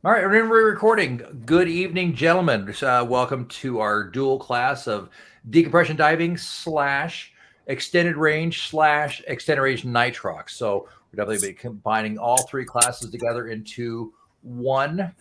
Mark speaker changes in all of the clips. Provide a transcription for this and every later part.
Speaker 1: All right, we're recording. Good evening, gentlemen. Welcome to our dual class of decompression diving slash extended range slash extended range nitrox. So we're definitely be combining all three classes together into one.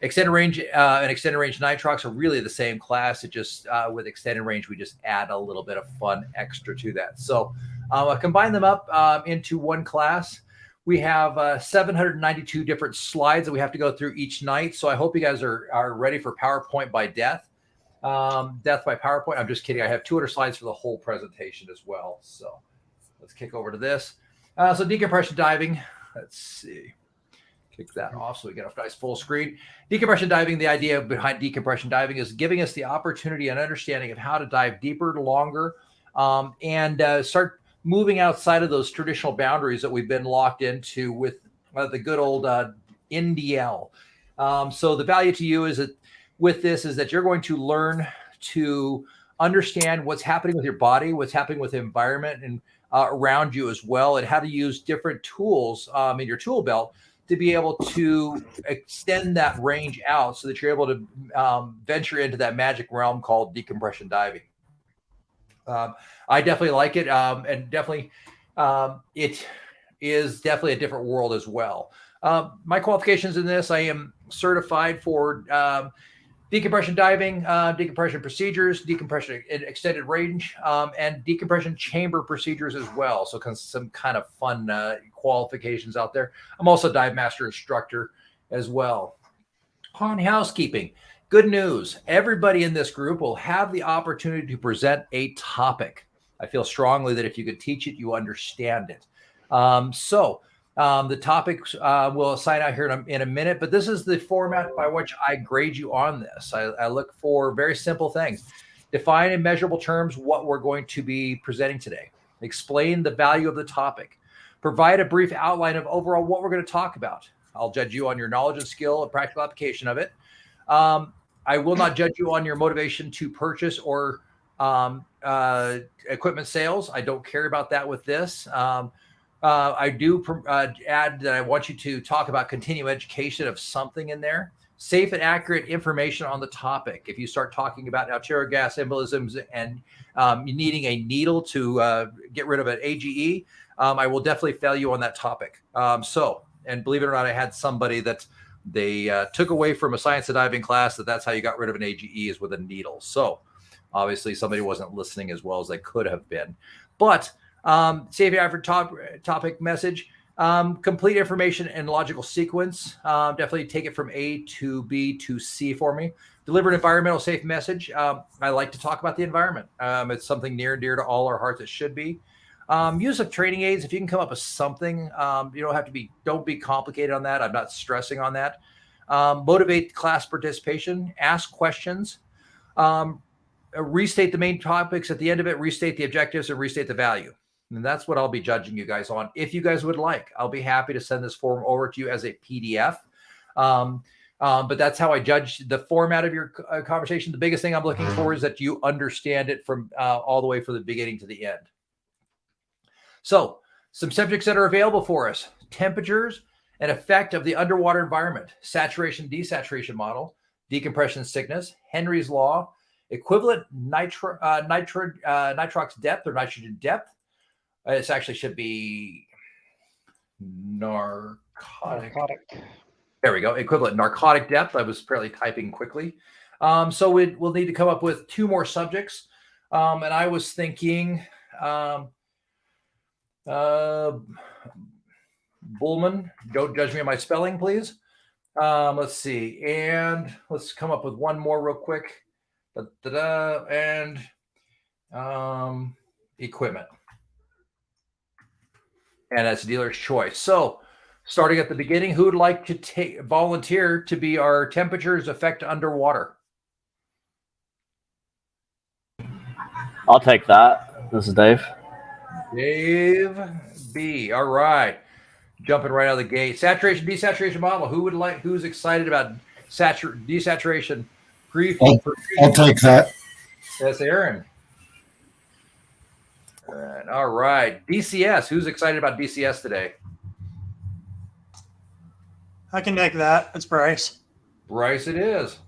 Speaker 1: Extended range and extended range nitrox are really the same class. It just with extended range, we just add a little bit of fun extra to that. So I combine them up into one class. We have 792 different slides that we have to go through each night. So I hope you guys are ready for PowerPoint by death. Death by PowerPoint. I'm just kidding. I have 200 slides for the whole presentation as well. So let's kick over to this. So decompression diving. Let's see. Kick that off so we get a nice full screen. Decompression diving, the idea behind decompression diving is giving us the opportunity and understanding of how to dive deeper, longer, and start moving outside of those traditional boundaries that we've been locked into with the good old NDL. So the value to you is that with this is that you're going to learn to understand what's happening with your body, what's happening with the environment and around you as well, and how to use different tools in your tool belt to be able to extend that range out so that you're able to venture into that magic realm called decompression diving. I definitely like it, and definitely it is definitely a different world as well. My qualifications in this, I am certified for decompression diving, decompression procedures, decompression extended range, and decompression chamber procedures as well. So some kind of fun qualifications out there. I'm also a dive master instructor as well. On housekeeping. Good news. Everybody in this group will have the opportunity to present a topic. I feel strongly that if you could teach it, you understand it. The topics we'll assign out here in a minute, but this is the format by which I grade you on this. I look for very simple things. Define in measurable terms what we're going to be presenting today. Explain the value of the topic. Provide a brief outline of overall what we're going to talk about. I'll judge you on your knowledge and skill and practical application of it. I will not judge you on your motivation to purchase or equipment sales. I don't care about that with this. I do add that I want you to talk about continuing education of something in there. Safe and accurate information on the topic. If you start talking about arterial gas embolisms and needing a needle to get rid of an AGE, I will definitely fail you on that topic. And believe it or not, I had somebody that they took away from a science of diving class that's how you got rid of an AGE is with a needle. So obviously somebody wasn't listening as well as they could have been. But safe effort topic message, complete information and logical sequence. Definitely take it from A to B to C for me. Deliver an environmental safe message. I like to talk about the environment. It's something near and dear to all our hearts. It should be. Use of training aids. If you can come up with something, you don't have to don't be complicated on that. I'm not stressing on that. Motivate class participation, ask questions, restate the main topics at the end of it, restate the objectives and restate the value. And that's what I'll be judging you guys on. If you guys would like, I'll be happy to send this form over to you as a PDF. But that's how I judge the format of your conversation. The biggest thing I'm looking for is that you understand it from all the way from the beginning to the end. So some subjects that are available for us: temperatures and effect of the underwater environment, saturation, desaturation model, decompression sickness, Henry's law, equivalent nitrox depth or nitrogen depth. It actually should be narcotic. There we go. Equivalent narcotic depth. I was apparently typing quickly. So we'll need to come up with 2 more subjects. And I was thinking Bullman, don't judge me on my spelling, please. Let's see. And let's come up with one more real quick. And equipment. And that's dealer's choice. So starting at the beginning, who would like to volunteer to be our temperatures effect underwater?
Speaker 2: I'll take that. This is Dave.
Speaker 1: Dave B. All right. Jumping right out of the gate. Saturation, desaturation model. Who's excited about desaturation?
Speaker 3: I'll take that.
Speaker 1: That's Aaron. All right. DCS. Who's excited about DCS today?
Speaker 4: I can take that. It's Bryce.
Speaker 1: Bryce, it is.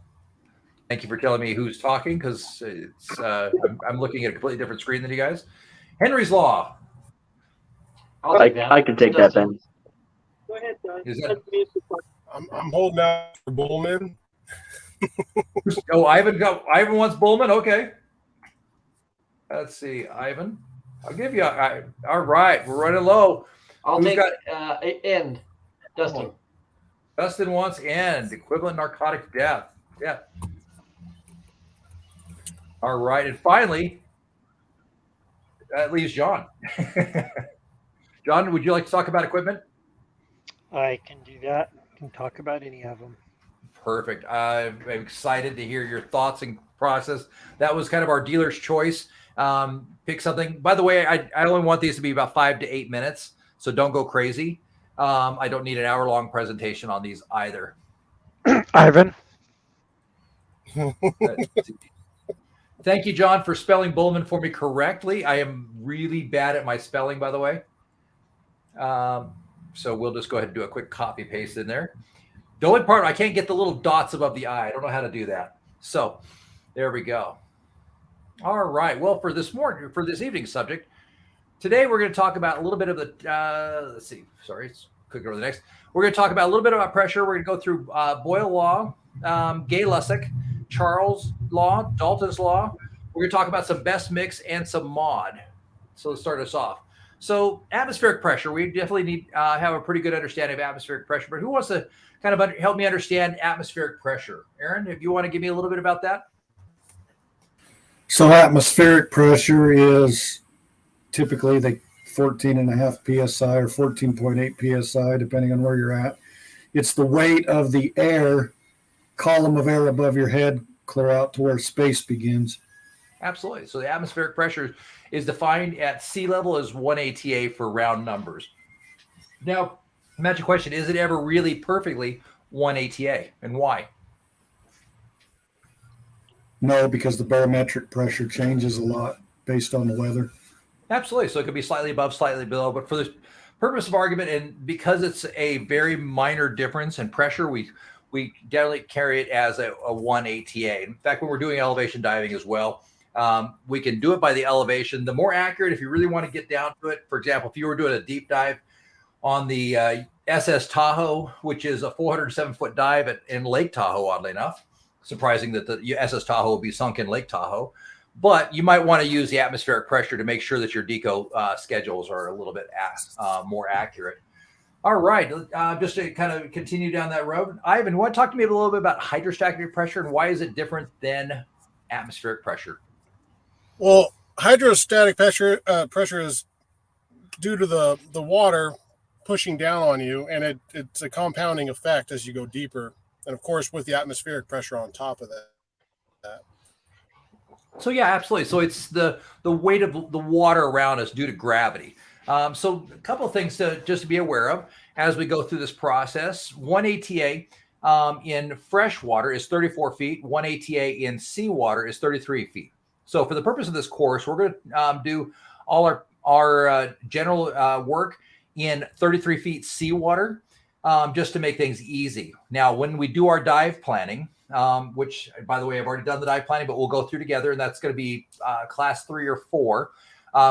Speaker 1: Thank you for telling me who's talking, because it's I'm looking at a completely different screen than you guys. Henry's Law.
Speaker 2: I'll take that. I can take that, Ben.
Speaker 5: Go ahead, Don.
Speaker 1: Is that-
Speaker 6: I'm holding out for Bullman.
Speaker 1: Oh, Ivan wants Bullman. Okay. Let's see, Ivan. I'll give you. All right, we're running low.
Speaker 5: I'll
Speaker 1: Who's
Speaker 5: take
Speaker 1: got-
Speaker 5: end. Dustin.
Speaker 1: Dustin wants end, equivalent narcotic death. Yeah. All right, and finally, that leaves John. John, would you like to talk about equipment?
Speaker 7: I can do that. I can talk about any of them.
Speaker 1: Perfect. I'm excited to hear your thoughts and process. That was kind of our dealer's choice. Pick something. By the way, I only want these to be about 5 to 8 minutes, so don't go crazy. I don't need an hour-long presentation on these either.
Speaker 7: Ivan.
Speaker 1: Thank you, John, for spelling Bullman for me correctly. I am really bad at my spelling, by the way. So we'll just go ahead and do a quick copy paste in there. The only part, I can't get the little dots above the I. I don't know how to do that. So there we go. All right. Well, for this evening's subject, today we're going to talk about a little bit of the, let's see, sorry, click over the next. We're going to talk about a little bit about pressure. We're going to go through Boyle Law, Gay-Lussac, Charles Law, Dalton's Law. We're going to talk about some best mix and some mod. So let's start us off. So atmospheric pressure, we definitely need have a pretty good understanding of atmospheric pressure, but who wants to kind of help me understand atmospheric pressure? Aaron, if you want to give me a little bit about that.
Speaker 3: So atmospheric pressure is typically the 14.5 psi or 14.8 psi, depending on where you're at. It's the weight of the air, column of air above your head, clear out to where space begins.
Speaker 1: Absolutely. So the atmospheric pressure is defined at sea level as 1 ATA for round numbers. Now, magic question, is it ever really perfectly 1 ATA, and why?
Speaker 3: No, because the barometric pressure changes a lot based on the weather.
Speaker 1: Absolutely. So it could be slightly above, slightly below, but for the purpose of argument, and because it's a very minor difference in pressure, we definitely carry it as a 1 ATA. In fact, when we're doing elevation diving as well, we can do it by the elevation. The more accurate, if you really want to get down to it, for example, if you were doing a deep dive on the SS Tahoe, which is a 407-foot dive in Lake Tahoe, oddly enough, surprising that the SS Tahoe will be sunk in Lake Tahoe, but you might want to use the atmospheric pressure to make sure that your deco schedules are a little bit more accurate. All right, just to kind of continue down that road, Ivan, you want to talk to me a little bit about hydrostatic pressure and why is it different than atmospheric pressure?
Speaker 6: Well, hydrostatic pressure is due to the water pushing down on you, and it's a compounding effect as you go deeper, and of course with the atmospheric pressure on top of that.
Speaker 1: So yeah, absolutely. So it's the weight of the water around us due to gravity. So a couple of things to be aware of as we go through this process. 1 ATA in fresh water is 34 feet. 1 ATA in seawater is 33 feet. So for the purpose of this course, we're going to do all our general work in 33 feet seawater, just to make things easy. Now, when we do our dive planning, which, by the way, I've already done the dive planning, but we'll go through together, and that's going to be class 3 or 4.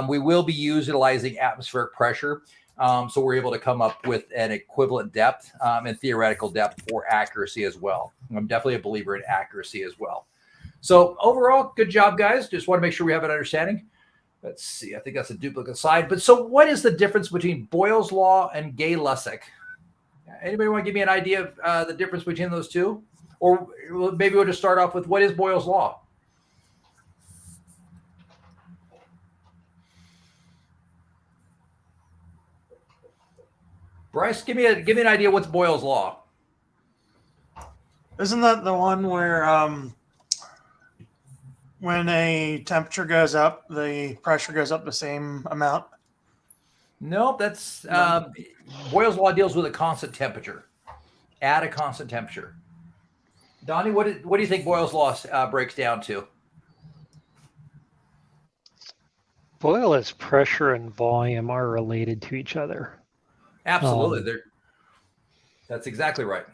Speaker 1: We will be utilizing atmospheric pressure, so we're able to come up with an equivalent depth and theoretical depth for accuracy as well. I'm definitely a believer in accuracy as well. So overall, good job, guys. Just want to make sure we have an understanding. Let's see. I think that's a duplicate slide. But so what is the difference between Boyle's Law and Gay-Lussac? Anybody want to give me an idea of the difference between those two? Or maybe we'll just start off with, what is Boyle's Law? Bryce, give me an idea what's Boyle's Law.
Speaker 4: Isn't that the one where when a temperature goes up, the pressure goes up the same amount?
Speaker 1: Nope, that's Boyle's Law deals with a constant temperature. At a constant temperature. Donnie, what do you think Boyle's Law breaks down to?
Speaker 7: Boyle's pressure and volume are related to each other.
Speaker 1: Absolutely. That's exactly right.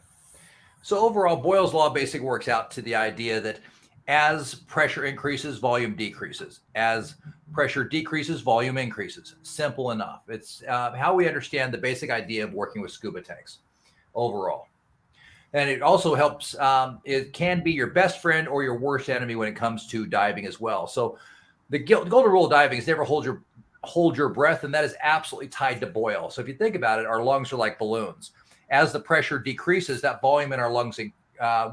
Speaker 1: So overall, Boyle's law basically works out to the idea that as pressure increases, volume decreases. As pressure decreases, volume increases. Simple enough. It's how we understand the basic idea of working with scuba tanks overall. And it also helps, it can be your best friend or your worst enemy when it comes to diving as well. So the golden rule of diving is never hold your breath, and that is absolutely tied to Boyle. So if you think about it, our lungs are like balloons. As the pressure decreases, that volume in our lungs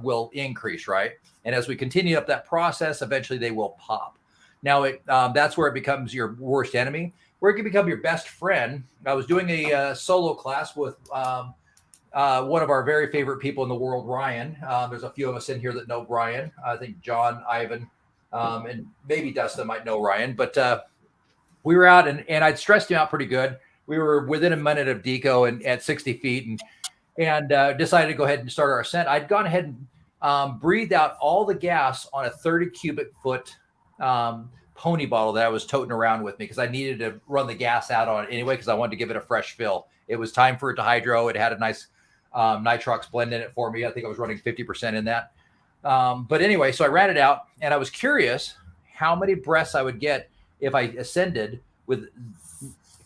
Speaker 1: will increase, right? And as we continue up that process, eventually they will pop. Now, that's where it becomes your worst enemy, where it can become your best friend. I was doing a solo class with one of our very favorite people in the world, Ryan. There's a few of us in here that know Ryan. I think John, Ivan, and maybe Dustin might know Ryan. But we were out, and I'd stressed him out pretty good. We were within a minute of deco and at 60 feet, and decided to go ahead and start our ascent. I'd gone ahead and breathed out all the gas on a 30 cubic foot pony bottle that I was toting around with me because I needed to run the gas out on it anyway because I wanted to give it a fresh fill. It was time for it to hydro. It had a nice nitrox blend in it for me. I think I was running 50% in that. But anyway, so I ran it out, and I was curious how many breaths I would get if I ascended with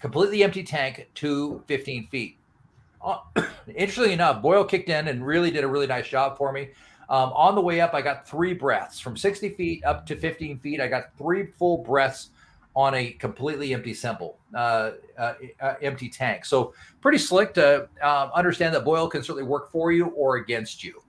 Speaker 1: completely empty tank to 15 feet. Interestingly enough, Boyle kicked in and really did a really nice job for me. On the way up, I got 3 breaths from 60 feet up to 15 feet. I got 3 full breaths on a completely empty empty tank. So pretty slick to understand that Boyle can certainly work for you or against you.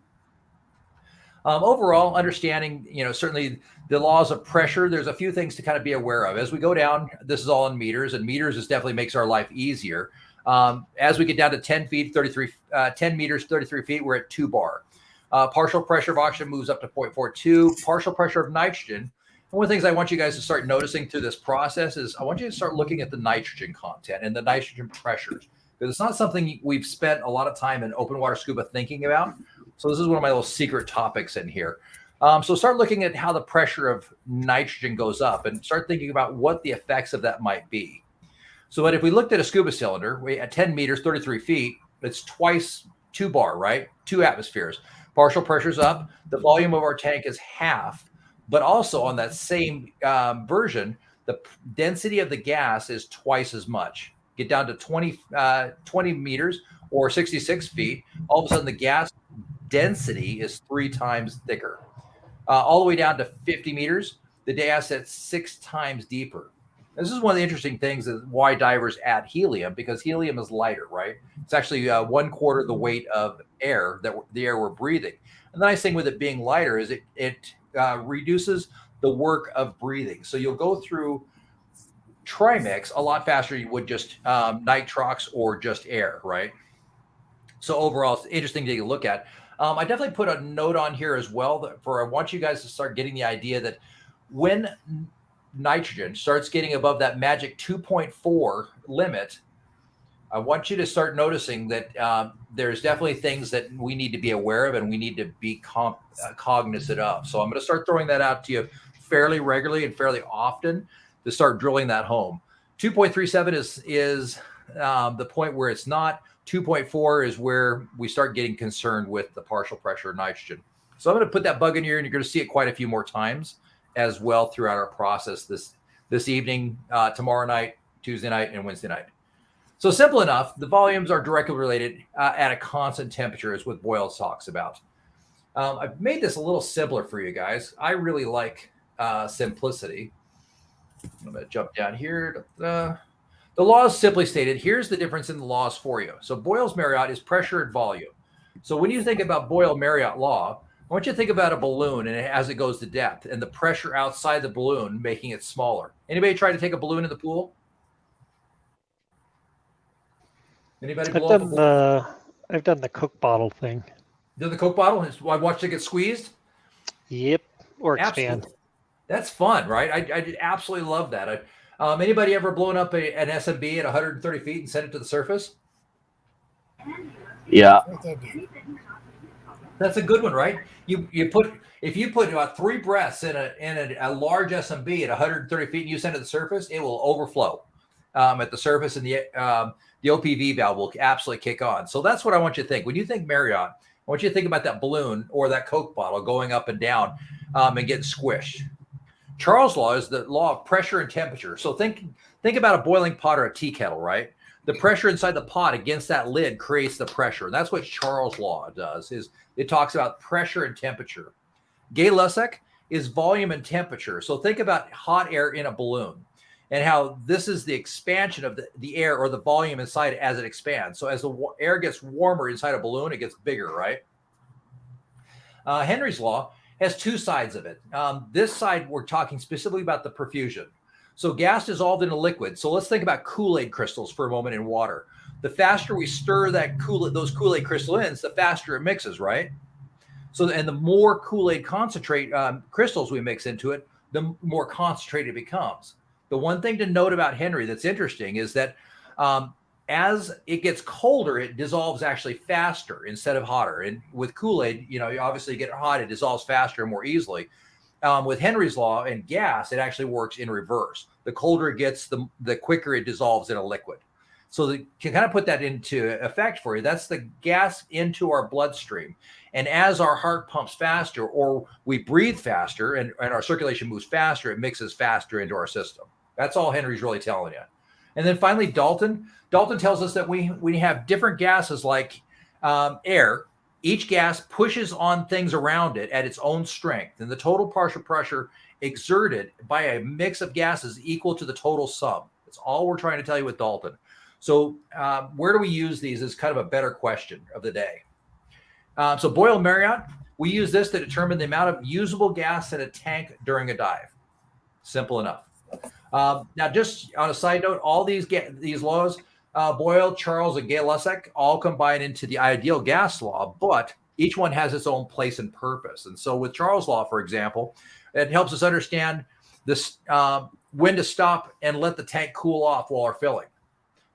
Speaker 1: Overall, understanding, certainly the laws of pressure, there's a few things to kind of be aware of. As we go down, this is all in meters, and meters is definitely makes our life easier. As we get down to 10 meters, 33 feet, we're at 2 bar. Partial pressure of oxygen moves up to 0.42. Partial pressure of nitrogen. One of the things I want you guys to start noticing through this process is I want you to start looking at the nitrogen content and the nitrogen pressures, because it's not something we've spent a lot of time in open water scuba thinking about. So this is one of my little secret topics in here. So start looking at how the pressure of nitrogen goes up and start thinking about what the effects of that might be. So if we looked at a scuba cylinder, at 10 meters, 33 feet, it's twice 2 bar, right? 2 atmospheres. Partial pressure's up. The volume of our tank is half. But also on that same version, the density of the gas is twice as much. Get down to 20 meters or 66 feet. All of a sudden, the gas density is 3 times thicker. All the way down to 50 meters, the gas is 6 times deeper. This is one of the interesting things is why divers add helium, because helium is lighter, right? It's actually 1/4 the weight of air, the air we're breathing. And the nice thing with it being lighter is it reduces the work of breathing. So you'll go through trimix a lot faster than you would just nitrox or just air, right? So overall, it's interesting to look at. I definitely put a note on here as well I want you guys to start getting the idea that when nitrogen starts getting above that magic 2.4 limit, I want you to start noticing that there's definitely things that we need to be aware of and we need to be cognizant of. So I'm going to start throwing that out to you fairly regularly and fairly often to start drilling that home. 2.37 is the point where it's not. 2.4 is where we start getting concerned with the partial pressure of nitrogen. So I'm going to put that bug in here, and you're going to see it quite a few more times as well throughout our process this evening, tomorrow night, Tuesday night, and Wednesday night. So simple enough, the volumes are directly related at a constant temperature is what Boyle talks about. I've made this a little simpler for you guys. I really like simplicity. I'm going to jump down here. The laws simply stated, here's the difference in the laws for you. So Boyle's Marriott is pressure and volume. So when you think about Boyle-Marriott law, I want you to think about a balloon and as it goes to depth and the pressure outside the balloon making it smaller. Anybody try to take a balloon in the pool? Anybody blow up a balloon?
Speaker 7: I've done the Coke bottle thing.
Speaker 1: Did the Coke bottle? I watched it get squeezed?
Speaker 7: Yep. Or expand.
Speaker 1: Absolutely. That's fun, right? I absolutely love that. Anybody ever blown up an SMB at 130 feet and sent it to the surface?
Speaker 2: Yeah.
Speaker 1: That's a good one, right? If you put about 3 breaths in a large SMB at 130 feet and you send it to the surface, it will overflow at the surface, and the OPV valve will absolutely kick on. So that's what I want you to think. When you think Marriott, I want you to think about that balloon or that Coke bottle going up and down and getting squished. Charles' law is the law of pressure and temperature. So think about a boiling pot or a tea kettle, right? The pressure inside the pot against that lid creates the pressure. And that's what Charles' law does, is it talks about pressure and temperature. Gay-Lussac is volume and temperature. So think about hot air in a balloon and how this is the expansion of the air or the volume inside as it expands. So as the air gets warmer inside a balloon, it gets bigger, right? Henry's law has two sides of it. This side, we're talking specifically about the perfusion. So gas dissolved in a liquid. So let's think about Kool-Aid crystals for a moment in water. The faster we stir those Kool-Aid crystals, the faster it mixes, right? So, and the more Kool-Aid concentrate crystals we mix into it, the more concentrated it becomes. The one thing to note about Henry that's interesting is that as it gets colder, it dissolves actually faster instead of hotter. And with Kool-Aid, you obviously get it hot, it dissolves faster and more easily. With Henry's law and gas, it actually works in reverse. The colder it gets, the quicker it dissolves in a liquid. So to kind of put that into effect for you, that's the gas into our bloodstream. And as our heart pumps faster or we breathe faster and our circulation moves faster, it mixes faster into our system. That's all Henry's really telling you. And then finally, Dalton tells us that we have different gases like air. Each gas pushes on things around it at its own strength, and the total partial pressure exerted by a mix of gases equal to the total sum. That's all we're trying to tell you with Dalton. So where do we use these is kind of a better question of the day. So Boyle and Marriott, we use this to determine the amount of usable gas in a tank during a dive. Simple enough. Now, just on a side note, all these laws, Boyle, Charles, and Gay-Lussac all combine into the ideal gas law, but each one has its own place and purpose. And so with Charles' law, for example, it helps us understand this when to stop and let the tank cool off while we're filling,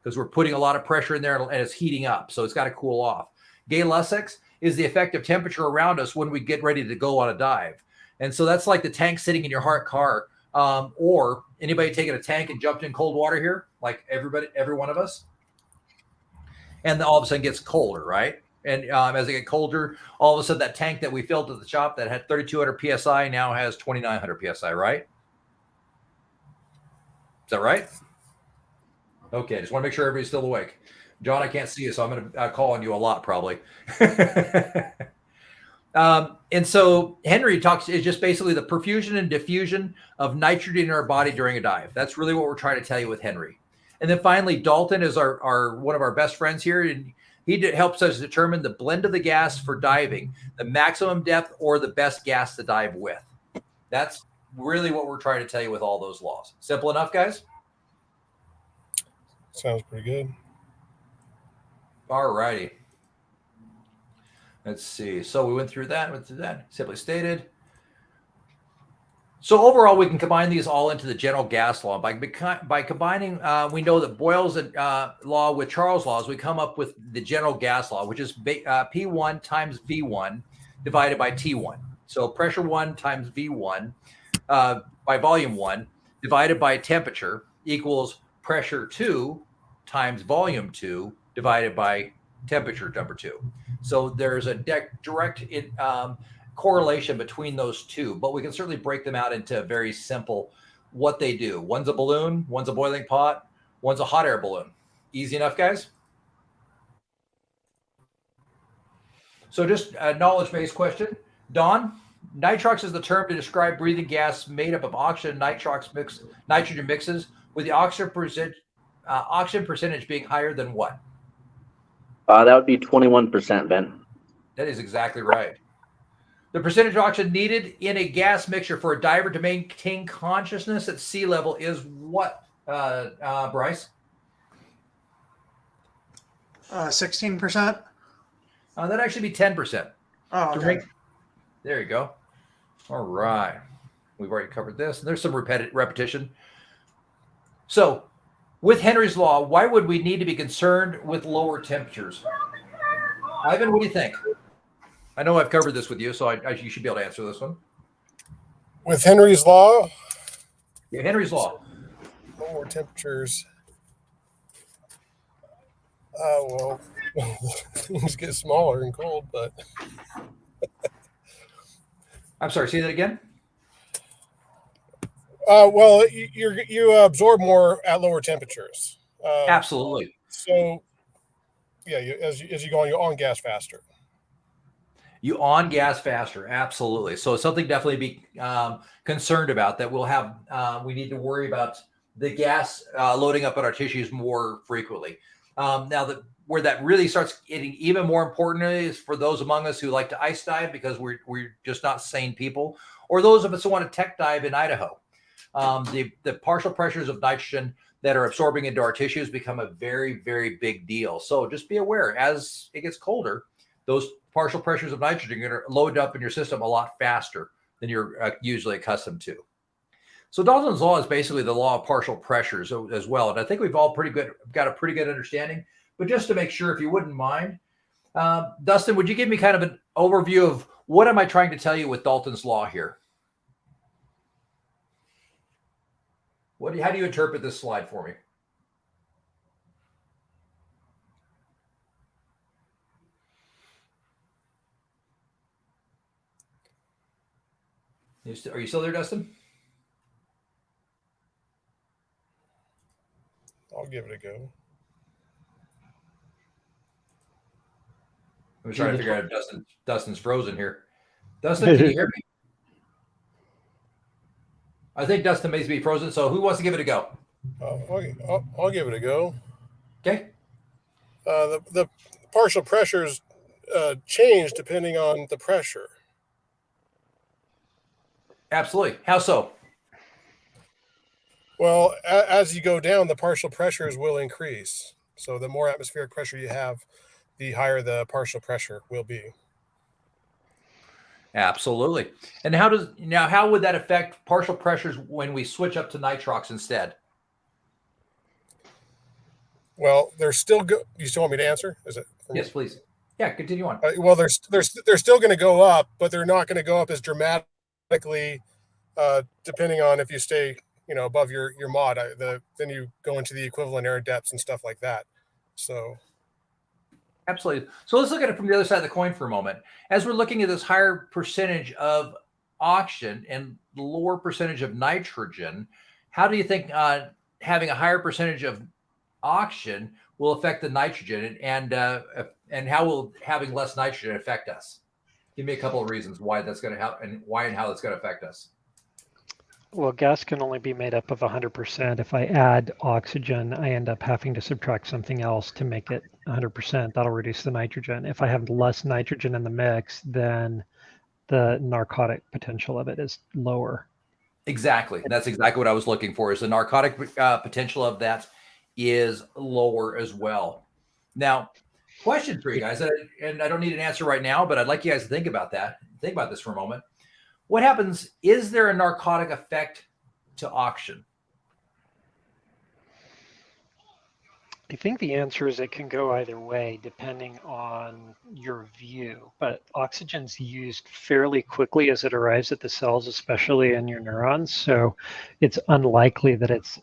Speaker 1: because we're putting a lot of pressure in there and it's heating up, so it's got to cool off. Gay-Lussac's is the effective temperature around us when we get ready to go on a dive. And so that's like the tank sitting in your car. Or anybody taking a tank and jumped in cold water here, like every one of us, and then all of a sudden gets colder, right? And as it gets colder, all of a sudden that tank that we filled at the shop that had 3,200 psi now has 2,900 psi, right? Is that right? Okay, just want to make sure everybody's still awake. John, I can't see you, so I'm going to call on you a lot probably. And so Henry is just basically the perfusion and diffusion of nitrogen in our body during a dive. That's really what we're trying to tell you with Henry. And then finally, Dalton is our one of our best friends here. And he helps us determine the blend of the gas for diving, the maximum depth or the best gas to dive with. That's really what we're trying to tell you with all those laws. Simple enough, guys?
Speaker 6: Sounds pretty good.
Speaker 1: All righty. Let's see. So we went through that, simply stated. So overall, we can combine these all into the general gas law. By combining, we know that Boyle's law with Charles' laws, we come up with the general gas law, which is P1 times V1 divided by T1. So pressure 1 times V1 by volume 1 divided by temperature equals pressure 2 times volume 2 divided by temperature number 2. So there's a direct correlation between those two, but we can certainly break them out into very simple what they do. One's a balloon, one's a boiling pot, one's a hot air balloon. Easy enough, guys? So just a knowledge-based question. Don, nitrox is the term to describe breathing gas made up of oxygen and nitrogen mixes, with the oxygen percentage being higher than what?
Speaker 2: That would be 21%, Ben.
Speaker 1: That is exactly right. The percentage of oxygen needed in a gas mixture for a diver to maintain consciousness at sea level is what, Bryce?
Speaker 4: 16%.
Speaker 1: That'd actually be 10%.
Speaker 4: Oh, okay.
Speaker 1: There you go. All right. We've already covered this. There's some repetition. So with Henry's law, why would we need to be concerned with lower temperatures? Ivan, what do you think? I know I've covered this with you, so you should be able to answer this one.
Speaker 6: With Henry's law?
Speaker 1: Yeah, Henry's law.
Speaker 6: Lower temperatures. Well, things get smaller and cold, but
Speaker 1: I'm sorry, say that again.
Speaker 6: well, you absorb more at lower temperatures.
Speaker 1: Absolutely.
Speaker 6: So yeah, as you go on, you on gas faster.
Speaker 1: You on gas faster, absolutely. So it's something definitely be concerned about, that we'll have. We need to worry about the gas loading up on our tissues more frequently. Now, where that really starts getting even more important is for those among us who like to ice dive, because we're just not sane people, or those of us who want to tech dive in Idaho. The partial pressures of nitrogen that are absorbing into our tissues become a very, very big deal. So just be aware, as it gets colder, those partial pressures of nitrogen are going to load up in your system a lot faster than you're usually accustomed to. So Dalton's law is basically the law of partial pressures as well. And I think we've all got a pretty good understanding. But just to make sure, if you wouldn't mind, Dustin, would you give me kind of an overview of what am I trying to tell you with Dalton's law here? How do you interpret this slide for me? Are you still there, Dustin?
Speaker 6: I'll give it a go.
Speaker 1: I'm trying to figure out if Dustin's frozen here. Dustin, can you hear me? I think Dustin may be frozen. So who wants to give it a go?
Speaker 6: I'll give it a go.
Speaker 1: Okay.
Speaker 6: The partial pressures change depending on the pressure.
Speaker 1: Absolutely. How so?
Speaker 6: Well, as you go down, the partial pressures will increase. So the more atmospheric pressure you have, the higher the partial pressure will be.
Speaker 1: Absolutely. And how would that affect partial pressures when we switch up to nitrox instead?
Speaker 6: Well, they're still good. You still want me to answer? Is it?
Speaker 1: Yes, please. Yeah, continue on.
Speaker 6: Well, they're still going to go up, but they're not going to go up as dramatically, depending on if you stay, above your mod. Then you go into the equivalent air depths and stuff like that. So.
Speaker 1: Absolutely. So let's look at it from the other side of the coin for a moment. As we're looking at this higher percentage of oxygen and lower percentage of nitrogen, how do you think having a higher percentage of oxygen will affect the nitrogen, and how will having less nitrogen affect us? Give me a couple of reasons why that's going to help, and why and how that's going to affect us.
Speaker 7: Well, gas can only be made up of 100%. If I add oxygen, I end up having to subtract something else to make it 100%. That'll reduce the nitrogen. If I have less nitrogen in the mix, then the narcotic potential of it is lower.
Speaker 1: Exactly. That's exactly what I was looking for, is the narcotic potential of that is lower as well. Now, question for you guys, and I don't need an answer right now, but I'd like you guys to think about that. Think about this for a moment. What happens? Is there a narcotic effect to oxygen?
Speaker 7: I think the answer is it can go either way depending on your view, but oxygen's used fairly quickly as it arrives at the cells, especially in your neurons. So it's unlikely that its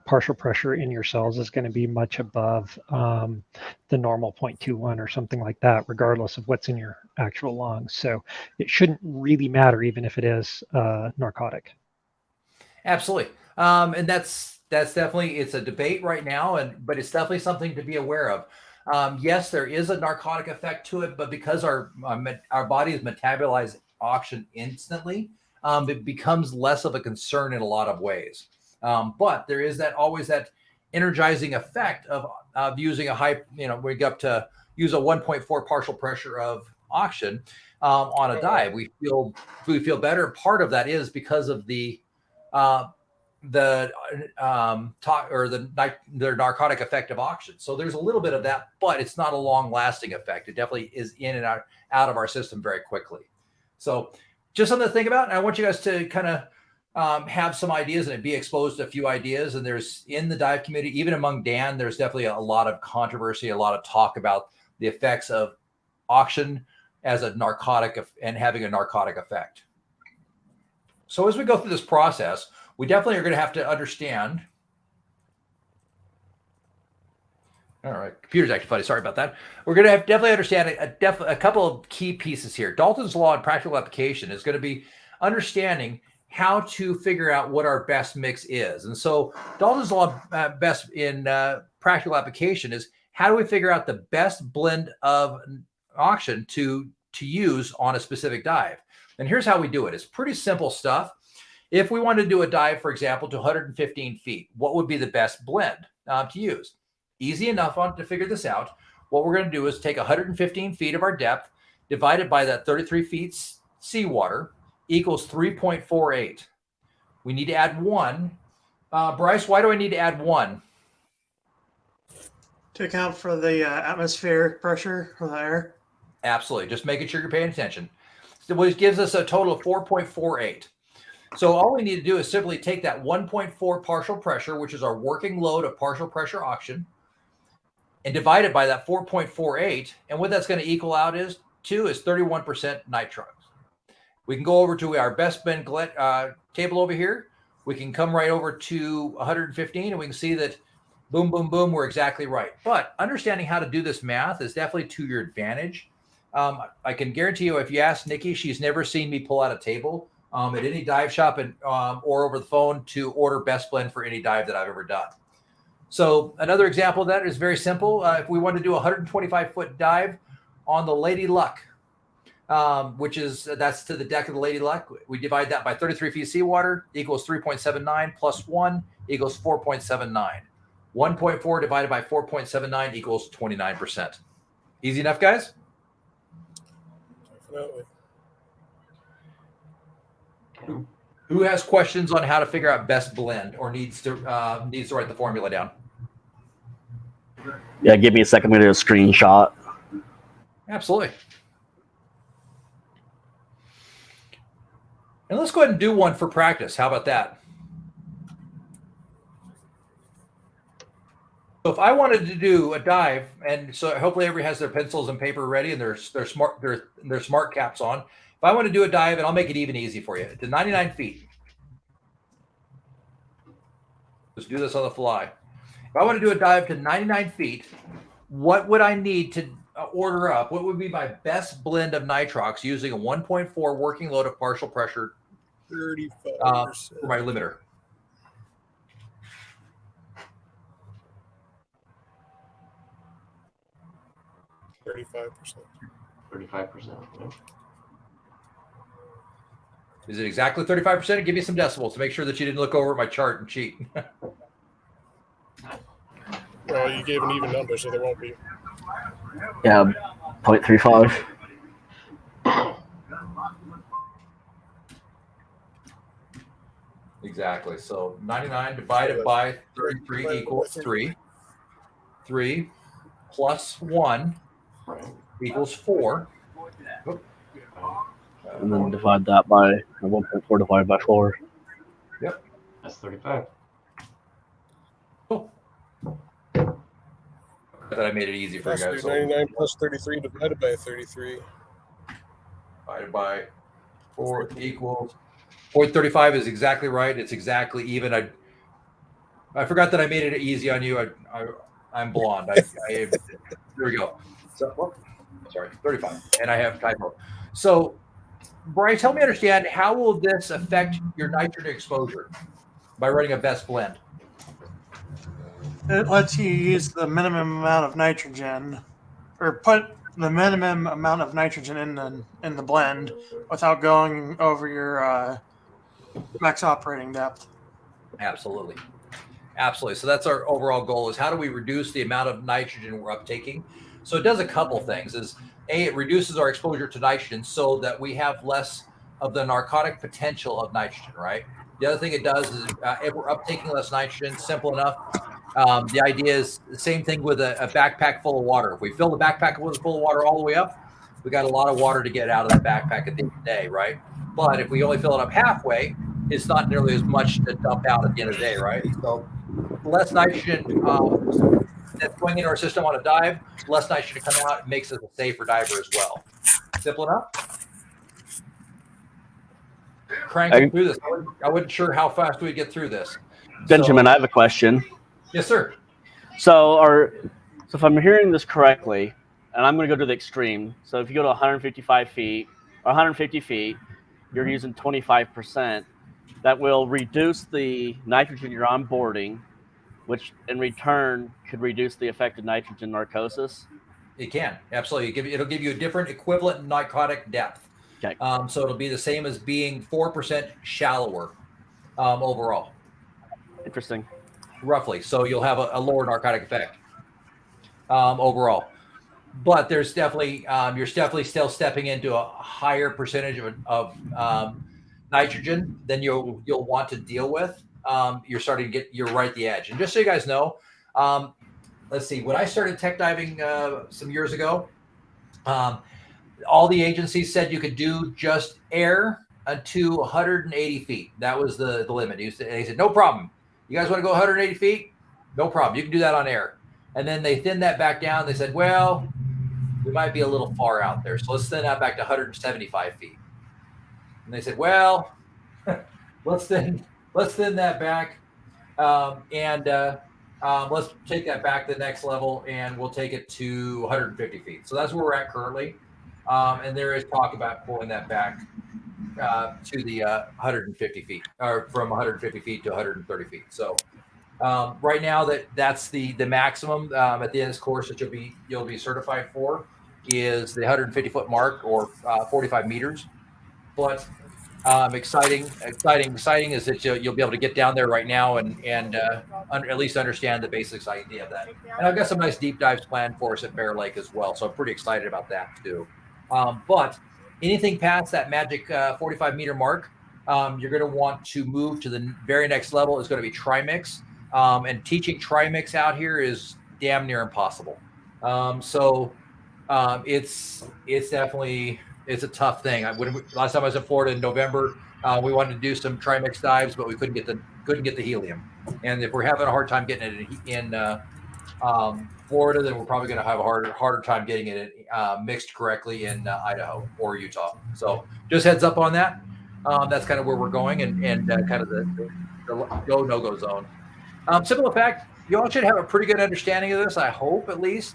Speaker 7: partial pressure in your cells is going to be much above the normal 0.21 or something like that, regardless of what's in your actual lungs. So it shouldn't really matter, even if it is narcotic.
Speaker 1: Absolutely. And that's definitely, it's a debate right now, but it's definitely something to be aware of. Yes, there is a narcotic effect to it, but because our bodies metabolize oxygen instantly, it becomes less of a concern in a lot of ways. But there is always that energizing effect of using a high, we get up to use a 1.4 partial pressure of oxygen on a dive. We feel better. Part of that is because of the narcotic effect of oxygen. So there's a little bit of that, but it's not a long lasting effect. It definitely is in and out of our system very quickly. So just something to think about. And I want you guys to kind of have some ideas and be exposed to a few ideas. And there's, in the dive community, even among Dan, there's definitely a lot of controversy, a lot of talk about the effects of oxygen as a narcotic and having a narcotic effect. So as we go through this process, we definitely are going to have to understand All right. Computer's actually funny. Sorry about that. We're going to have definitely understand a couple of key pieces here. Dalton's law in practical application is going to be understanding how to figure out what our best mix is. And so Dalton's law best in practical application is how do we figure out the best blend of oxygen to use on a specific dive? And here's how we do it. It's pretty simple stuff. If we want to do a dive, for example, to 115 feet, what would be the best blend to use? Easy enough to figure this out. What we're going to do is take 115 feet of our depth, divided by that 33 feet seawater, equals 3.48. We need to add 1. Bryce, why do I need to add 1?
Speaker 4: To account for the atmospheric pressure of the air.
Speaker 1: Absolutely. Just making sure you're paying attention. So which gives us a total of 4.48. So all we need to do is simply take that 1.4 partial pressure, which is our working load of partial pressure oxygen, and divide it by that 4.48. And what that's going to equal out is 31% nitrox. We can go over to our best blend table over here. We can come right over to 115 and we can see that boom, boom, boom, we're exactly right. But understanding how to do this math is definitely to your advantage. I can guarantee you, if you ask Nikki, she's never seen me pull out a table at any dive shop or over the phone to order best blend for any dive that I've ever done. So another example of that is very simple. If we want to do a 125-foot dive on the Lady Luck, that's to the deck of the Lady Luck, we divide that by 33 feet seawater equals 3.79 plus 1 equals 4.79. 1.4 divided by 4.79 equals 29%. Easy enough, guys?
Speaker 6: Definitely.
Speaker 1: Who has questions on how to figure out best blend or needs to write the formula down?
Speaker 2: Yeah, give me a second. I'm going to do a screenshot.
Speaker 1: Absolutely. And let's go ahead and do one for practice. How about that? So if I wanted to do a dive, and so hopefully everybody has their pencils and paper ready and their smart caps on. If I want to do a dive, and I'll make it even easy for you, to 99 feet. Let's do this on the fly. If I want to do a dive to 99 feet, what would I need to order up? What would be my best blend of nitrox using a 1.4 working load of partial pressure
Speaker 6: 35%.
Speaker 1: for my limiter?
Speaker 6: 35%.
Speaker 5: 35%.
Speaker 1: Is it exactly 35%? Give me some decibels to make sure that you didn't look over at my chart and cheat.
Speaker 6: Well, you gave an even number, so there won't be.
Speaker 2: Yeah, 0.35.
Speaker 1: Exactly. So 99 divided by 33 equals 3. 3 plus 1 equals 4.
Speaker 2: And then divide that by 1.4 divided by 4.
Speaker 1: Yep.
Speaker 5: That's 35.
Speaker 1: Cool. I thought I made it easy for you guys. So
Speaker 6: 99 plus 33 divided by 33.
Speaker 1: divided by 4 equals 0.35 is exactly right. It's exactly even. I forgot that I made it easy on you. I'm blonde. Here we go. So, sorry, 35, and I have typo. So, Bryce, help me understand, how will this affect your nitrogen exposure by running a best blend?
Speaker 4: It lets you use the minimum amount of nitrogen, or put the minimum amount of nitrogen in the blend without going over your max operating depth.
Speaker 1: Absolutely. Absolutely. So that's our overall goal, is how do we reduce the amount of nitrogen we're uptaking? So it does a couple things. It reduces our exposure to nitrogen so that we have less of the narcotic potential of nitrogen, right? The other thing it does is if we're uptaking less nitrogen, simple enough. The idea is the same thing with a backpack full of water. If we fill the backpack full of water all the way up, we got a lot of water to get out of that backpack at the end of the day, right? But if we only fill it up halfway, it's not nearly as much to dump out at the end of the day, right? So less nitrogen that's going into our system on a dive, less nitrogen to come out, makes us a safer diver as well. Simple enough? Cranking through this. I wasn't sure how fast we'd get through this.
Speaker 2: Benjamin, I have a question.
Speaker 1: Yes, sir.
Speaker 2: So So if I'm hearing this correctly, and I'm going to go to the extreme. So if you go to 155 feet or 150 feet, you're using 25%. That will reduce the nitrogen you're onboarding, which in return could reduce the effective nitrogen narcosis.
Speaker 1: It can absolutely. It'll give you a different equivalent narcotic depth.
Speaker 2: Okay.
Speaker 1: So it'll be the same as being 4% shallower overall,
Speaker 2: Interesting.
Speaker 1: roughly. So you'll have a lower narcotic effect overall. But there's definitely you're definitely still stepping into a higher percentage of nitrogen than you'll want to deal with. You're right at the edge. And just so you guys know, let's see, when I started tech diving some years ago, all the agencies said you could do just air to 180 feet. That was the limit. They said, no problem. You guys want to go 180 feet? No problem. You can do that on air. And then they thinned that back down. They said, well, we might be a little far out there. So let's thin that back to 175 feet. And they said, well, let's thin that back. Let's take that back to the next level, and we'll take it to 150 feet. So that's where we're at currently. And there is talk about pulling that back to the 150 feet, or from 150 feet to 130 feet. So right now that's the maximum at the end of this course that you'll be certified for is the 150 foot mark, or 45 meters. But exciting is that you'll be able to get down there right now and at least understand the basics idea of that. And I've got some nice deep dives planned for us at Bear Lake as well, so I'm pretty excited about that too. But anything past that magic 45 meter mark, you're going to want to move to the very next level. Is going to be trimix, and teaching trimix out here is damn near impossible. It's definitely, it's a tough thing. Last time I was in Florida in November, we wanted to do some trimix dives, but we couldn't get the helium. And if we're having a hard time getting it in Florida, then we're probably going to have a harder time getting it mixed correctly in Idaho or Utah. So just heads up on that. That's kind of where we're going, and kind of the go no-go zone. Simple fact, you all should have a pretty good understanding of this, I hope at least.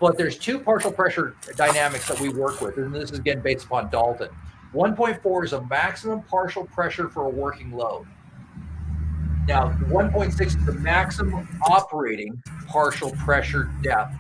Speaker 1: But there's two partial pressure dynamics that we work with, and this is again based upon Dalton. 1.4 is a maximum partial pressure for a working load. Now, 1.6 is the maximum operating partial pressure depth.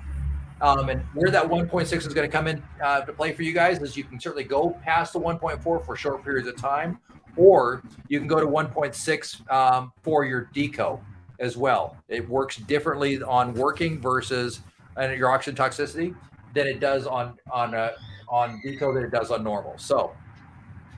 Speaker 1: And where that 1.6 is going to come in to play for you guys is you can certainly go past the 1.4 for short periods of time, or you can go to 1.6 for your deco as well. It works differently on working versus your oxygen toxicity than it does on deco than it does on normal. So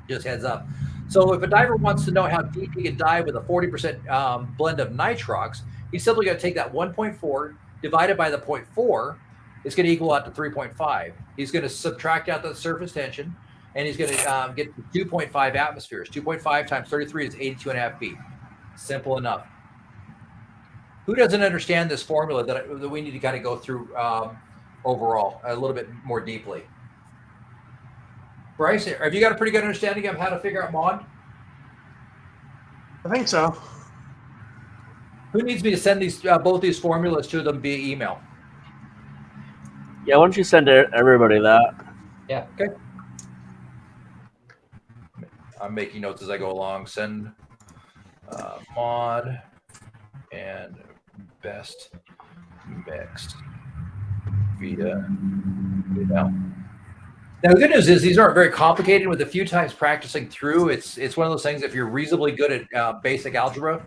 Speaker 1: just heads up. So if a diver wants to know how deep he can dive with a 40% blend of nitrox, he's simply going to take that 1.4 divided by the 0.4. It's going to equal out to 3.5. He's going to subtract out the surface tension, and he's going to get 2.5 atmospheres. 2.5 times 33 is 82.5 feet. Simple enough. Who doesn't understand this formula that we need to kind of go through overall a little bit more deeply? Bryce, have you got a pretty good understanding of how to figure out MOND?
Speaker 4: I think so.
Speaker 1: Who needs me to send these both these formulas to them via email?
Speaker 2: Yeah, why don't you send everybody that?
Speaker 1: Yeah, okay. I'm making notes as I go along. Send mod and best mix via email. Now, the good news is these aren't very complicated. With a few times practicing through, it's one of those things, if you're reasonably good at basic algebra,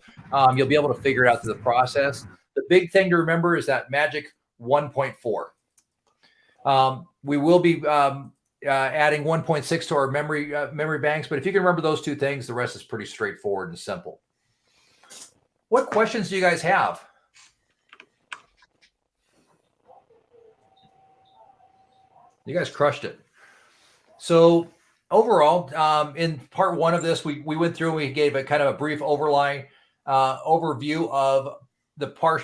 Speaker 1: you'll be able to figure it out through the process. The big thing to remember is that magic 1.4. We will be adding 1.6 to our memory banks, but if you can remember those two things, the rest is pretty straightforward and simple. What questions do you guys have? You guys crushed it. So overall, in part one of this, we went through and we gave a kind of a brief overview of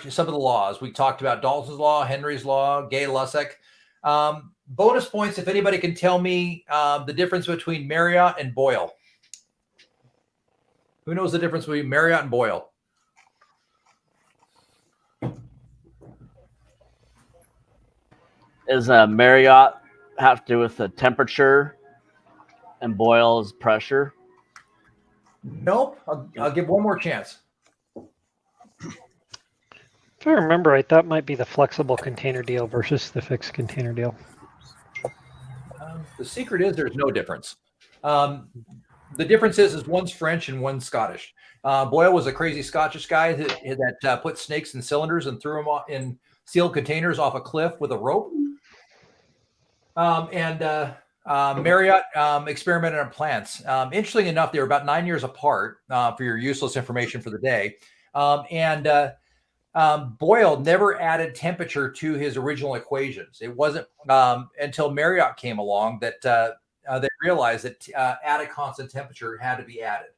Speaker 1: some of the laws. We talked about Dalton's law, Henry's law, Gay-Lussac. Bonus points if anybody can tell me the difference between Marriott and Boyle. Who knows the difference between Marriott and Boyle?
Speaker 2: Is Marriott have to do with the temperature and Boyle is pressure?
Speaker 1: Nope. I'll give one more chance.
Speaker 7: If I remember right, that might be the flexible container deal versus the fixed container deal.
Speaker 1: The secret is there's no difference. The difference is one's French and one's Scottish. Boyle was a crazy Scottish guy that put snakes in cylinders and threw them in sealed containers off a cliff with a rope. Marriott experimented on plants. Interestingly enough, they were about 9 years apart for your useless information for the day. Boyle never added temperature to his original equations. It wasn't until Marriott came along that they realized that at a constant temperature had to be added.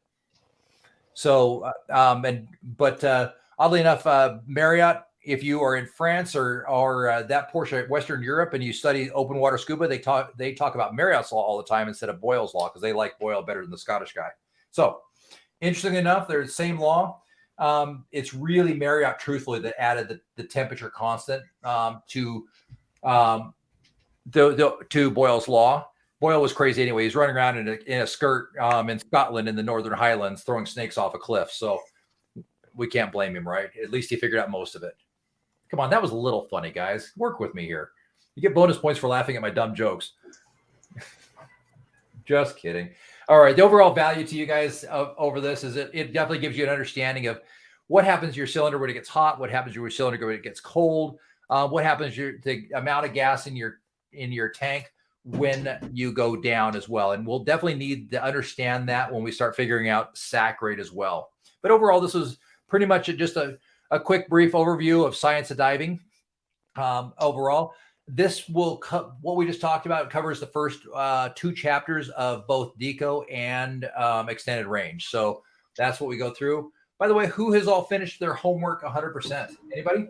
Speaker 1: So, oddly enough, Marriott, if you are in France or that portion of Western Europe and you study open water scuba, they talk about Marriott's law all the time instead of Boyle's law because they like Boyle better than the Scottish guy. So, interesting enough, they're the same law. It's really Marriott, truthfully, that added the temperature constant to Boyle's law. Boyle was crazy anyway. He's running around in a skirt in Scotland in the Northern Highlands throwing snakes off a cliff. So we can't blame him, right? At least he figured out most of it. Come on, that was a little funny, guys. Work with me here. You get bonus points for laughing at my dumb jokes. Just kidding. All right, the overall value to you guys over this is it definitely gives you an understanding of what happens to your cylinder when it gets hot, what happens to your cylinder when it gets cold, what happens to the amount of gas in your tank when you go down as well. And we'll definitely need to understand that when we start figuring out SAC rate as well. But overall, this was pretty much just a quick, brief overview of science of diving. Overall, this will what we just talked about covers the first 2 chapters of both Deco and extended range. So that's what we go through. By the way, who has all finished their homework 100%? Anybody?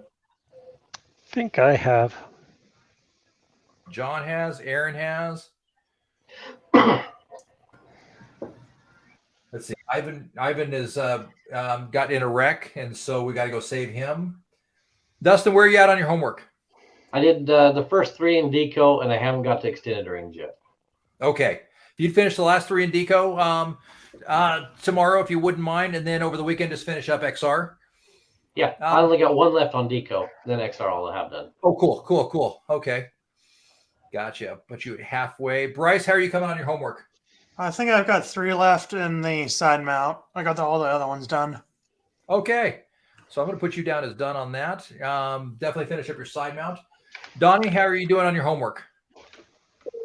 Speaker 7: I think I have.
Speaker 1: John has. Aaron has. Let's see. Ivan has got in a wreck, and so we got to go save him. Dustin, where are you at on your homework?
Speaker 5: I did the first 3 in Deco, and I haven't got to extended range yet.
Speaker 1: Okay. If you'd finish the last 3 in Deco tomorrow, if you wouldn't mind, and then over the weekend, just finish up XR.
Speaker 5: Yeah, I only got 1 left on Deco. Then XR I'll have done.
Speaker 1: Oh, cool. Okay. Gotcha. Put you halfway. Bryce, how are you coming on your homework?
Speaker 4: I think I've got 3 left in the side mount. I got all the other ones done.
Speaker 1: Okay. So I'm going to put you down as done on that. Definitely finish up your side mount. Donnie, how are you doing on your homework?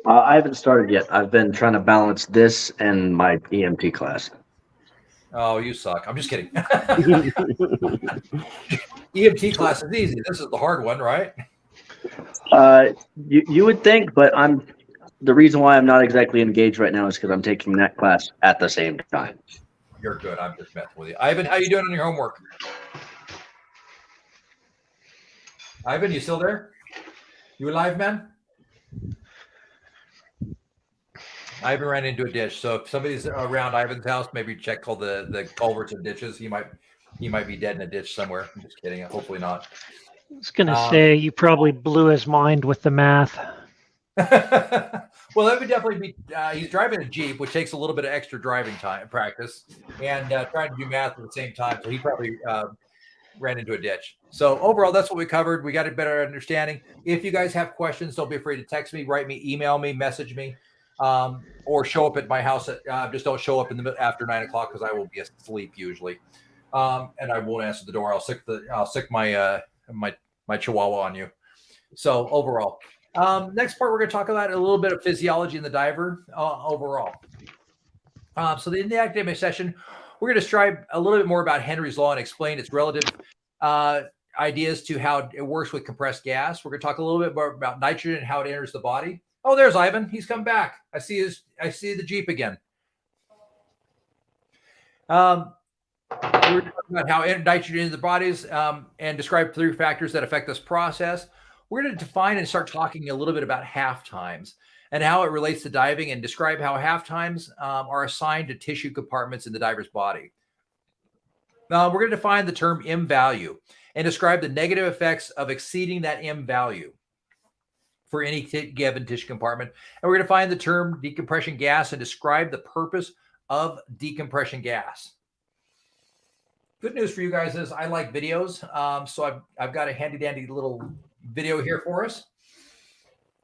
Speaker 8: I haven't started yet. I've been trying to balance this and my EMT class.
Speaker 1: Oh, you suck. I'm just kidding. EMT class is easy. This is the hard one, right?
Speaker 8: You would think, but the reason why I'm not exactly engaged right now is because I'm taking that class at the same time.
Speaker 1: You're good. I'm just messing with you. Ivan, how you doing on your homework? Ivan, you still there? You alive, man? Ivan ran into a ditch. So if somebody's around Ivan's house, maybe check all the culverts and ditches. He might be dead in a ditch somewhere. I'm just kidding. Hopefully not.
Speaker 7: I was going to say you probably blew his mind with the math.
Speaker 1: Well, that would definitely be. He's driving a Jeep, which takes a little bit of extra driving time practice, and trying to do math at the same time. So he probably ran into a ditch. So overall, that's what we covered. We got a better understanding. If you guys have questions, don't be afraid to text me, write me, email me, message me, or show up at my house. Just don't show up after 9 o'clock because I will be asleep usually, and I won't answer the door. I'll sick my my Chihuahua on you. So overall. Next part, we're going to talk about a little bit of physiology in the diver overall. So in the academic session, we're going to describe a little bit more about Henry's law and explain its relative ideas to how it works with compressed gas. We're going to talk a little bit more about nitrogen and how it enters the body. Oh, there's Ivan. He's come back. I see the Jeep again. We're going to talk about how nitrogen enters the bodies and describe 3 factors that affect this process. We're going to define and start talking a little bit about half times and how it relates to diving and describe how half times are assigned to tissue compartments in the diver's body. We're going to define the term M value and describe the negative effects of exceeding that M value. for any given tissue compartment. And we're going to find the term decompression gas and describe the purpose of decompression gas. Good news for you guys is I like videos. So I've got a handy dandy little video here for us.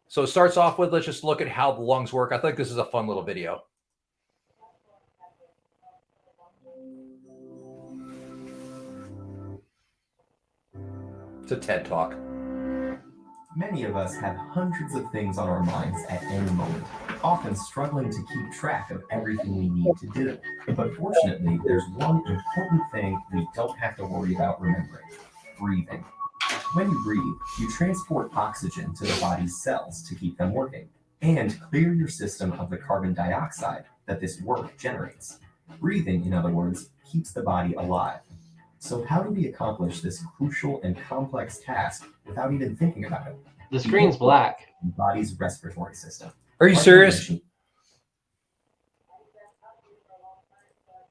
Speaker 1: So it starts off with, let's just look at how the lungs work. I think this is a fun little video. It's a TED Talk.
Speaker 9: Many of us have hundreds of things on our minds at any moment, often struggling to keep track of everything we need to do. But fortunately, there's one important thing we don't have to worry about remembering: breathing. When you breathe, you transport oxygen to the body's cells to keep them working, and clear your system of the carbon dioxide that this work generates. Breathing, in other words, keeps the body alive. So how do we accomplish this crucial and complex task without even thinking about it?
Speaker 5: The screen's black.
Speaker 9: The body's respiratory system.
Speaker 1: Are you serious?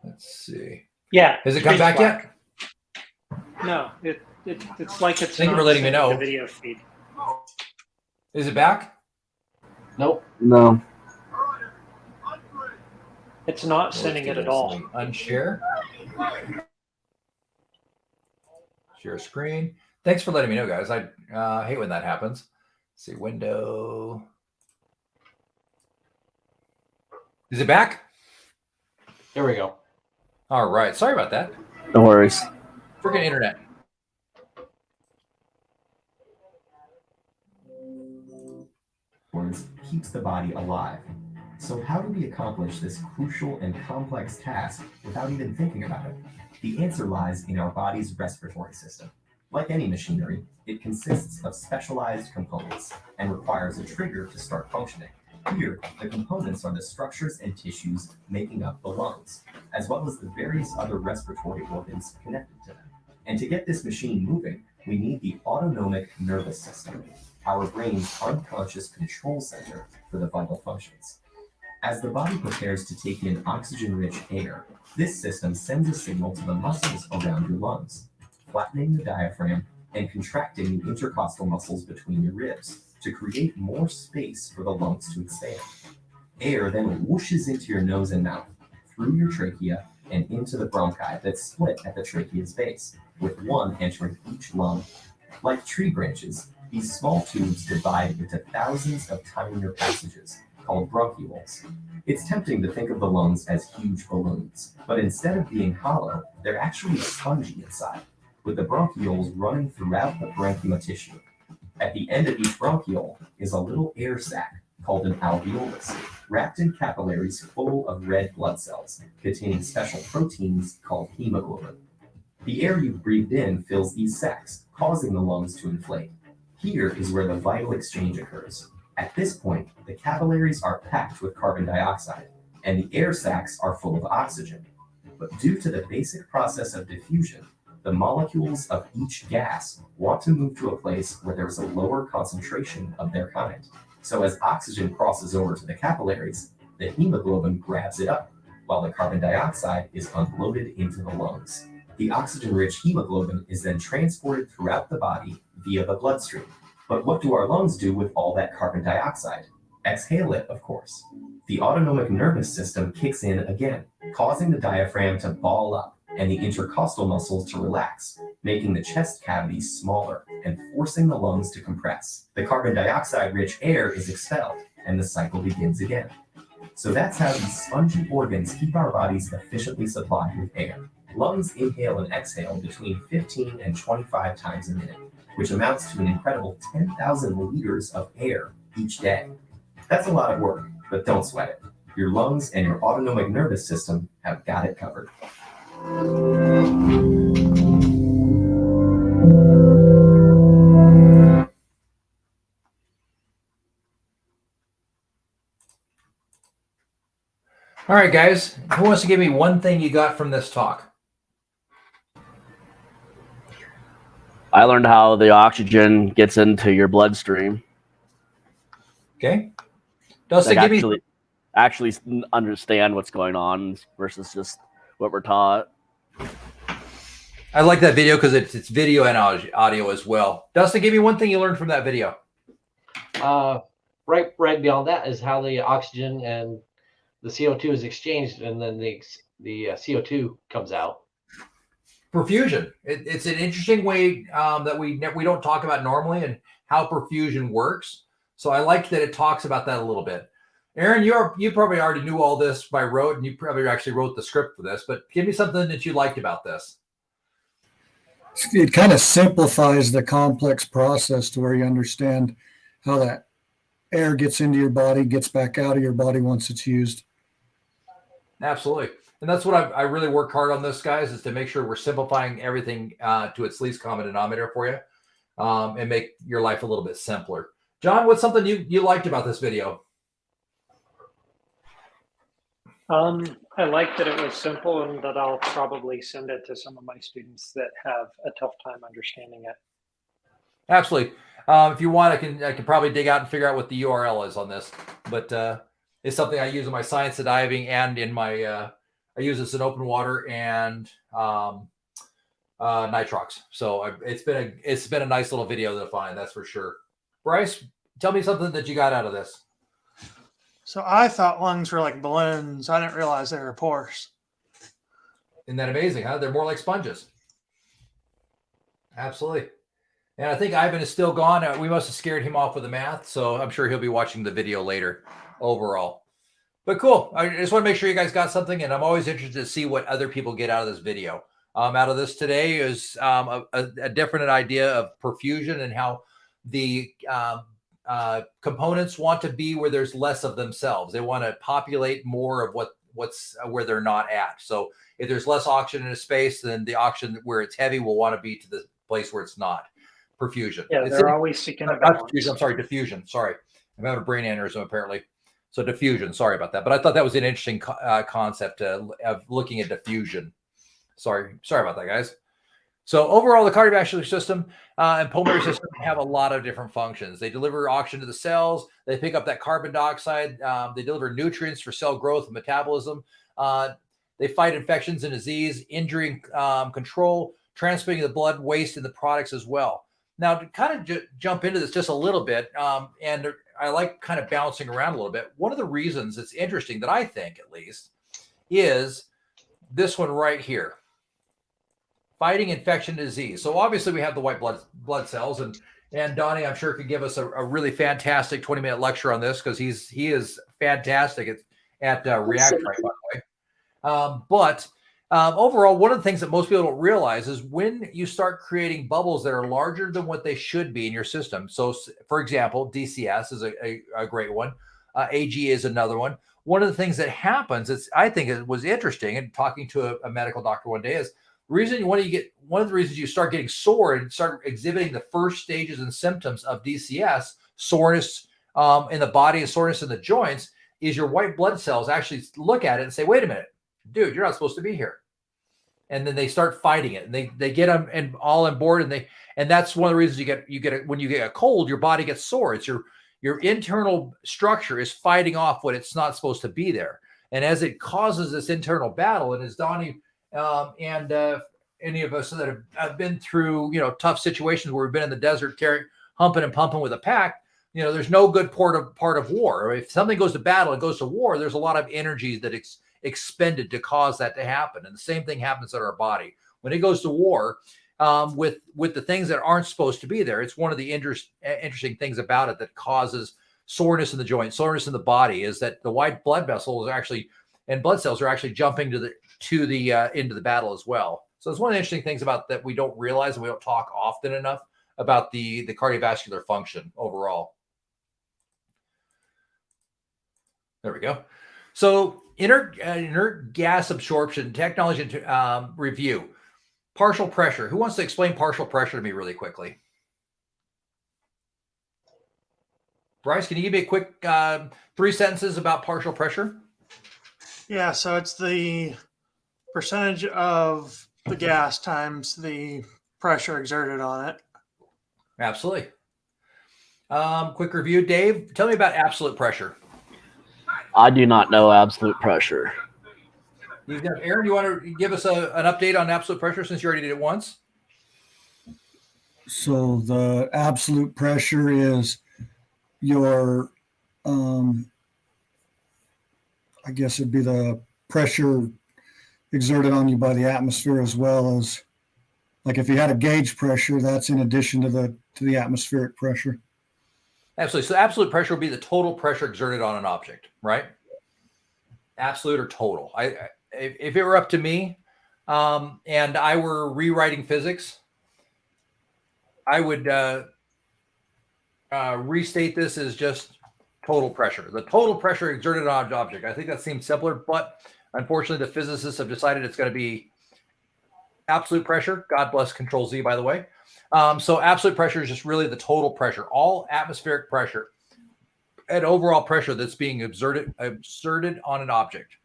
Speaker 1: Let's see.
Speaker 7: Yeah.
Speaker 1: Has it come back yet?
Speaker 7: No, it's like it's.
Speaker 1: Thank you
Speaker 7: not
Speaker 1: for letting me
Speaker 7: sending
Speaker 1: know.
Speaker 7: the video feed.
Speaker 1: Is it back?
Speaker 5: Nope.
Speaker 8: No.
Speaker 7: It's not sending it at all.
Speaker 1: Unshare. Share screen. Thanks for letting me know, guys. I hate when that happens. Let's see, window. Is it back?
Speaker 5: There we go.
Speaker 1: All right. Sorry about that.
Speaker 2: No worries.
Speaker 1: Freaking internet.
Speaker 9: Keeps the body alive. So how do we accomplish this crucial and complex task without even thinking about it? The answer lies in our body's respiratory system. Like any machinery, it consists of specialized components and requires a trigger to start functioning. Here, the components are the structures and tissues making up the lungs, as well as the various other respiratory organs connected to them. And to get this machine moving, we need the autonomic nervous system, our brain's unconscious control center for the vital functions. As the body prepares to take in oxygen-rich air, this system sends a signal to the muscles around your lungs, flattening the diaphragm and contracting the intercostal muscles between your ribs to create more space for the lungs to expand. Air then whooshes into your nose and mouth, through your trachea, and into the bronchi that split at the trachea's base, with one entering each lung. Like tree branches, these small tubes divide into thousands of tinier passages, called bronchioles. It's tempting to think of the lungs as huge balloons, but instead of being hollow, they're actually spongy inside, with the bronchioles running throughout the parenchyma tissue. At the end of each bronchiole is a little air sac called an alveolus, wrapped in capillaries full of red blood cells containing special proteins called hemoglobin. The air you've breathed in fills these sacs, causing the lungs to inflate. Here is where the vital exchange occurs. At this point, the capillaries are packed with carbon dioxide, and the air sacs are full of oxygen. But due to the basic process of diffusion, the molecules of each gas want to move to a place where there is a lower concentration of their kind. So as oxygen crosses over to the capillaries, the hemoglobin grabs it up, while the carbon dioxide is unloaded into the lungs. The oxygen-rich hemoglobin is then transported throughout the body via the bloodstream. But what do our lungs do with all that carbon dioxide? Exhale it, of course. The autonomic nervous system kicks in again, causing the diaphragm to ball up and the intercostal muscles to relax, making the chest cavity smaller and forcing the lungs to compress. The carbon dioxide-rich air is expelled, and the cycle begins again. So that's how these spongy organs keep our bodies efficiently supplied with air. Lungs inhale and exhale between 15 and 25 times a minute, which amounts to an incredible 10,000 liters of air each day. That's a lot of work, but don't sweat it. Your lungs and your autonomic nervous system have got it covered.
Speaker 1: All right, guys. Who wants to give me one thing you got from this talk?
Speaker 2: I learned how the oxygen gets into your bloodstream.
Speaker 1: Okay. Dustin,
Speaker 2: Like
Speaker 1: give me
Speaker 2: actually understand what's going on versus just what we're taught.
Speaker 1: I like that video because it's video and audio as well. Dustin, give me one thing you learned from that video.
Speaker 5: Right beyond that is how the oxygen and the CO2 is exchanged, and then the CO2 comes out.
Speaker 1: Perfusion. It's an interesting way that we don't talk about normally, and how perfusion works. So I like that it talks about that a little bit. Aaron, you probably already knew all this by rote, and you probably actually wrote the script for this, but give me something that you liked about this.
Speaker 3: It kind of simplifies the complex process to where you understand how that air gets into your body, gets back out of your body once it's used.
Speaker 1: Absolutely. And that's what I really work hard on this, guys, is to make sure we're simplifying everything to its least common denominator for you, and make your life a little bit simpler. John, what's something you liked about this video?
Speaker 7: I like that it was simple, and that I'll probably send it to some of my students that have a tough time understanding it.
Speaker 1: Absolutely. If you want, I can probably dig out and figure out what the URL is on this, but it's something I use in my science of diving, and in my I use this in open water and nitrox. So it's been a nice little video to find, that's for sure. Bryce, tell me something that you got out of this.
Speaker 4: So I thought lungs were like balloons. I didn't realize they were pores.
Speaker 1: Isn't that amazing, huh? They're more like sponges. Absolutely. And I think Ivan is still gone. We must have scared him off with the math, so I'm sure he'll be watching the video later overall. But cool. I just want to make sure you guys got something, and I'm always interested to see what other people get out of this video. Out of this today is a different idea of perfusion, and how the components want to be where there's less of themselves. They want to populate more of what's where they're not at. So if there's less oxygen in a space, then the oxygen where it's heavy will want to be to the place where it's not. Perfusion.
Speaker 7: Yeah, they're always seeking a balance.
Speaker 1: I'm sorry, diffusion. Sorry. I'm having a brain aneurysm apparently. So diffusion. Sorry about that. But I thought that was an interesting concept of looking at diffusion. Sorry about that, guys. So overall, the cardiovascular system and pulmonary system have a lot of different functions. They deliver oxygen to the cells. They pick up that carbon dioxide. They deliver nutrients for cell growth and metabolism. They fight infections and disease, injury control, transmitting the blood waste and the products as well. Now, to kind of jump into this just a little bit, and I like kind of bouncing around a little bit. One of the reasons it's interesting, that I think at least, is this one right here. Fighting infection and disease. So obviously we have the white blood cells, and Donnie, I'm sure, could give us a really fantastic 20-minute lecture on this, because he is fantastic at react right, by the way. But overall, one of the things that most people don't realize is when you start creating bubbles that are larger than what they should be in your system. So, for example, DCS is a great one. AG is another one. One of the things that happens, I think it was interesting, and talking to a medical doctor one day, is one of the reasons you start getting sore and start exhibiting the first stages and symptoms of DCS, soreness in the body and soreness in the joints, is your white blood cells actually look at it and say, wait a minute, dude, you're not supposed to be here. And then they start fighting it, and they get them and all on board, and that's one of the reasons when you get a cold, your body gets sore. It's your internal structure is fighting off what it's not supposed to be there. And as it causes this internal battle, and as Donnie and any of us that have been through, tough situations where we've been in the desert humping and pumping with a pack, there's no good part of war. If something goes to battle and goes to war, there's a lot of energy that expended to cause that to happen. And the same thing happens in our body. When it goes to war with the things that aren't supposed to be there, it's one of the interesting things about it that causes soreness in the joint, soreness in the body, is that the white blood vessels and blood cells are actually jumping into the battle as well. So it's one of the interesting things about that we don't realize, and we don't talk often enough about the cardiovascular function overall. There we go. So inert gas absorption technology review. Partial pressure. Who wants to explain partial pressure to me really quickly? Bryce, can you give me a quick 3 sentences about partial pressure?
Speaker 4: Yeah, so it's the percentage of the gas times the pressure exerted on it.
Speaker 1: Absolutely. Quick review. Dave, tell me about absolute pressure.
Speaker 2: I do not know absolute pressure.
Speaker 1: Aaron, you want to give us an update on absolute pressure, since you already did it once?
Speaker 3: So the absolute pressure is your, I guess it'd be the pressure exerted on you by the atmosphere, as well as, like, if you had a gauge pressure, that's in addition to the atmospheric pressure.
Speaker 1: Absolutely. So absolute pressure will be the total pressure exerted on an object, right? Absolute or total. If it were up to me, and I were rewriting physics, I would restate this as just total pressure. The total pressure exerted on an object. I think that seems simpler, but unfortunately, the physicists have decided it's going to be absolute pressure. God bless Control Z, by the way. So absolute pressure is just really the total pressure, all atmospheric pressure and overall pressure that's being exerted on an object.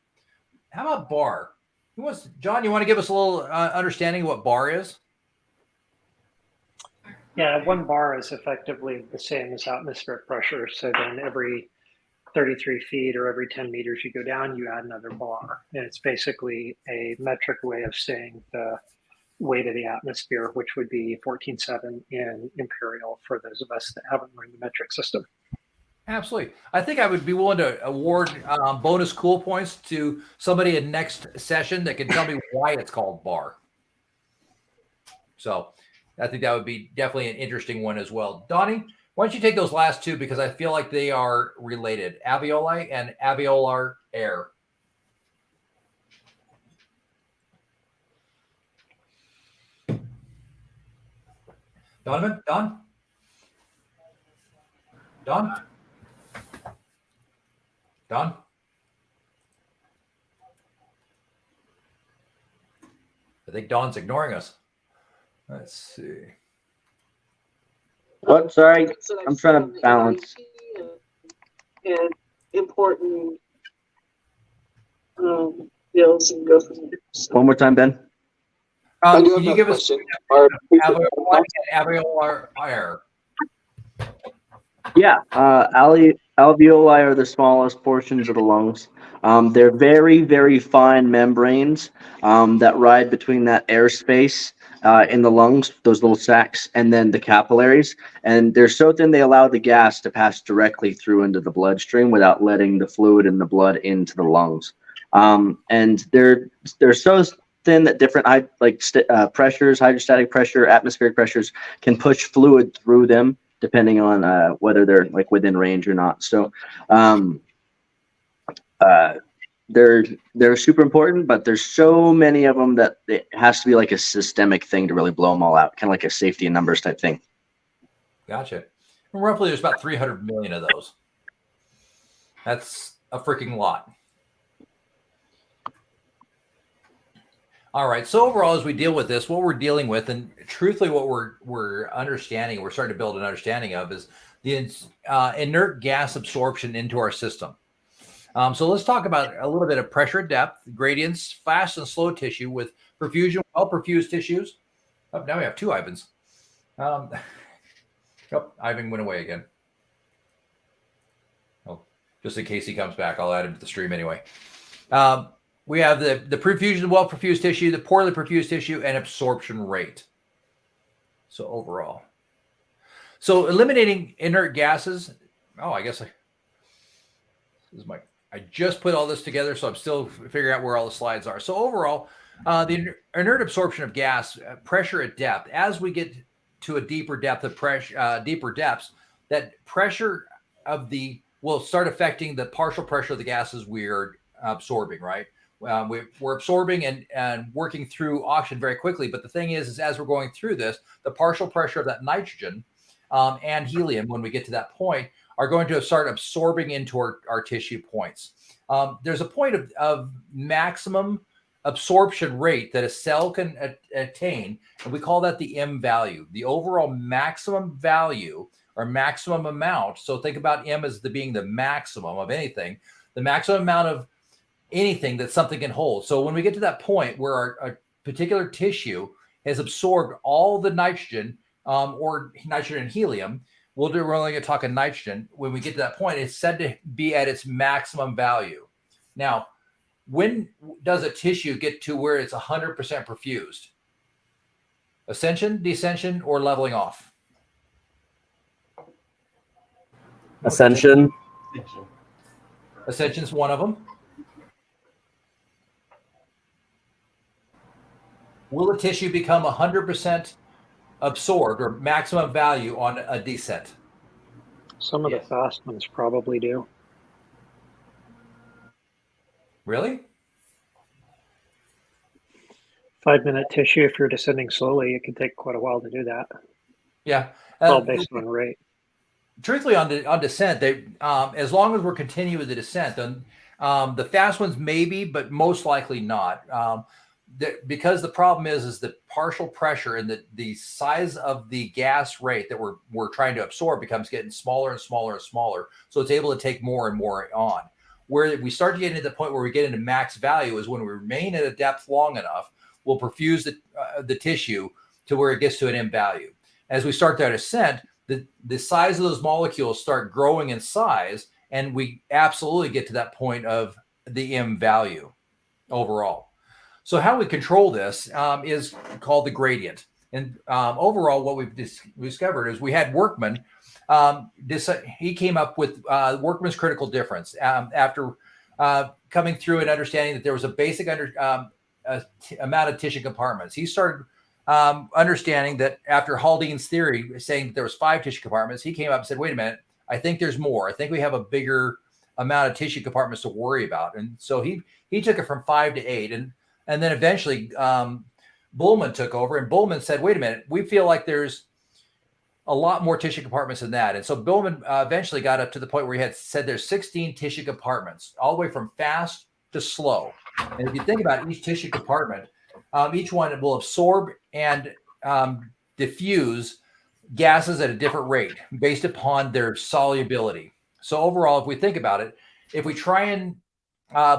Speaker 1: How about bar? John, you want to give us a little understanding of what bar is?
Speaker 7: Yeah, 1 bar is effectively the same as atmospheric pressure. So then every 33 feet or every 10 meters you go down, you add another bar. And it's basically a metric way of saying the weight of the atmosphere, which would be 14.7 in imperial for those of us that haven't learned the metric system.
Speaker 1: Absolutely. I think I would be willing to award bonus cool points to somebody in next session that can tell me why it's called bar. So I think that would be definitely an interesting one as well. Donnie, why don't you take those last two, because I feel like they are related. Alveoli and alveolar air. Donovan? Don? Don? Don? I think Don's ignoring us. Let's see.
Speaker 8: What? Sorry, I'm trying to balance.
Speaker 10: And important deals and go from there.
Speaker 8: One more time, Ben.
Speaker 10: I do
Speaker 1: Can you
Speaker 10: have
Speaker 1: give
Speaker 10: a
Speaker 1: us
Speaker 10: question.
Speaker 1: alveolar air?
Speaker 8: Yeah, alveoli are the smallest portions of the lungs. They're very, very fine membranes that ride between that airspace in the lungs, those little sacs, and then the capillaries. And they're so thin they allow the gas to pass directly through into the bloodstream without letting the fluid in the blood into the lungs. And they're so thin that different pressures, hydrostatic pressure, atmospheric pressures, can push fluid through them, depending on whether they're like within range or not. So they're super important, but there's so many of them that it has to be like a systemic thing to really blow them all out, kind of like a safety in numbers type thing.
Speaker 1: Gotcha. And roughly, there's about 300 million of those. That's a freaking lot. All right. So overall, as we deal with this, what we're dealing with, and truthfully, what we're understanding, we're starting to build an understanding of, is the inert gas absorption into our system. So let's talk about a little bit of pressure at depth, gradients, fast and slow tissue with perfusion, well-perfused tissues. Oh, now we have 2 Ivans. Ivan went away again. Oh, just in case he comes back, I'll add him to the stream anyway. We have the perfusion, well-perfused tissue, the poorly perfused tissue, and absorption rate. So overall. So eliminating inert gases. Oh, I guess this is I just put all this together, so I'm still figuring out where all the slides are. So overall, the inert absorption of gas, pressure at depth, as we get to a deeper depth of pressure, deeper depths, that pressure of will start affecting the partial pressure of the gases we are absorbing, right? We're absorbing and working through oxygen very quickly. But the thing is as we're going through this, the partial pressure of that nitrogen and helium, when we get to that point, are going to start absorbing into our tissue points. There's a point of maximum absorption rate that a cell can attain, and we call that the M value, the overall maximum value or maximum amount. So think about M as being the maximum of anything, the maximum amount of anything that something can hold. So when we get to that point where our particular tissue has absorbed all the nitrogen or nitrogen and helium, we're only going to talk in nitrogen. When we get to that point, it's said to be at its maximum value. Now, when does a tissue get to where it's 100% perfused? Ascension, descension, or leveling off?
Speaker 2: Ascension.
Speaker 1: Ascension's one of them. Will a tissue become 100% absorbed or maximum value on a descent?
Speaker 7: Some of the fast ones probably do.
Speaker 1: Really?
Speaker 7: 5-minute tissue, if you're descending slowly, it can take quite a while to do that.
Speaker 1: Yeah.
Speaker 7: It's all based on rate.
Speaker 1: Truthfully, on descent, they as long as we're continuing with the descent, then the fast ones maybe, but most likely not. Because the problem is the partial pressure and the size of the gas rate that we're trying to absorb becomes getting smaller and smaller and smaller. So it's able to take more and more on. Where we start to get into the point where we get into max value is when we remain at a depth long enough, we'll perfuse the tissue to where it gets to an M value. As we start that ascent, the size of those molecules start growing in size, and we absolutely get to that point of the M value overall. So how we control this is called the gradient. And overall, what we've discovered is we had Workman. He came up with Workman's critical difference after coming through and understanding that there was a basic amount of tissue compartments. He started understanding that after Haldane's theory, saying that there was 5 tissue compartments, he came up and said, wait a minute, I think there's more. I think we have a bigger amount of tissue compartments to worry about. And so he took it from 5 to 8. And then eventually Bullman took over, and Bullman said, wait a minute, we feel like there's a lot more tissue compartments than that. And so Bullman eventually got up to the point where he had said there's 16 tissue compartments, all the way from fast to slow. And if you think about each tissue compartment, each one will absorb and diffuse gases at a different rate based upon their solubility. So overall, if we think about it, if we try and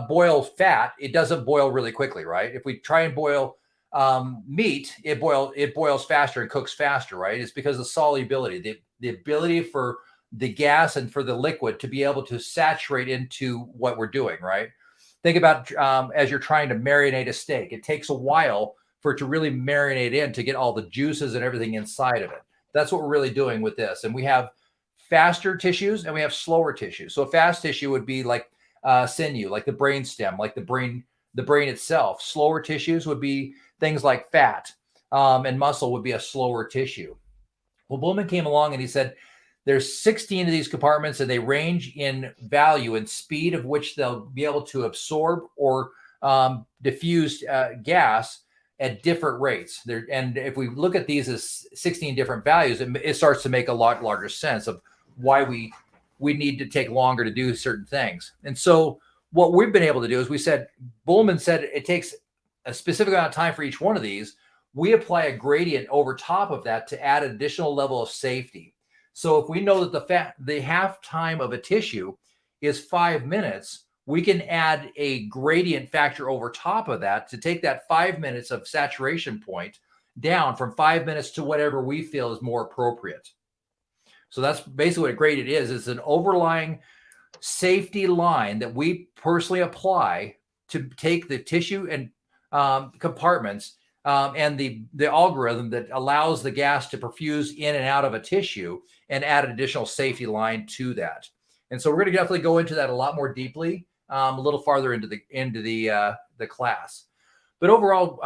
Speaker 1: boil fat, it doesn't boil really quickly, right? If we try and boil meat, it boils faster and cooks faster, right? It's because of solubility, the ability for the gas and for the liquid to be able to saturate into what we're doing, right? Think about as you're trying to marinate a steak. It takes a while for it to really marinate in to get all the juices and everything inside of it. That's what we're really doing with this. And we have faster tissues and we have slower tissues. So fast tissue would be like sinew, like the brain stem, like the brain itself. Slower tissues would be things like fat, and muscle would be a slower tissue. Well, Bullman came along and he said, there's 16 of these compartments, and they range in value and speed of which they'll be able to absorb or diffuse gas at different rates. And if we look at these as 16 different values, it starts to make a lot larger sense of why we need to take longer to do certain things. And so what we've been able to do is Bullman said it takes a specific amount of time for each one of these. We apply a gradient over top of that to add an additional level of safety. So if we know that the half time of a tissue is 5 minutes, we can add a gradient factor over top of that to take that 5 minutes of saturation point down from 5 minutes to whatever we feel is more appropriate. So that's basically what a gradient is. It's an overlying safety line that we personally apply to take the tissue and compartments and the algorithm that allows the gas to perfuse in and out of a tissue and add an additional safety line to that. And so we're going to definitely go into that a lot more deeply a little farther into the class. But overall,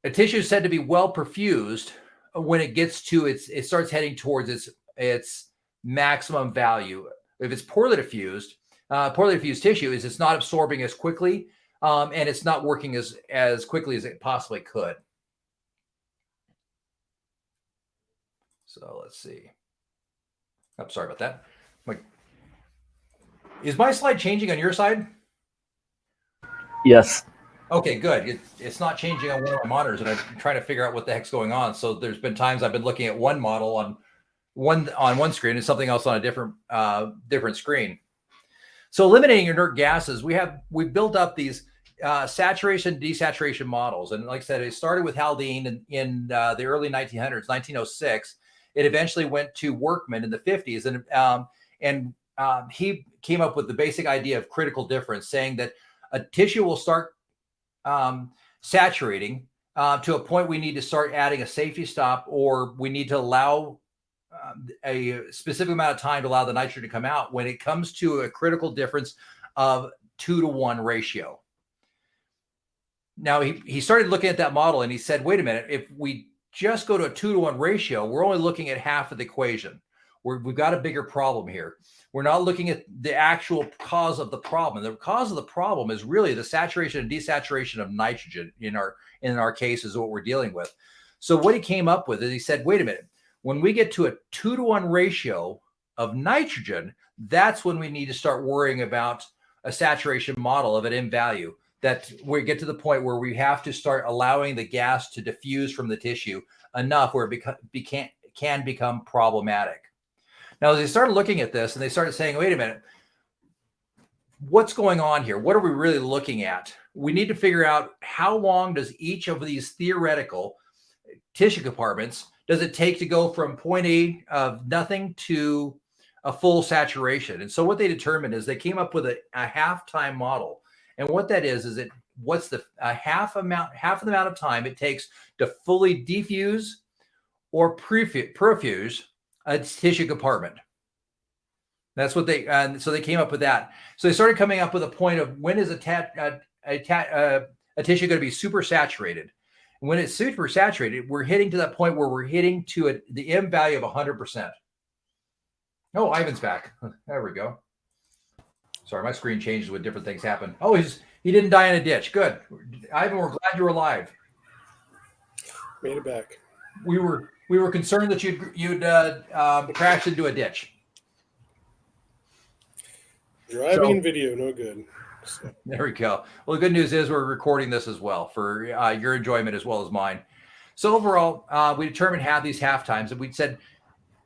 Speaker 1: a tissue is said to be well perfused when it gets to it starts heading towards its maximum value. If it's poorly diffused tissue is it's not absorbing as quickly, and it's not working as quickly as it possibly could. So let's see. I'm sorry about that. Is my slide changing on your side?
Speaker 2: Yes.
Speaker 1: Okay, good. It's not changing on one of my monitors, and I'm trying to figure out what the heck's going on. So there's been times I've been looking at one model on one screen and something else on a different screen. So eliminating inert gases, we've built up these saturation desaturation models, and like I said, it started with Haldane in the early 1900s, 1906. It eventually went to Workman in the 50s, and he came up with the basic idea of critical difference, saying that a tissue will start saturating to a point we need to start adding a safety stop, or we need to allow a specific amount of time to allow the nitrogen to come out when it comes to a critical difference of 2-to-1 ratio. Now, he started looking at that model and he said, wait a minute, if we just go to a 2-to-1 ratio, we're only looking at half of the equation. We've got a bigger problem here. We're not looking at the actual cause of the problem. The cause of the problem is really the saturation and desaturation of nitrogen in our case is what we're dealing with. So what he came up with is he said, wait a minute, when we get to a 2-to-1 ratio of nitrogen, that's when we need to start worrying about a saturation model of an M value, that we get to the point where we have to start allowing the gas to diffuse from the tissue enough where it can become problematic. Now, they started looking at this and they started saying, wait a minute, what's going on here? What are we really looking at? We need to figure out how long does each of these theoretical tissue compartments does it take to go from point A of nothing to a full saturation? And so what they determined is they came up with a half-time model. And what that is what's the half of the amount of time it takes to fully defuse or perfuse a tissue compartment. That's what so they came up with that. So they started coming up with a point of when is a tissue going to be super saturated. And when it's super saturated, we're hitting to that point where we're hitting to the M value of 100%. Oh, Ivan's back. There we go. Sorry, my screen changes when different things happen. Oh, he didn't die in a ditch. Good. Ivan, we're glad you're alive.
Speaker 6: Made it back.
Speaker 1: We were concerned that you'd crashed into a ditch.
Speaker 6: Driving video, no good. So.
Speaker 1: There we go. Well, the good news is we're recording this as well for your enjoyment as well as mine. So overall, we determined these half times, and we said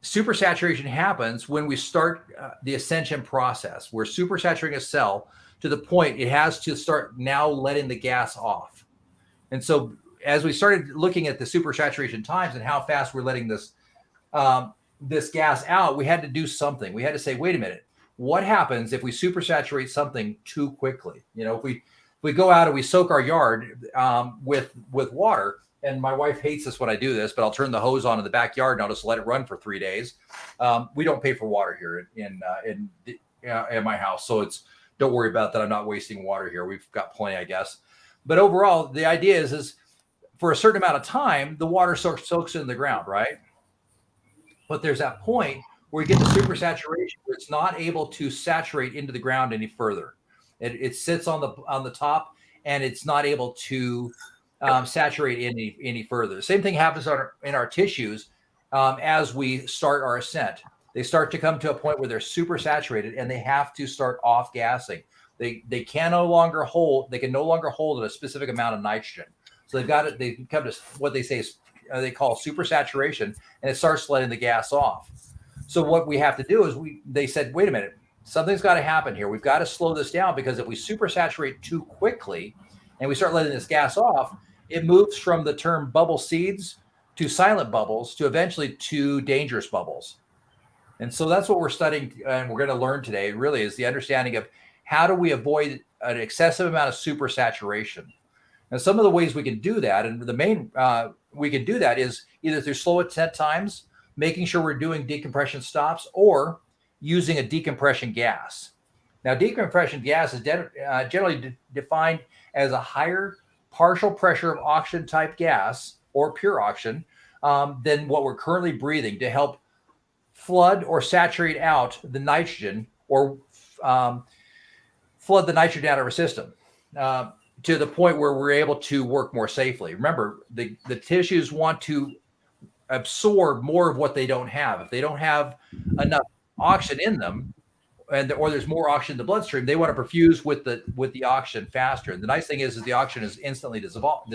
Speaker 1: supersaturation happens when we start the ascension process. We're supersaturating a cell to the point it has to start now letting the gas off. And so as we started looking at the supersaturation times and how fast we're letting this gas out, we had to do something. We had to say, wait a minute, what happens if we supersaturate something too quickly? You know, if we go out and we soak our yard with water, and my wife hates this when I do this, but I'll turn the hose on in the backyard and I'll just let it run for 3 days. We don't pay for water here in my house, so don't worry about that. I'm not wasting water here. We've got plenty, I guess. But overall, the idea is for a certain amount of time, the water soaks in the ground, right? But there's that point where you get the supersaturation where it's not able to saturate into the ground any further. It sits on the top and it's not able to saturate any further. The same thing happens in our tissues as we start our ascent. They start to come to a point where they're super saturated and they have to start off gassing. They can no longer hold a specific amount of nitrogen. So they come to what they say is they call super saturation, and it starts letting the gas off. So what we have to do is they said, wait a minute, something's got to happen here. We've got to slow this down, because if we super saturate too quickly and we start letting this gas off, it moves from the term bubble seeds to silent bubbles to eventually to dangerous bubbles. And so that's what we're studying and we're going to learn today, really, is the understanding of how do we avoid an excessive amount of super saturation. Now, some of the ways we can do that, and the main we can do that is either through slow ascent times, making sure we're doing decompression stops, or using a decompression gas. Now, decompression gas is generally defined as a higher partial pressure of oxygen type gas, or pure oxygen, than what we're currently breathing, to help flood or saturate out the nitrogen, or flood the nitrogen out of our system to the point where we're able to work more safely. Remember, the tissues want to absorb more of what they don't have. If they don't have enough oxygen in them, or there's more oxygen in the bloodstream, they want to perfuse with the oxygen faster. And the nice thing is the oxygen is instantly dissolved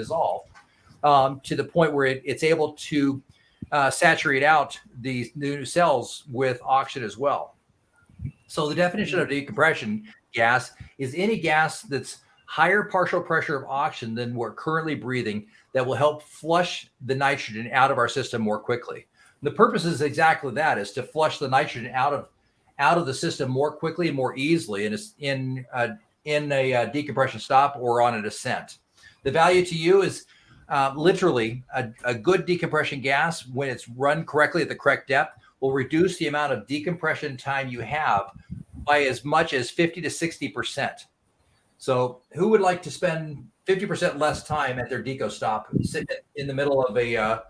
Speaker 1: to the point where it's able to saturate out these new cells with oxygen as well. So the definition of decompression gas is any gas that's higher partial pressure of oxygen than we're currently breathing, that will help flush the nitrogen out of our system more quickly. The purpose is exactly that, is to flush the nitrogen out of the system more quickly and more easily in a decompression stop or on an ascent. The value to you is literally a good decompression gas, when it's run correctly at the correct depth, will reduce the amount of decompression time you have by as much as 50 to 60%. So who would like to spend 50% less time at their deco stop, sitting in the middle of a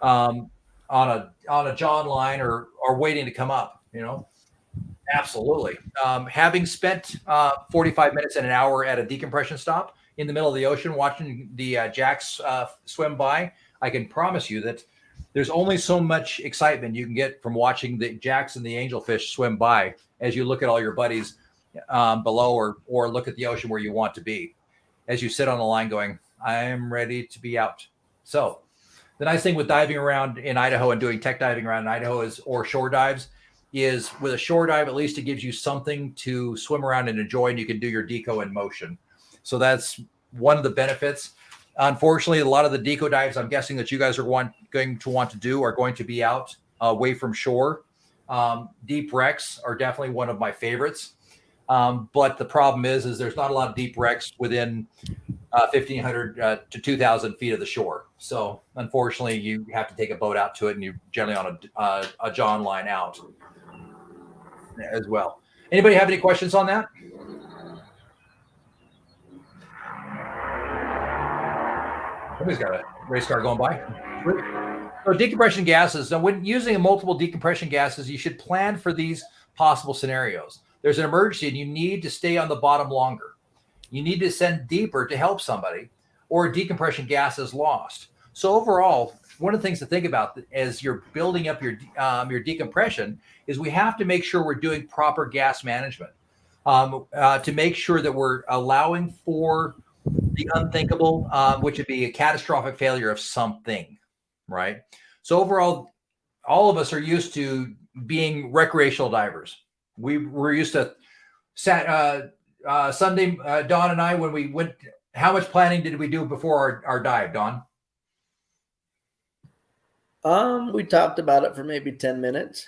Speaker 1: on a John line or waiting to come up? Absolutely. Having spent 45 minutes and an hour at a decompression stop in the middle of the ocean watching the jacks swim by, I can promise you that there's only so much excitement you can get from watching the jacks and the angelfish swim by as you look at all your buddies below or look at the ocean where you want to be, as you sit on the line going, I am ready to be out. So the nice thing with diving around in Idaho and doing tech diving around in Idaho or shore dives is with a shore dive, at least it gives you something to swim around and enjoy, and you can do your deco in motion. So that's one of the benefits. Unfortunately, a lot of the deco dives I'm guessing that you guys are going to want to do are going to be out away from shore. Deep wrecks are definitely one of my favorites. But the problem is there's not a lot of deep wrecks within 1,500 to 2,000 feet of the shore. So unfortunately, you have to take a boat out to it, and you're generally on a John line out as well. Anybody have any questions on that? Somebody's got a race car going by. So decompression gases. Now, when using multiple decompression gases, you should plan for these possible scenarios. There's an emergency and you need to stay on the bottom longer. You need to descend deeper to help somebody, or decompression gas is lost. So overall, one of the things to think about as you're building up your decompression is we have to make sure we're doing proper gas management to make sure that we're allowing for the unthinkable, which would be a catastrophic failure of something, right? So overall, all of us are used to being recreational divers. We're used to Sunday, Dawn and I, when we went, how much planning did we do before our dive, Dawn?
Speaker 11: We talked about it for maybe 10 minutes.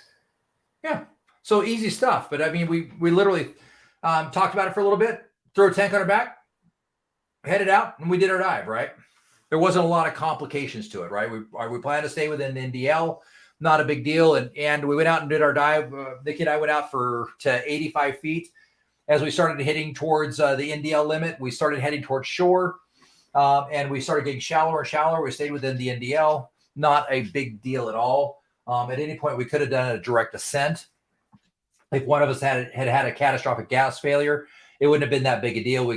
Speaker 1: Yeah. So easy stuff. But I mean, we literally talked about it for a little bit, threw a tank on our back, headed out, and we did our dive, right? There wasn't a lot of complications to it, right? We planned to stay within NDL, not a big deal. And we went out and did our dive. Nikki and I went out to 85 feet. As we started heading towards the NDL limit, we started heading towards shore, and we started getting shallower and shallower. We stayed within the NDL. Not a big deal at all. At any point, we could have done a direct ascent. If one of us had a catastrophic gas failure, it wouldn't have been that big a deal.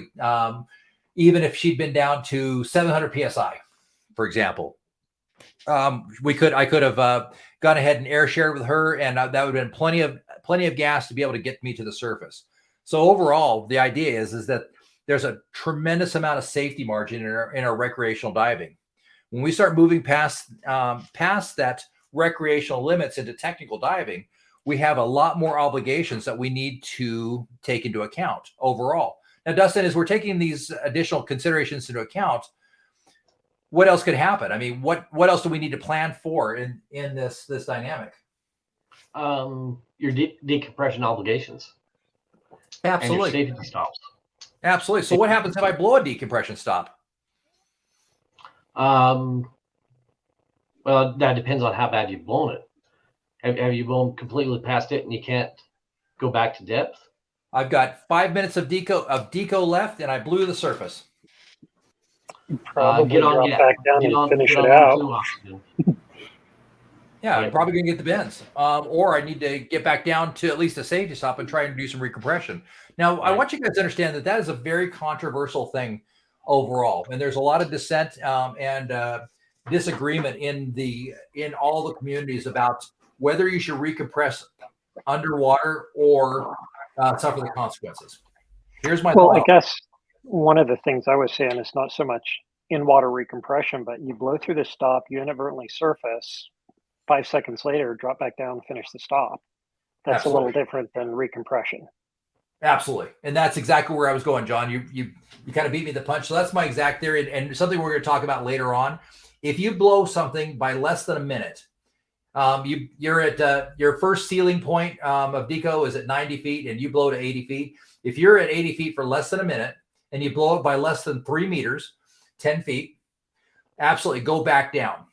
Speaker 1: Even if she'd been down to 700 psi, for example, I could have gone ahead and air shared with her, and that would have been plenty of gas to be able to get me to the surface. So overall, the idea is that there's a tremendous amount of safety margin in our recreational diving. When we start moving past that recreational limits into technical diving, we have a lot more obligations that we need to take into account overall. Now, Dustin, as we're taking these additional considerations into account, what else could happen? I mean, what else do we need to plan for in this dynamic?
Speaker 5: Your decompression obligations.
Speaker 1: Absolutely.
Speaker 5: And your safety stops.
Speaker 1: Absolutely. So what happens if I blow a decompression stop?
Speaker 5: Well, that depends on how bad you've blown it. Have you blown completely past it and you can't go back to depth?
Speaker 1: I've got 5 minutes of deco left, and I blew the surface.
Speaker 7: Probably
Speaker 5: get on,
Speaker 7: drop back down
Speaker 5: get
Speaker 7: and
Speaker 5: on,
Speaker 7: finish
Speaker 5: get
Speaker 7: it
Speaker 5: on
Speaker 7: out.
Speaker 1: Yeah, I'm probably going to get the bends. Or I need to get back down to at least a safety stop and try and do some recompression. Now, I want you guys to understand that is a very controversial thing overall. And there's a lot of dissent and disagreement in all the communities about whether you should recompress underwater or suffer the consequences. Here's my thought.
Speaker 7: I guess one of the things I was saying is not so much in-water recompression, but you blow through the stop, you inadvertently surface, 5 seconds later, drop back down, finish the stop. That's
Speaker 1: Absolutely.
Speaker 7: a little different than recompression.
Speaker 1: Absolutely. And that's exactly where I was going, John. You kind of beat me to the punch. So that's my exact theory, and something we're going to talk about later on. If you blow something by less than a minute, you're at your first ceiling point of deco is at 90 feet and you blow to 80 feet. If you're at 80 feet for less than a minute and you blow it by less than 3 meters, 10 feet, absolutely go back down.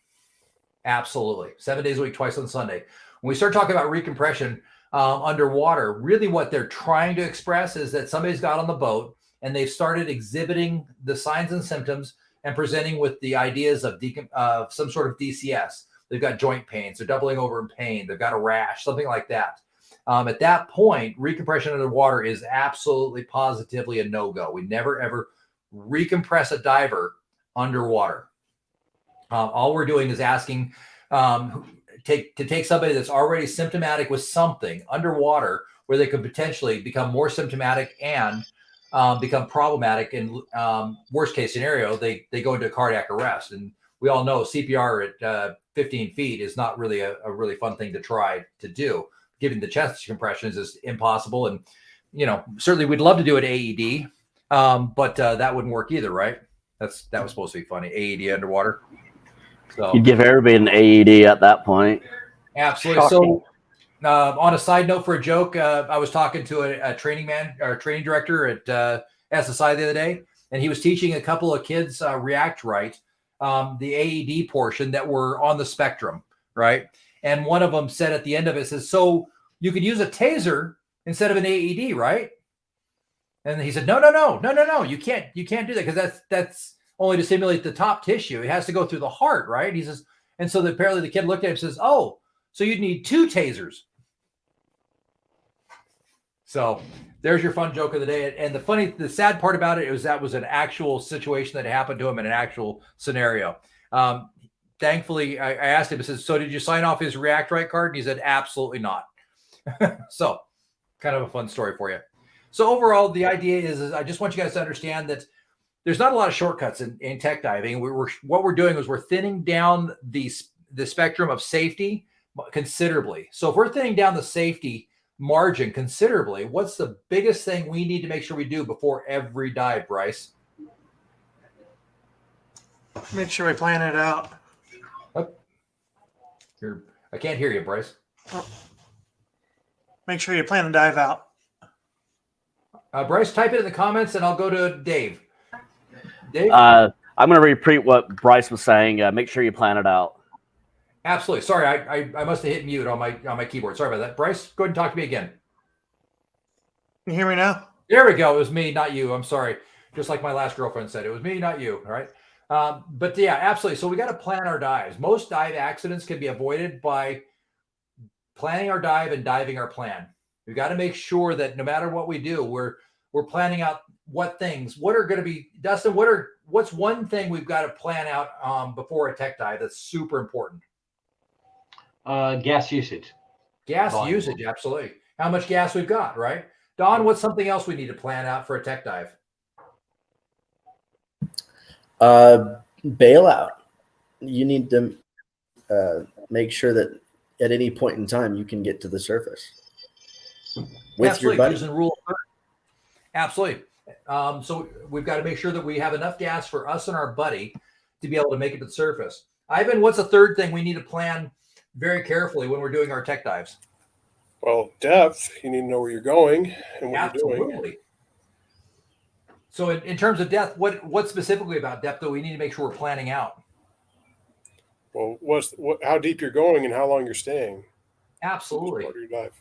Speaker 1: Absolutely. 7 days a week, twice on Sunday. When we start talking about recompression underwater, really what they're trying to express is that somebody's got on the boat and they've started exhibiting the signs and symptoms and presenting with the ideas of some sort of DCS. They've got joint pains, they're doubling over in pain, they've got a rash, something like that. At that point, recompression underwater is absolutely positively a no-go. We never, ever recompress a diver underwater. All we're doing is asking to take somebody that's already symptomatic with something underwater where they could potentially become more symptomatic and become problematic. In worst case scenario, they go into cardiac arrest. And we all know CPR at 15 feet is not really a really fun thing to try to do. Giving the chest compressions is impossible. And, certainly we'd love to do an AED, but that wouldn't work either, right? That was supposed to be funny, AED underwater. So
Speaker 2: You'd give everybody an AED at that point.
Speaker 1: Absolutely.
Speaker 7: Shocking.
Speaker 1: So on a side note for a joke, I was talking to a training director at SSI the other day, and he was teaching a couple of kids React Right, the AED portion that were on the spectrum, right? And one of them said at the end of it, says, so you could use a taser instead of an AED, right? And he said, no, you can't do that because that's only to stimulate the top tissue. It has to go through the heart, right? He says, and so apparently the kid looked at him and says, oh, so you'd need 2 tasers. So there's your fun joke of the day. And the sad part about it was that was an actual situation that happened to him in an actual scenario. Thankfully, I asked him, I said, so did you sign off his React Right card? And he said, absolutely not. So kind of a fun story for you. So overall, the idea is I just want you guys to understand that there's not a lot of shortcuts in tech diving. What we're doing is we're thinning down the spectrum of safety considerably. So if we're thinning down the safety margin considerably, what's the biggest thing we need to make sure we do before every dive, Bryce?
Speaker 4: Make sure we plan it out.
Speaker 1: I can't hear you, Bryce.
Speaker 4: Make sure you plan a dive out.
Speaker 1: Bryce, type it in the comments and I'll go to Dave. Dave?
Speaker 2: I'm going to repeat what Bryce was saying. Make sure you plan it out.
Speaker 1: Absolutely. Sorry, I must have hit mute on my keyboard. Sorry about that. Bryce, go ahead and talk to me again.
Speaker 4: Can you hear me now?
Speaker 1: There we go. It was me, not you. I'm sorry. Just like my last girlfriend said, it was me, not you. All right. But yeah, absolutely. So we got to plan our dives. Most dive accidents can be avoided by planning our dive and diving our plan. We've got to make sure that no matter what we do, we're planning out what are going to be, Dustin, what's one thing we've got to plan out before a tech dive that's super important?
Speaker 5: Gas usage.
Speaker 1: Gas usage, absolutely. How much gas we've got, right? Don, what's something else we need to plan out for a tech dive?
Speaker 11: Bailout. You need to make sure that at any point in time you can get to the surface with
Speaker 1: absolutely.
Speaker 11: your buddy.
Speaker 1: Using rule of third. Absolutely. So we've got to make sure that we have enough gas for us and our buddy to be able to make it to the surface. Ivan, what's the third thing we need to plan very carefully when we're doing our tech dives?
Speaker 6: Well, depth. You need to know where you're going and what you're doing.
Speaker 1: Absolutely. So in terms of depth, what specifically about depth do we need to make sure we're planning out?
Speaker 6: Well, how deep you're going and how long you're staying.
Speaker 1: Absolutely.
Speaker 6: Part of your dive.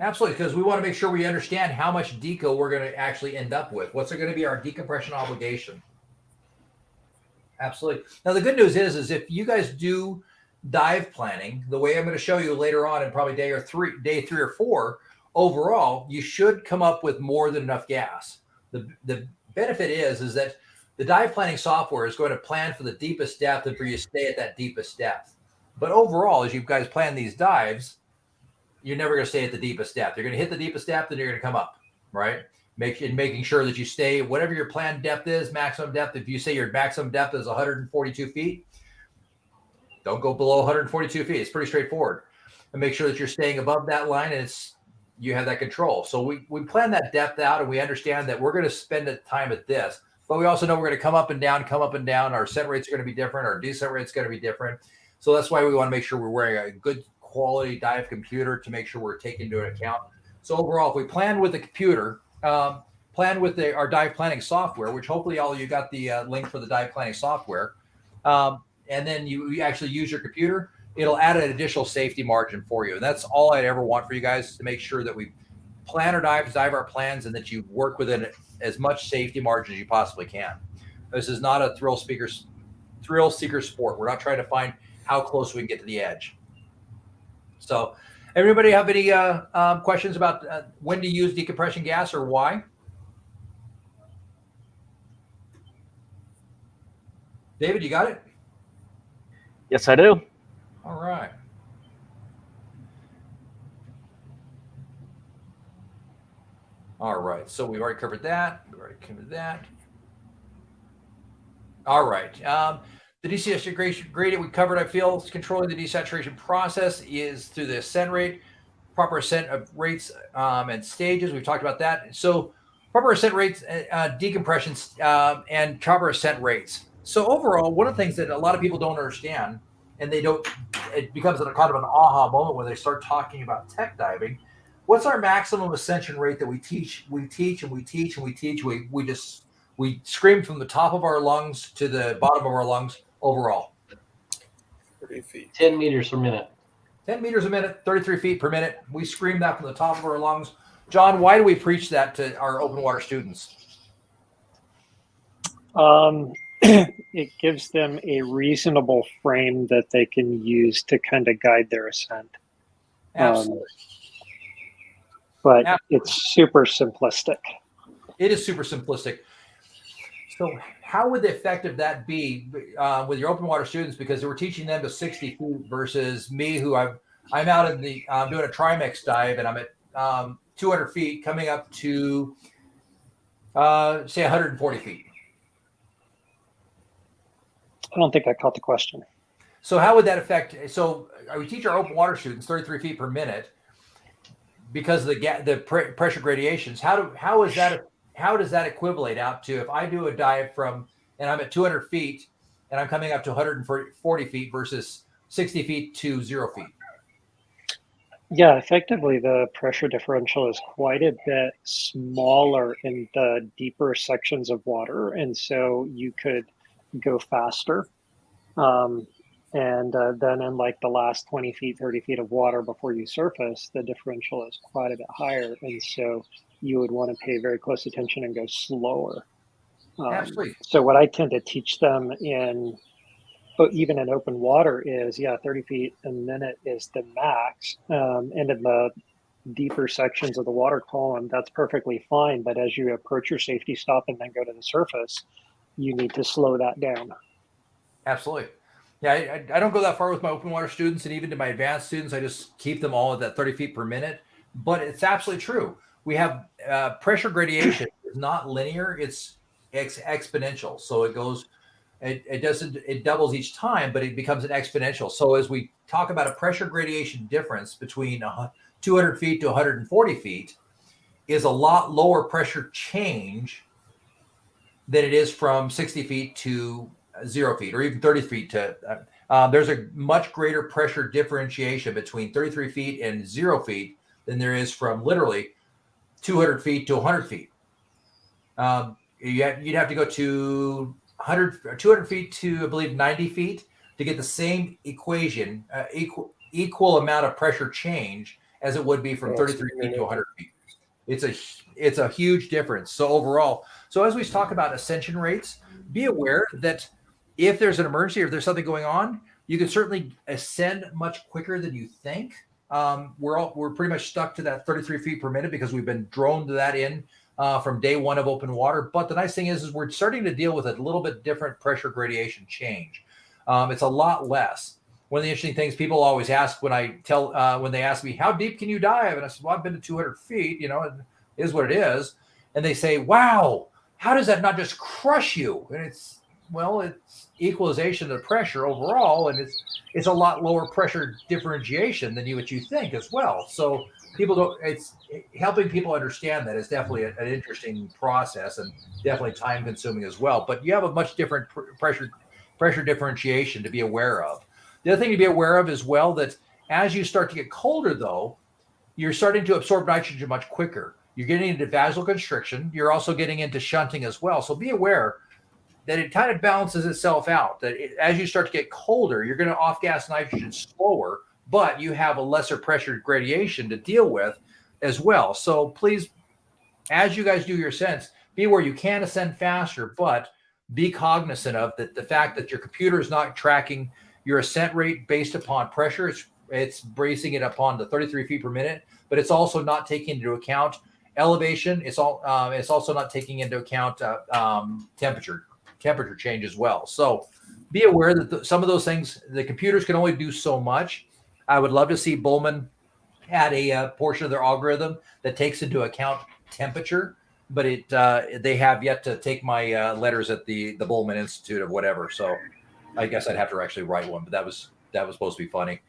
Speaker 1: Absolutely, because we want to make sure we understand how much deco we're going to actually end up with. What's going to be our decompression obligation? Absolutely. Now, the good news is if you guys do dive planning, the way I'm going to show you later on in probably day 3 or 4, overall, you should come up with more than enough gas. The benefit is that the dive planning software is going to plan for the deepest depth and for you to stay at that deepest depth. But overall, as you guys plan these dives, you're never going to stay at the deepest depth. You're going to hit the deepest depth and you're going to come up, right? Making sure that you stay, whatever your planned depth is, maximum depth. If you say your maximum depth is 142 feet, don't go below 142 feet. It's pretty straightforward. And make sure that you're staying above that line and you have that control. So we plan that depth out and we understand that we're going to spend the time at this, but we also know we're going to come up and down. Our ascent rates are going to be different. Our descent rate's going to be different. So that's why we want to make sure we're wearing a good quality dive computer to make sure we're taking into account. So overall, if we plan with the computer, plan with our dive planning software, which hopefully all of you got the link for the dive planning software, and then you actually use your computer, it'll add an additional safety margin for you. And that's all I'd ever want for you guys, to make sure that we plan our dive our plans, and that you work within as much safety margin as you possibly can. This is not a thrill seeker sport. We're not trying to find how close we can get to the edge. So everybody have any questions about when to use decompression gas or why? David, you got it?
Speaker 2: Yes, I do.
Speaker 1: All right. All right. So we've already covered that. All right. The desaturation gradient we covered, I feel, controlling the desaturation process is through the ascent rate, proper ascent of rates and stages. We've talked about that. So proper ascent rates, decompressions, and proper ascent rates. So overall, one of the things that a lot of people don't understand, and it becomes a kind of an aha moment when they start talking about tech diving. What's our maximum ascension rate that we teach? We scream from the top of our lungs to the bottom of our lungs overall.
Speaker 6: 30 feet.
Speaker 5: 10 meters per minute.
Speaker 1: 10 meters a minute, 33 feet per minute. We scream that from the top of our lungs. John, why do we preach that to our open water students?
Speaker 7: It gives them a reasonable frame that they can use to kind of guide their ascent.
Speaker 1: Absolutely.
Speaker 7: But it's super simplistic.
Speaker 1: It is super simplistic. So how would the effect of that be with your open water students? Because we're teaching them to 60 feet versus me, who I'm out in the doing a trimix dive, and I'm at 200 feet coming up to say 140 feet.
Speaker 7: I don't think I caught the question.
Speaker 1: So how would that affect? So we teach our open water students 33 feet per minute because of the pressure gradations. How does that equivalent out to if I do a dive and I'm at 200 feet and I'm coming up to 140 feet versus 60 feet to 0 feet?
Speaker 7: Yeah, effectively the pressure differential is quite a bit smaller in the deeper sections of water, and so you could go faster. And then in like the last 20 feet, 30 feet of water before you surface, the differential is quite a bit higher. And so you would want to pay very close attention and go slower.
Speaker 1: Absolutely.
Speaker 7: So what I tend to teach them even in open water is, 30 feet a minute is the max. And in the deeper sections of the water column, that's perfectly fine. But as you approach your safety stop and then go to the surface, you need to slow that down.
Speaker 1: Absolutely. Yeah, I don't go that far with my open water students, and even to my advanced students, I just keep them all at that 30 feet per minute. But it's absolutely true. We have pressure gradation is not linear; it's exponential. So it doubles each time, but it becomes an exponential. So as we talk about a pressure gradation difference between 200 feet to 140 feet, is a lot lower pressure change than it is from 60 feet to 0 feet, or even 30 feet to, there's a much greater pressure differentiation between 33 feet and 0 feet than there is from literally 200 feet to 100 feet. You'd have to go to 200 feet to, I believe, 90 feet to get the same equation, equal amount of pressure change as it would be from 33 feet to 100 feet. It's a huge difference. So overall, as we talk about ascension rates, be aware that if there's an emergency or if there's something going on, you can certainly ascend much quicker than you think. We're pretty much stuck to that 33 feet per minute because we've been droned that in from day one of open water. But the nice thing is we're starting to deal with a little bit different pressure gradation change. It's a lot less. One of the interesting things people always ask when they ask me, how deep can you dive? And I said, well, I've been to 200 feet, it is what it is. And they say, wow, how does that not just crush you? And it's equalization of the pressure overall, and it's a lot lower pressure differentiation than what you think as well. So helping people understand that is definitely an interesting process and definitely time consuming as well. But you have a much different pressure differentiation to be aware of. The other thing to be aware of as well, that as you start to get colder though, you're starting to absorb nitrogen much quicker. You're getting into vasoconstriction. You're also getting into shunting as well. So be aware that it kind of balances itself out. That as you start to get colder, you're going to off-gas nitrogen slower, but you have a lesser pressure gradation to deal with as well. So please, as you guys do your ascents, be aware you can ascend faster, but be cognizant of that the fact that your computer is not tracking your ascent rate based upon pressure. It's bracing it upon the 33 feet per minute, but it's also not taking into account elevation. It's also not taking into account temperature change as well. So be aware that some of those things, the computers can only do so much. I would love to see Bowman add a portion of their algorithm that takes into account temperature, but they have yet to take my letters at the Bowman Institute of whatever. So I guess I'd have to actually write one, but that was supposed to be funny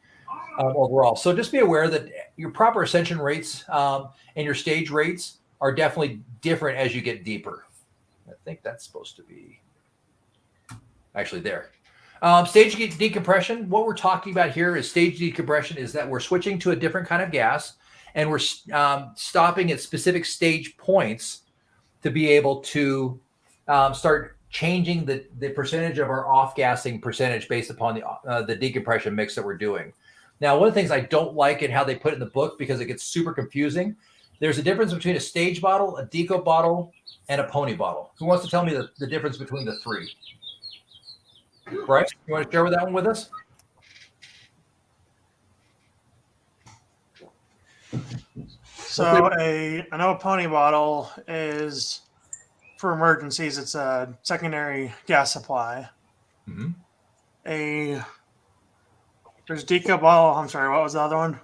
Speaker 1: overall. So just be aware that your proper ascension rates and your stage rates are definitely different as you get deeper. I think that's supposed to be actually there. Stage decompression. What we're talking about here is stage decompression is that we're switching to a different kind of gas, and we're stopping at specific stage points to be able to start changing the percentage of our off-gassing percentage based upon the decompression mix that we're doing. Now, one of the things I don't like in how they put it in the book, because it gets super confusing, there's a difference between a stage bottle, a deco bottle, and a pony bottle. Who wants to tell me the difference between the three? Bryce, you want to share that one with us?
Speaker 4: So I know a pony bottle is for emergencies. It's a secondary gas supply.
Speaker 1: Mm-hmm.
Speaker 4: There's deco bottle. I'm sorry, what was the other one?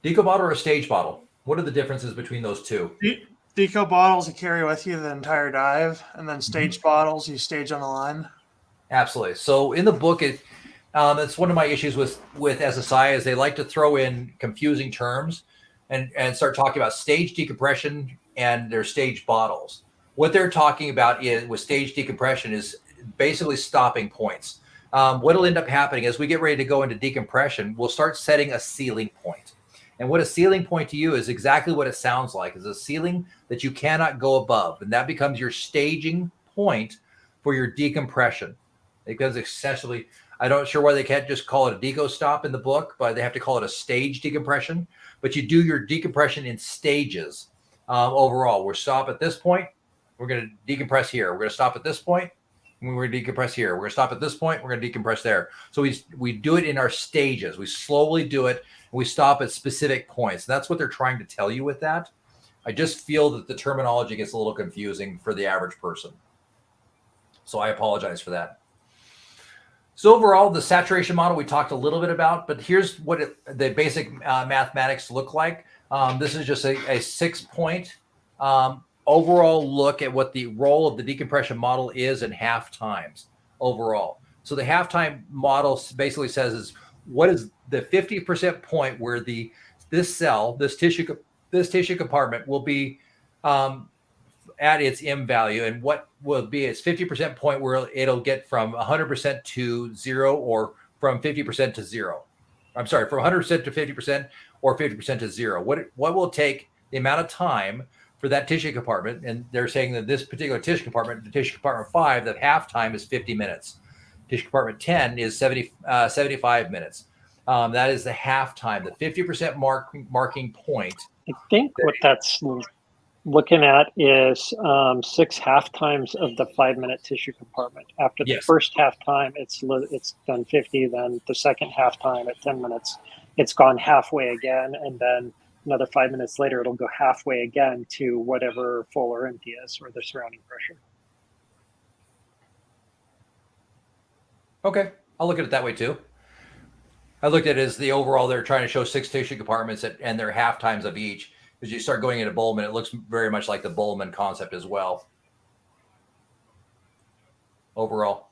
Speaker 1: Deco bottle or a stage bottle? What are the differences between those two?
Speaker 4: Deco bottles you carry with you the entire dive, and then stage bottles you stage on the line.
Speaker 1: Absolutely. So in the book, it's one of my issues with SSI is they like to throw in confusing terms and start talking about stage decompression and their stage bottles. What they're talking about with stage decompression is basically stopping points. What'll end up happening as we get ready to go into decompression, we'll start setting a ceiling point. And what a ceiling point to you is exactly what it sounds like, is a ceiling that you cannot go above. And that becomes your staging point for your decompression. Because excessively, I'm not sure why they can't just call it a deco stop in the book, but they have to call it a stage decompression. But you do your decompression in stages overall. We're stop at this point. We're going to decompress here. We're going to stop at this point. We're going to decompress here. We're going to stop at this point. We're going to decompress there. So we do it in our stages. We slowly do it. And we stop at specific points. That's what they're trying to tell you with that. I just feel that the terminology gets a little confusing for the average person. So I apologize for that. So overall, the saturation model we talked a little bit about, but here's what the basic mathematics look like. This is just a 6-point overall look at what the role of the decompression model is in half times overall. So the halftime model basically says is what is the 50% point where this tissue compartment will be at its M value, and what will be its 50% point where it'll get from 100% to 0 or from 50% to 0. I'm sorry, from 100% to 50% or 50% to 0. What will it take the amount of time for that tissue compartment? And they're saying that this particular tissue compartment, the tissue compartment 5, that halftime is 50 minutes. Tissue compartment 10 is 75 minutes. That is the halftime, the 50% marking point.
Speaker 7: I think what that's looking at is 6 half times of the 5-minute tissue compartment. After the first half time, it's done 50. Then the second half time at 10 minutes, it's gone halfway again, and then another 5 minutes later, it'll go halfway again to whatever full or empty is, or the surrounding pressure.
Speaker 1: Okay, I'll look at it that way too. I looked at it as the overall, they're trying to show 6 tissue compartments and their half times of each. As you start going into Bowman, it looks very much like the Bowman concept as well. Overall.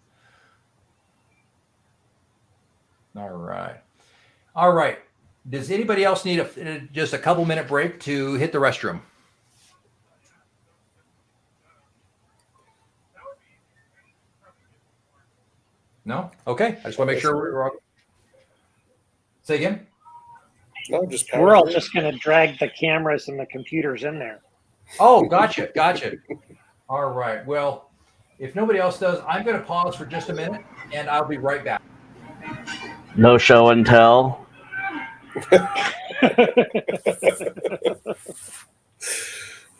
Speaker 1: All right. Does anybody else need just a couple minute break to hit the restroom? No? Okay. I just want to make sure we're all... Say again?
Speaker 6: No, just
Speaker 7: we're all just going to drag the cameras and the computers in there.
Speaker 1: Oh, gotcha. All right. Well, If nobody else does, I'm going to pause for just a minute, and I'll be right back.
Speaker 2: No show and tell.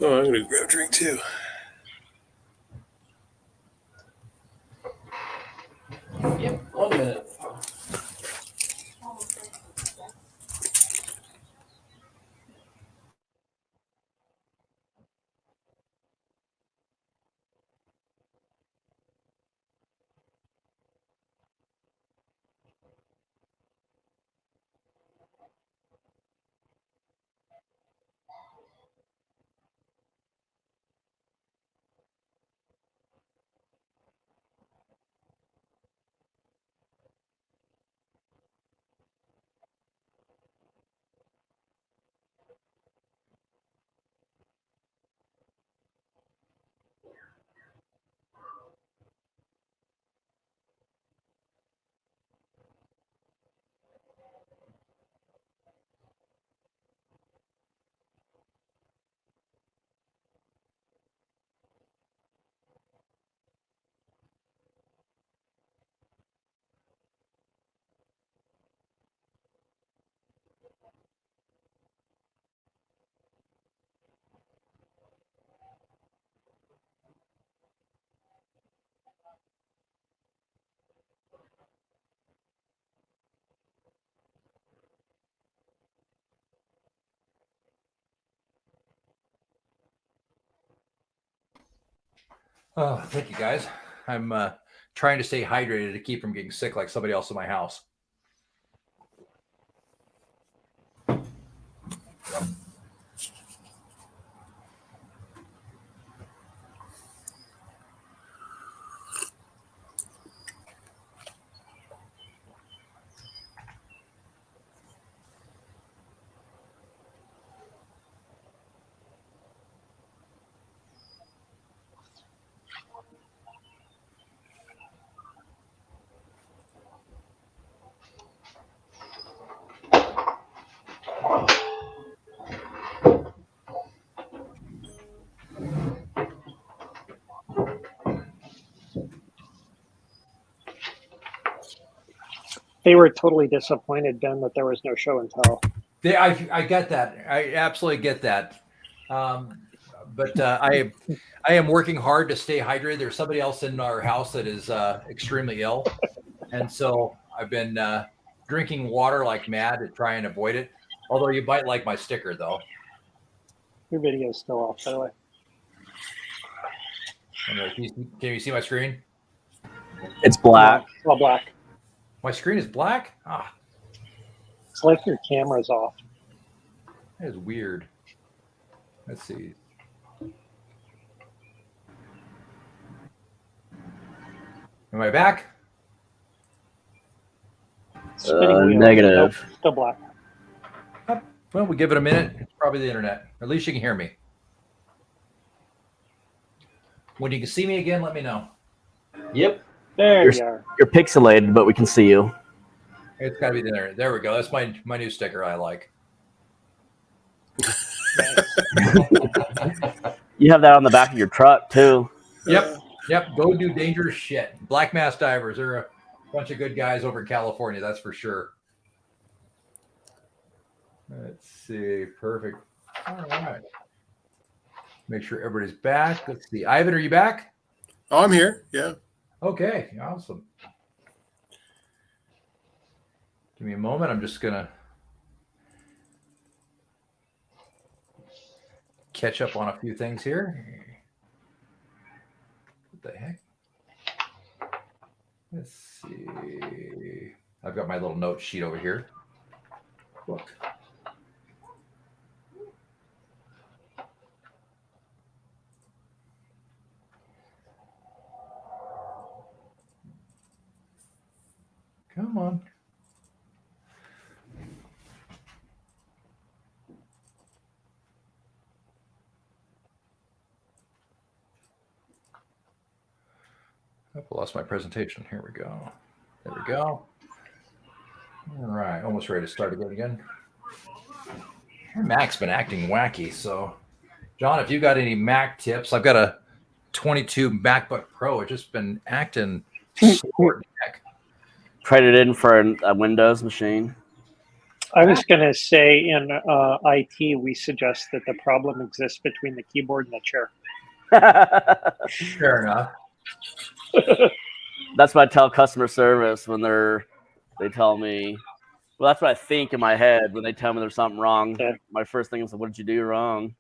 Speaker 6: Oh, I'm gonna grab a drink too.
Speaker 5: Yep, 1 minute.
Speaker 1: Oh, thank you, guys. I'm trying to stay hydrated to keep from getting sick like somebody else in my house.
Speaker 7: They were totally disappointed, Ben, that there was no show and tell.
Speaker 1: I get that. I absolutely get that. But I am working hard to stay hydrated. There's somebody else in our house that is extremely ill, and so I've been drinking water like mad to try and avoid it. Although you might like my sticker, though.
Speaker 7: Your video is still off, by the way.
Speaker 1: Can you see my screen?
Speaker 2: It's black.
Speaker 7: It's all black.
Speaker 1: My screen is black? Ah,
Speaker 7: It's like your camera's off.
Speaker 1: that is weird. Let's see. Am I back?
Speaker 7: Spinning wheel.
Speaker 2: Negative.
Speaker 7: Nope, still black.
Speaker 1: Well, we'll give it a minute. It's probably the internet. At least you can hear me. When you can see me again, let me know.
Speaker 5: Yep.
Speaker 7: There you are.
Speaker 2: You're pixelated, but we can see you.
Speaker 1: It's got to be the internet. There we go. That's my new sticker I like.
Speaker 2: You have that on the back of your truck, too.
Speaker 1: Yep. Go do dangerous shit. Black mass divers. They're a bunch of good guys over in California. That's for sure. Let's see. Perfect. All right. Make sure everybody's back. Let's see. Ivan, are you back?
Speaker 6: Oh, I'm here. Yeah.
Speaker 1: Okay. Awesome. Give me a moment. I'm just going to catch up on a few things here. What the heck? Let's see. I've got my little note sheet over here. Look. Come on. I lost my presentation. Here we go. There we go. All right. Almost ready to start again. Mac's been acting wacky. So, John, if you got any Mac tips, I've got 22 MacBook Pro. It's just been acting slow as heck.
Speaker 2: Traded in for a Windows machine.
Speaker 7: I was going to say in IT, we suggest that the problem exists between the keyboard and the chair.
Speaker 1: Fair enough.
Speaker 2: That's what I tell customer service when they tell me, well, that's what I think in my head when they tell me there's something wrong.
Speaker 7: Yeah.
Speaker 2: My first thing is, what did you do wrong?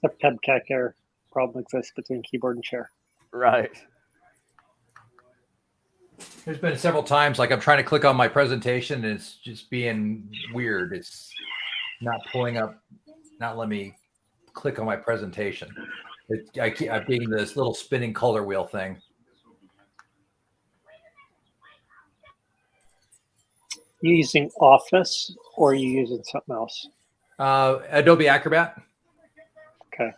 Speaker 7: The PEBCAC error problem exists between keyboard and chair.
Speaker 2: Right.
Speaker 1: There's been several times, like I'm trying to click on my presentation and it's just being weird. It's not pulling up, not letting me click on my presentation. I'm being this little spinning color wheel thing.
Speaker 7: You using Office or are you using something else?
Speaker 1: Adobe Acrobat.
Speaker 7: Okay.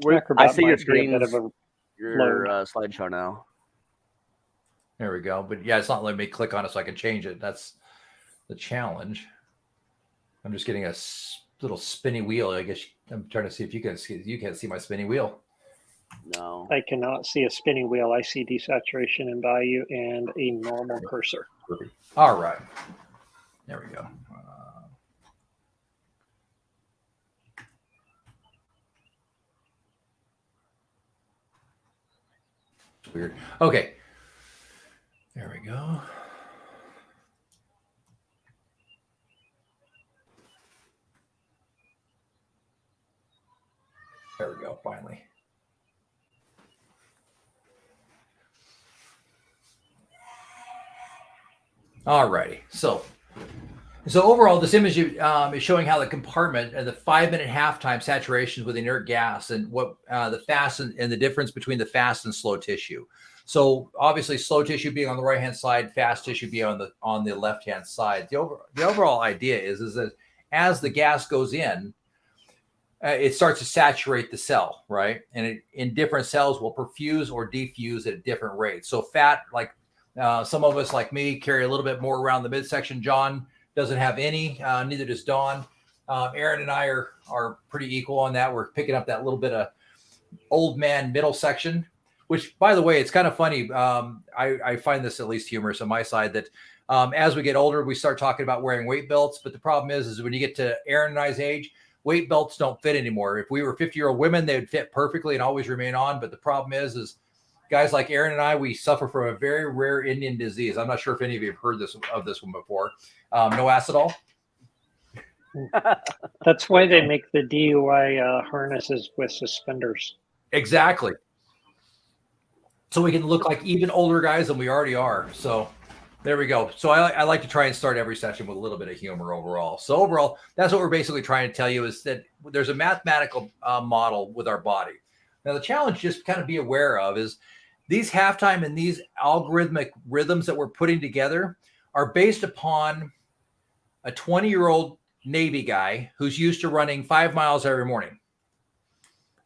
Speaker 2: I see your
Speaker 7: might be a
Speaker 2: screen,
Speaker 7: bit of a
Speaker 2: your slideshow now.
Speaker 1: There we go. But yeah, it's not letting me click on it so I can change it. That's the challenge. I'm just getting a little spinny wheel. I guess I'm trying to see if you can see. You can't see my spinny wheel.
Speaker 2: No.
Speaker 7: I cannot see a spinning wheel. I see desaturation and value and a normal cursor.
Speaker 1: All right. There we go. Weird. Okay. There we go. There we go, finally. All righty. So overall, this image is showing how the compartment and the 5-minute halftime saturations with inert gas and what the fast and the difference between the fast and slow tissue. So obviously, slow tissue being on the right-hand side, fast tissue being on the left-hand side. The overall idea is that as the gas goes in, it starts to saturate the cell, right? And it, in different cells will perfuse or defuse at different rates. So fat, like some of us like me, carry a little bit more around the midsection. John doesn't have any, neither does Dawn. Aaron and I are pretty equal on that. We're picking up that little bit of old man middle section, which, by the way, it's kind of funny. I find this at least humorous on my side that as we get older, we start talking about wearing weight belts. But the problem is when you get to Aaron and I's age, weight belts don't fit anymore. If we were 50-year-old women, they would fit perfectly and always remain on. But the problem is guys like Aaron and I, we suffer from a very rare Indian disease. I'm not sure if any of you have heard of this one before. No acetol.
Speaker 7: That's why they make the DUI harnesses with suspenders.
Speaker 1: Exactly. So we can look like even older guys than we already are. So there we go. So I like to try and start every session with a little bit of humor overall. So overall, that's what we're basically trying to tell you is that there's a mathematical model with our body. Now, the challenge just kind of be aware of is these halftime and these algorithmic rhythms that we're putting together are based upon a 20-year-old Navy guy who's used to running 5 miles every morning.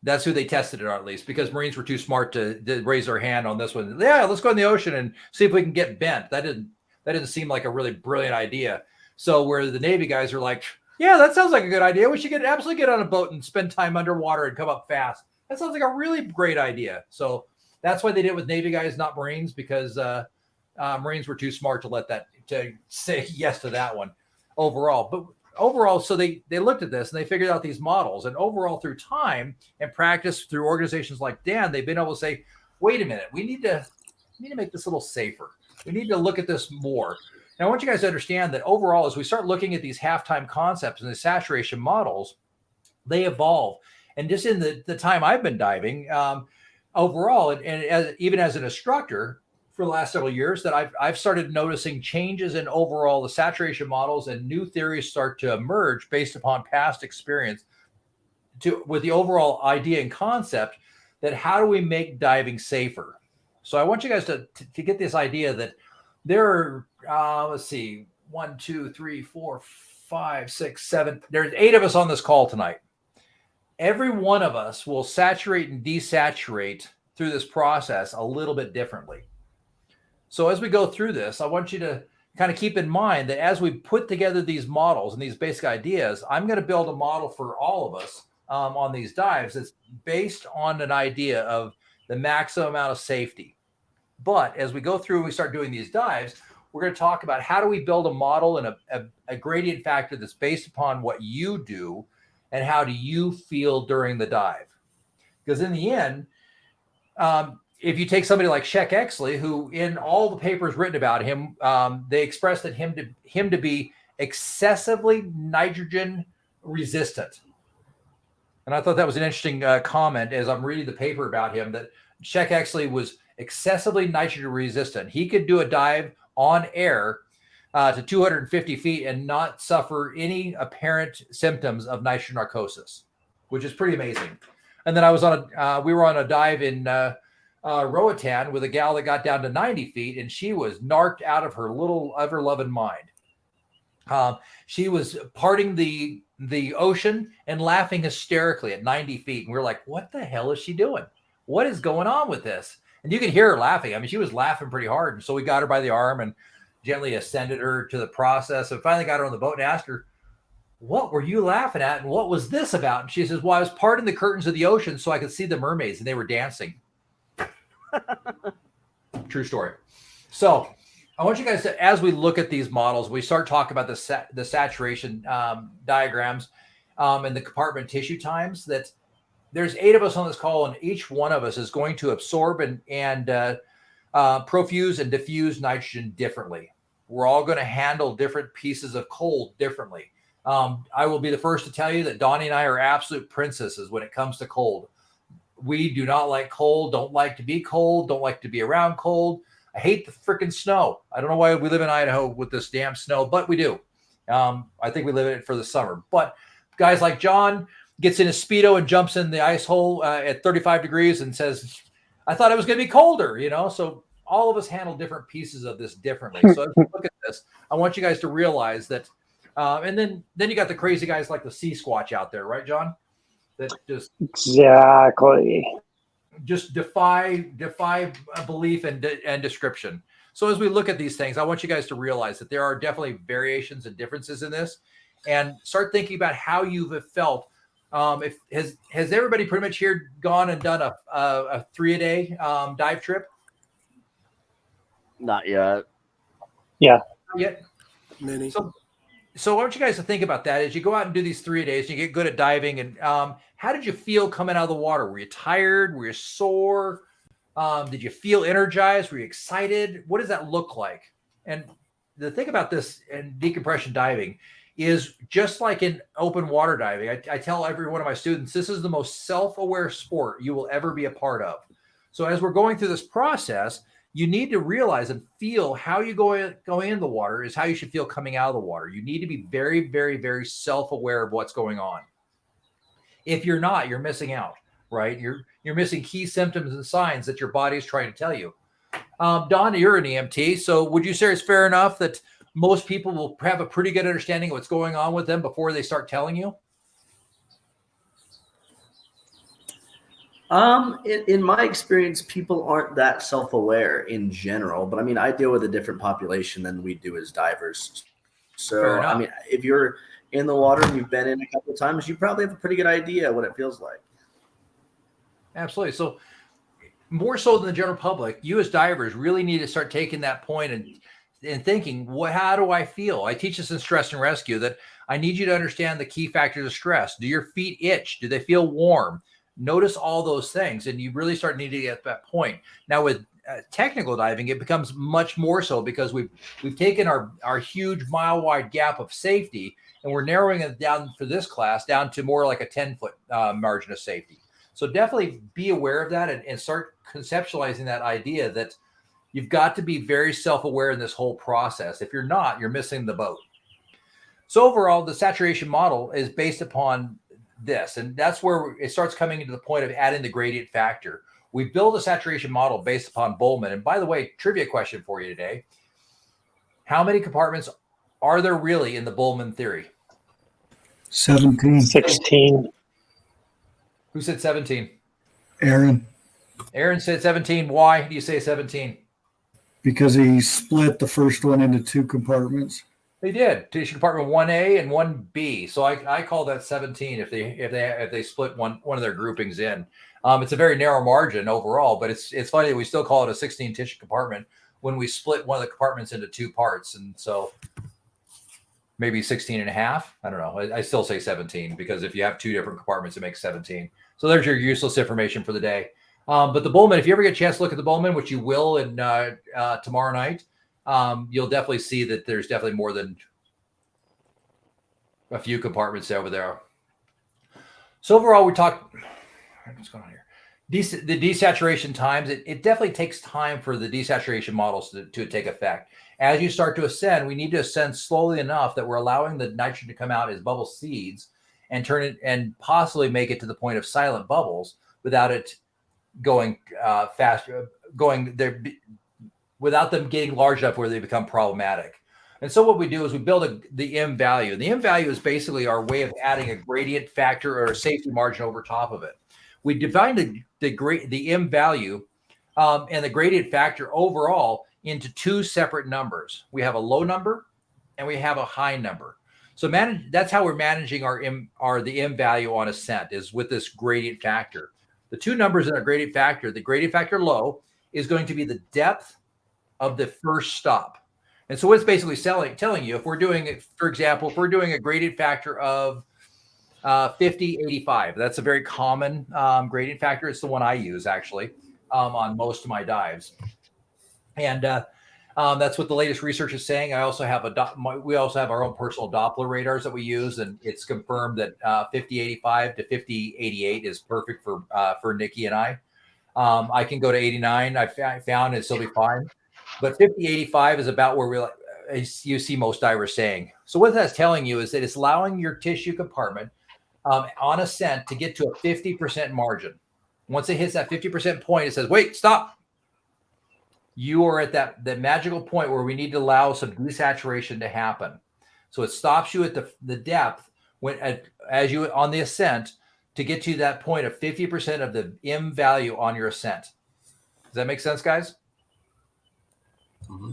Speaker 1: That's who they tested it on, at least, because Marines were too smart to raise their hand on this one. Yeah, let's go in the ocean and see if we can get bent. That didn't seem like a really brilliant idea. So where the Navy guys are like, yeah, that sounds like a good idea. We should absolutely get on a boat and spend time underwater and come up fast. That sounds like a really great idea. So that's why they did it with Navy guys, not Marines, because Marines were too smart to say yes to that one overall. But overall, so they looked at this and they figured out these models. And overall, through time and practice through organizations like Dan, they've been able to say, wait a minute, we need to make this a little safer. We need to look at this more. And I want you guys to understand that overall, as we start looking at these halftime concepts and the saturation models, they evolve. And just in the time I've been diving, overall, and even as an instructor for the last several years, that I've started noticing changes in overall the saturation models and new theories start to emerge based upon past experience with the overall idea and concept that how do we make diving safer? So I want you guys to get this idea that there are, let's see, 1, 2, 3, 4, 5, 6, 7. There's 8 of us on this call tonight. Every one of us will saturate and desaturate through this process a little bit differently. So as we go through this, I want you to kind of keep in mind that as we put together these models and these basic ideas, I'm going to build a model for all of us on these dives that's based on an idea of the maximum amount of safety. But as we go through and we start doing these dives, we're going to talk about how do we build a model and a gradient factor that's based upon what you do and how do you feel during the dive. Because in the end, if you take somebody like Sheck Exley, who in all the papers written about him, they expressed that him to be excessively nitrogen resistant. And I thought that was an interesting comment as I'm reading the paper about him, that Sheck Exley was excessively nitrogen resistant. He could do a dive on air to 250 feet and not suffer any apparent symptoms of nitrogen narcosis, which is pretty amazing. And then we were on a dive in Roatan with a gal that got down to 90 feet, and she was narked out of her little ever-loving mind. She was parting the ocean and laughing hysterically at 90 feet. And we're like, what the hell is she doing? What is going on with this? And you could hear her laughing. I mean, she was laughing pretty hard. And so we got her by the arm and gently ascended her to the process, and finally got her on the boat and asked her, what were you laughing at? And what was this about? And she says, well, I was parting the curtains of the ocean so I could see the mermaids, and they were dancing. True story. So I want you guys to, as we look at these models, we start talking about the saturation diagrams and the compartment tissue times, that there's 8 of us on this call, and each one of us is going to absorb and profuse and diffuse nitrogen differently. We're all going to handle different pieces of cold differently. I will be the first to tell you that Donnie and I are absolute princesses when it comes to cold. We do not like cold, don't like to be cold, don't like to be around cold. I hate the freaking snow. I don't know why we live in Idaho with this damn snow, but we do. I think we live in it for the summer. But guys like John gets in a Speedo and jumps in the ice hole at 35 degrees and says, I thought it was going to be colder, So all of us handle different pieces of this differently. So as we look at this, I want you guys to realize that. And then you got the crazy guys like the Sea Squatch out there, right, John? That just defy belief and description. So as we look at these things, I want you guys to realize that there are definitely variations and differences in this, and start thinking about how you've felt. Has everybody pretty much here gone and done a 3-a-day dive trip?
Speaker 2: Not yet.
Speaker 7: Yeah.
Speaker 1: Not yet.
Speaker 6: Many.
Speaker 1: So I want you guys to think about that as you go out and do these 3 days, and you get good at diving. And how did you feel coming out of the water? Were you tired? Were you sore? Did you feel energized? Were you excited? What does that look like? And the thing about this and decompression diving is just like in open water diving. I tell every one of my students, this is the most self-aware sport you will ever be a part of. So as we're going through this process, you need to realize and feel how you going in the water is how you should feel coming out of the water. You need to be very, very, very self-aware of what's going on. If you're not, you're missing out, right? You're missing key symptoms and signs that your body is trying to tell you. Don, you're an EMT, so would you say it's fair enough that most people will have a pretty good understanding of what's going on with them before they start telling you?
Speaker 8: In my experience, people aren't that self-aware in general, but I mean, I deal with a different population than we do as divers. So, I mean, if you're in the water and you've been in a couple of times, you probably have a pretty good idea what it feels like.
Speaker 1: Absolutely. So more so than the general public, you as divers really need to start taking that point and thinking, how do I feel? I teach this in stress and rescue that I need you to understand the key factors of stress. Do your feet itch? Do they feel warm? Notice all those things, and you really start needing to get to that point. Now with technical diving, it becomes much more so because we've taken our huge mile-wide gap of safety, and we're narrowing it down for this class down to more like a 10-foot margin of safety. So definitely be aware of that and start conceptualizing that idea that you've got to be very self-aware in this whole process. If you're not, you're missing the boat. So overall, the saturation model is based upon this, and that's where it starts coming into the point of adding the gradient factor. We build a saturation model based upon Bowman. And by the way, trivia question for you today. How many compartments are there really in the Bowman theory?
Speaker 3: 17.
Speaker 7: 16.
Speaker 1: Who said 17?
Speaker 3: Aaron.
Speaker 1: Aaron said 17. Why do you say 17?
Speaker 3: Because he split the first one into 2 compartments.
Speaker 1: They did tissue compartment 1A and 1B. So I call that 17 if they split one of their groupings in. It's a very narrow margin overall, but it's funny that we still call it a 16 tissue compartment when we split one of the compartments into two parts. And so maybe 16 and a half. I don't know. I still say 17 because if you have two different compartments, it makes 17. So there's your useless information for the day. But the Bullman, if you ever get a chance to look at the Bullman, which you will in tomorrow night, you'll definitely see that there's definitely more than a few compartments over there. So overall, we talked, what's going on here? The desaturation times, it definitely takes time for the desaturation models to take effect. As you start to ascend, we need to ascend slowly enough that we're allowing the nitrogen to come out as bubble seeds and turn it and possibly make it to the point of silent bubbles without it going faster, going there, without them getting large enough where they become problematic. And so what we do is we build the M value. The M value is basically our way of adding a gradient factor or a safety margin over top of it. We divide the M value and the gradient factor overall into two separate numbers. We have a low number and we have a high number. So that's how we're managing the M value on ascent, is with this gradient factor. The two numbers in our gradient factor, the gradient factor low is going to be the depth of the first stop. And so what it's basically telling you, if we're doing, for example, if we're doing a gradient factor of 50-85, that's a very common gradient factor. It's the one I use actually on most of my dives. And that's what the latest research is saying. I also have we also have our own personal Doppler radars that we use, and it's confirmed that 50-85 to 50-88 is perfect for Nikki and I. I can go to 89. I found it still be fine, but 50-85 is about where you see most divers saying. So what that's telling you is that it's allowing your tissue compartment on ascent to get to a 50% margin. Once it hits that 50% point, it says, "Wait, stop." You are at that magical point where we need to allow some desaturation to happen. So it stops you at the depth as you on the ascent to get to that point of 50% of the M value on your ascent. Does that make sense, guys?
Speaker 11: Mm-hmm.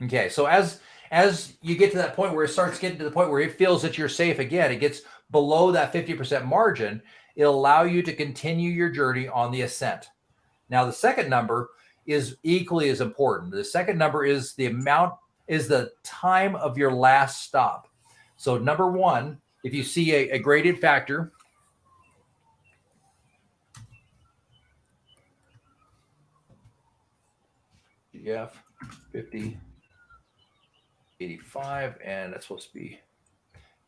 Speaker 1: Okay, so as you get to that point where it starts getting to the point where it feels that you're safe again, it gets below that 50% margin, it'll allow you to continue your journey on the ascent. Now, the second number is equally as important. The second number is the time of your last stop. So number one, if you see a gradient factor, GF 50-85, and that's supposed to be,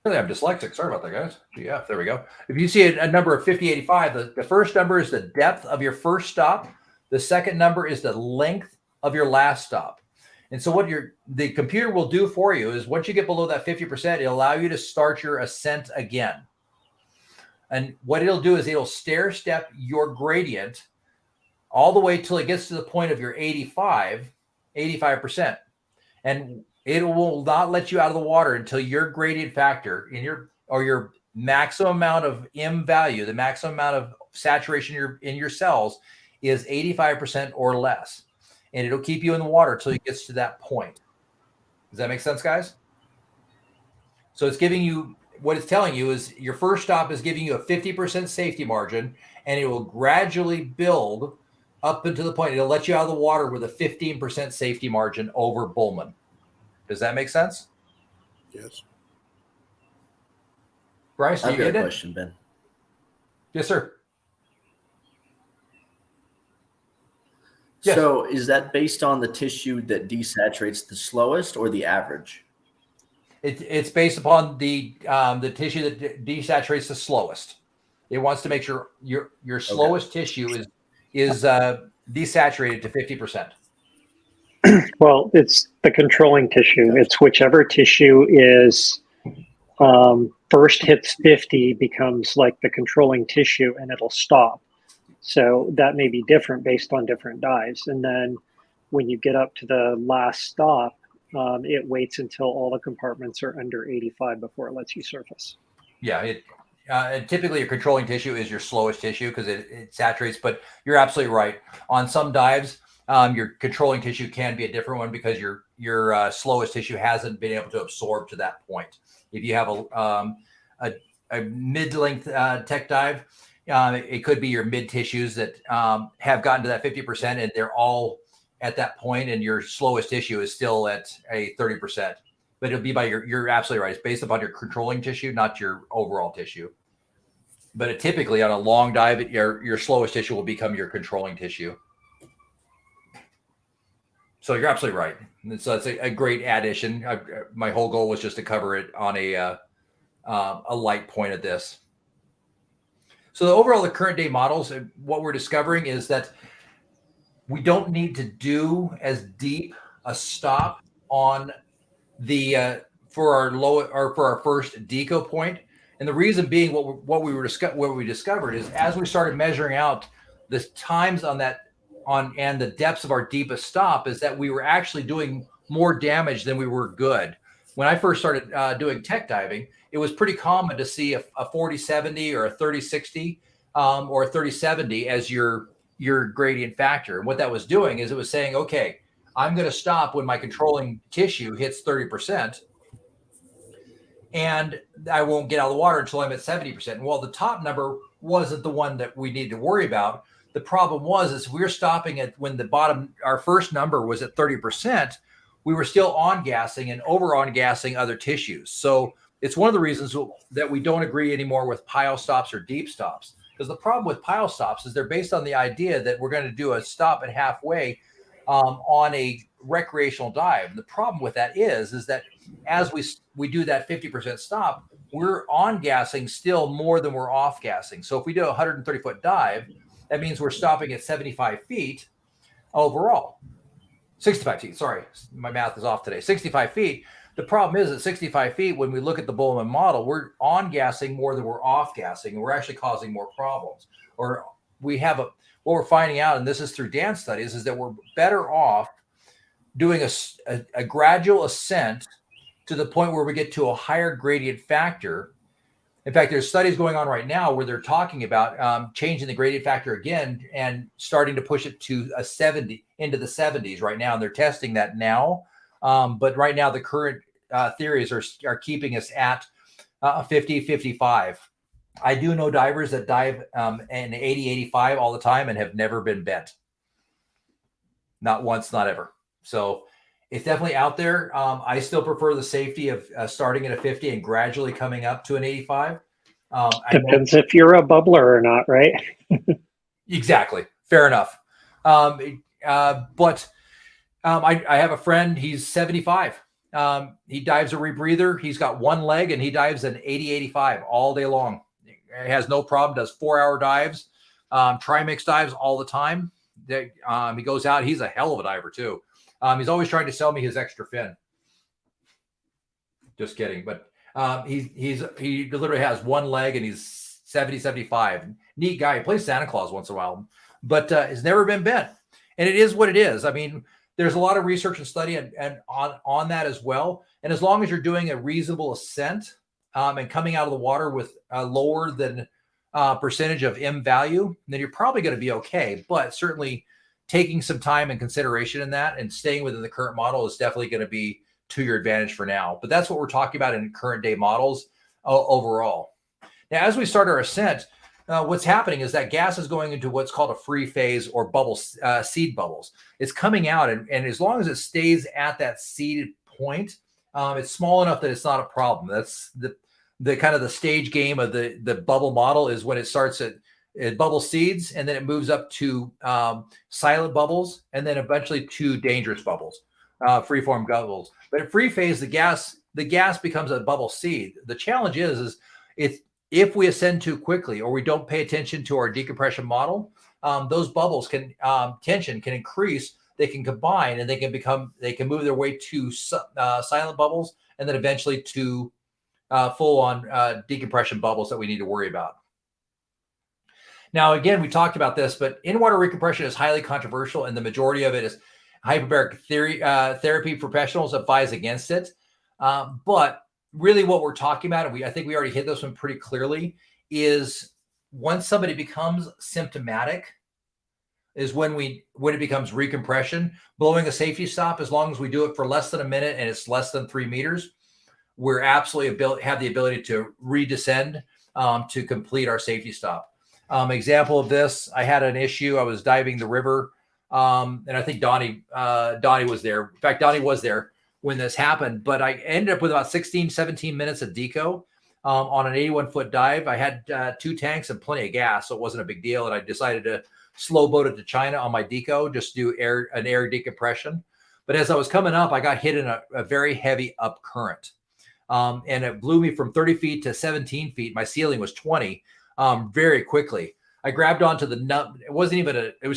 Speaker 1: really, I'm dyslexic. Sorry about that, guys. GF, there we go. If you see a number of 50-85, the first number is the depth of your first stop. The second number is the length of your last stop. And so what the computer will do for you is once you get below that 50%, it'll allow you to start your ascent again. And what it'll do is it'll stair step your gradient all the way till it gets to the point of your 85%. And it will not let you out of the water until your gradient factor your maximum amount of M value, the maximum amount of saturation in your cells is 85% or less. And it'll keep you in the water until it gets to that point. Does that make sense, guys? So it's giving you, what it's telling you is your first stop is giving you a 50% safety margin, and it will gradually build up into the point. It'll let you out of the water with a 15% safety margin over Bullman. Does that make sense?
Speaker 6: Yes.
Speaker 1: Bryce,
Speaker 11: I've got a question, Ben.
Speaker 1: Yes, sir. Yes.
Speaker 11: So is that based on the tissue that desaturates the slowest or the average?
Speaker 1: It's based upon the tissue that desaturates the slowest. It wants to make sure your slowest tissue is desaturated to 50%.
Speaker 7: Well, it's the controlling tissue. It's whichever tissue is first hits 50 becomes like the controlling tissue, and it'll stop. So that may be different based on different dives. And then when you get up to the last stop, it waits until all the compartments are under 85 before it lets you surface.
Speaker 1: Yeah, typically your controlling tissue is your slowest tissue because it saturates, but you're absolutely right. On some dives, your controlling tissue can be a different one because your slowest tissue hasn't been able to absorb to that point. If you have a mid-length tech dive, it could be your mid tissues that have gotten to that 50%, and they're all at that point, and your slowest tissue is still at a 30%. But it'll be by you're absolutely right. It's based upon your controlling tissue, not your overall tissue. But typically on a long dive, your slowest tissue will become your controlling tissue. So you're absolutely right. And so it's a great addition. My whole goal was just to cover it on a light point of this. So the current day models, what we're discovering is that we don't need to do as deep a stop on the for our first deco point. And the reason being, what we discovered is, as we started measuring out the times on that and the depths of our deepest stop, is that we were actually doing more damage than we were good. When I first started doing tech diving, it was pretty common to see a 40-70 or a 30-60 or a 30-70 as your gradient factor. And what that was doing is it was saying, okay, I'm going to stop when my controlling tissue hits 30%, and I won't get out of the water until I'm at 70%. And while the top number wasn't the one that we needed to worry about, the problem is we were stopping at when the bottom, our first number was at 30%, we were still on gassing and over on gassing other tissues. So it's one of the reasons that we don't agree anymore with pile stops or deep stops. Because the problem with pile stops is they're based on the idea that we're going to do a stop at halfway on a recreational dive. And the problem with that is that as we do that 50% stop, we're on gassing still more than we're off gassing. So if we do a 130-foot dive, that means we're stopping at 75 feet overall. 65 feet, sorry, my math is off today. 65 feet. The problem is at 65 feet, when we look at the Bowman model, we're on gassing more than we're off gassing, and we're actually causing more problems. Or what we're finding out, and this is through dance studies, is that we're better off doing a gradual ascent to the point where we get to a higher gradient factor. In fact, there's studies going on right now where they're talking about changing the gradient factor again and starting to push it to a 70 into the 70s right now. And they're testing that now. But right now, the current theories are keeping us at 50, 55. I do know divers that dive in 80, 85 all the time and have never been bent. Not once, not ever. So it's definitely out there. I still prefer the safety of starting at a 50 and gradually coming up to an 85.
Speaker 7: Depends if you're a bubbler or not, right?
Speaker 1: Exactly. Fair enough. But I have a friend, he's 75. He dives a rebreather. He's got one leg and he dives an 80, 85 all day long. He has no problem, does 4-hour dives, trimix dives all the time. He goes out. He's a hell of a diver too. He's always trying to sell me his extra fin. Just kidding. But he literally has one leg and he's 70, 75. Neat guy. He plays Santa Claus once in a while, but has never been bent. And it is what it is. I mean, there's a lot of research and study and on that as well. And as long as you're doing a reasonable ascent and coming out of the water with a lower than percentage of M value, then you're probably going to be okay. But certainly taking some time and consideration in that and staying within the current model is definitely going to be to your advantage for now. But that's what we're talking about in current day models overall. Now, as we start our ascent, what's happening is that gas is going into what's called a free phase or bubbles, seed bubbles. It's coming out, and as long as it stays at that seeded point, it's small enough that it's not a problem. That's the kind of the stage game of the bubble model is when it starts at bubble seeds, and then it moves up to silent bubbles, and then eventually to dangerous bubbles, free-form bubbles. But at free phase, the gas becomes a bubble seed. The challenge is if we ascend too quickly or we don't pay attention to our decompression model, those bubbles tension can increase. They can combine and they can move their way to silent bubbles, and then eventually to full-on decompression bubbles that we need to worry about. Now, again, we talked about this, but in-water recompression is highly controversial, and the majority of it is hyperbaric therapy professionals advise against it. But really what we're talking about, and I think we already hit this one pretty clearly, is once somebody becomes symptomatic, is when it becomes recompression. Blowing a safety stop, as long as we do it for less than a minute and it's less than 3 meters, we're absolutely have the ability to redescend to complete our safety stop. Example of this, I had an issue. I was diving the river, and I think Donnie was there. In fact, Donnie was there when this happened, but I ended up with about 16, 17 minutes of deco on an 81-foot dive. I had 2 tanks and plenty of gas, so it wasn't a big deal. And I decided to slow boat it to China on my deco, just do an air decompression. But as I was coming up, I got hit in a very heavy up current. And it blew me from 30 feet to 17 feet. My ceiling was 20 very quickly. I grabbed onto the nut. It was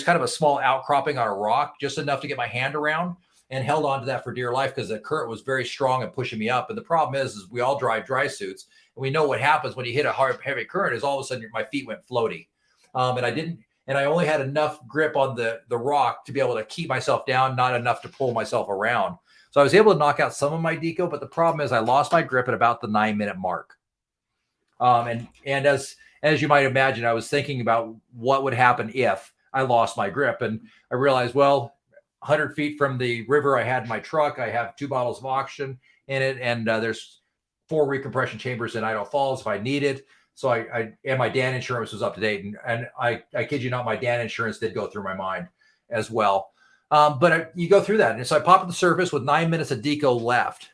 Speaker 1: kind of a small outcropping on a rock, just enough to get my hand around, and held onto that for dear life because the current was very strong and pushing me up. And the problem is we all drive dry suits, and we know what happens when you hit a hard, heavy current is all of a sudden my feet went floaty. And I only had enough grip on the rock to be able to keep myself down, not enough to pull myself around. So I was able to knock out some of my deco, but the problem is I lost my grip at about the 9-minute mark. And as you might imagine, I was thinking about what would happen if I lost my grip. And I realized, well, 100 feet from the river, I had my truck. I have 2 bottles of oxygen in it. And there's 4 recompression chambers in Idaho Falls if I need it. So and my DAN insurance was up to date. And I kid you not, my DAN insurance did go through my mind as well. But you go through that. And so I popped at the surface with 9 minutes of deco left.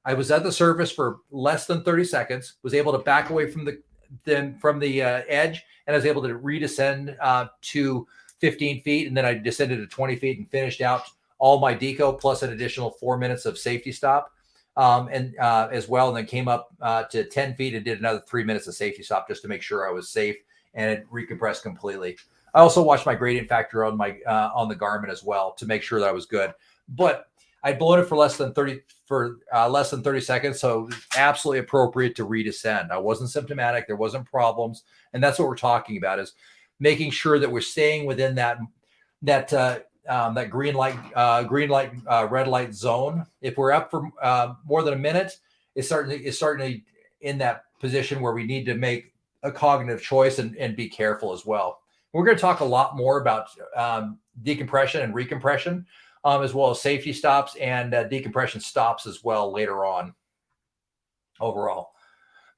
Speaker 1: I was at the surface for less than 30 seconds, was able to back away from the edge, and I was able to redescend to 15 feet. And then I descended to 20 feet and finished out all my deco plus an additional 4 minutes of safety stop as well. And then came up to 10 feet and did another 3 minutes of safety stop just to make sure I was safe, and it recompressed completely. I also watched my gradient factor on the Garmin as well to make sure that I was good. But I'd blown it for less than 30 seconds, so absolutely appropriate to redescend. I wasn't symptomatic, there wasn't problems, and that's what we're talking about, is making sure that we're staying within that green light, red light zone. If we're up for more than a minute, it's certainly in that position where we need to make a cognitive choice and be careful as well. We're going to talk a lot more about decompression and recompression, as well as safety stops and decompression stops as well later on overall.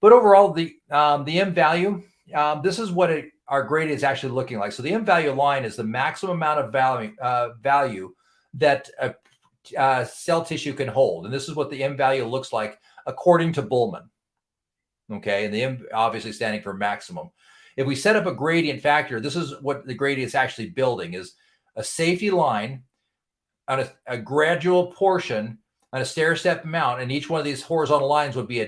Speaker 1: But overall, the M value, this is what our gradient is actually looking like. So the M value line is the maximum amount of value that a cell tissue can hold. And this is what the M value looks like according to Bullman. Okay, and the M obviously standing for maximum. If we set up a gradient factor, this is what the gradient is actually building, is a safety line on a gradual portion on a stair-step amount, and each one of these horizontal lines would be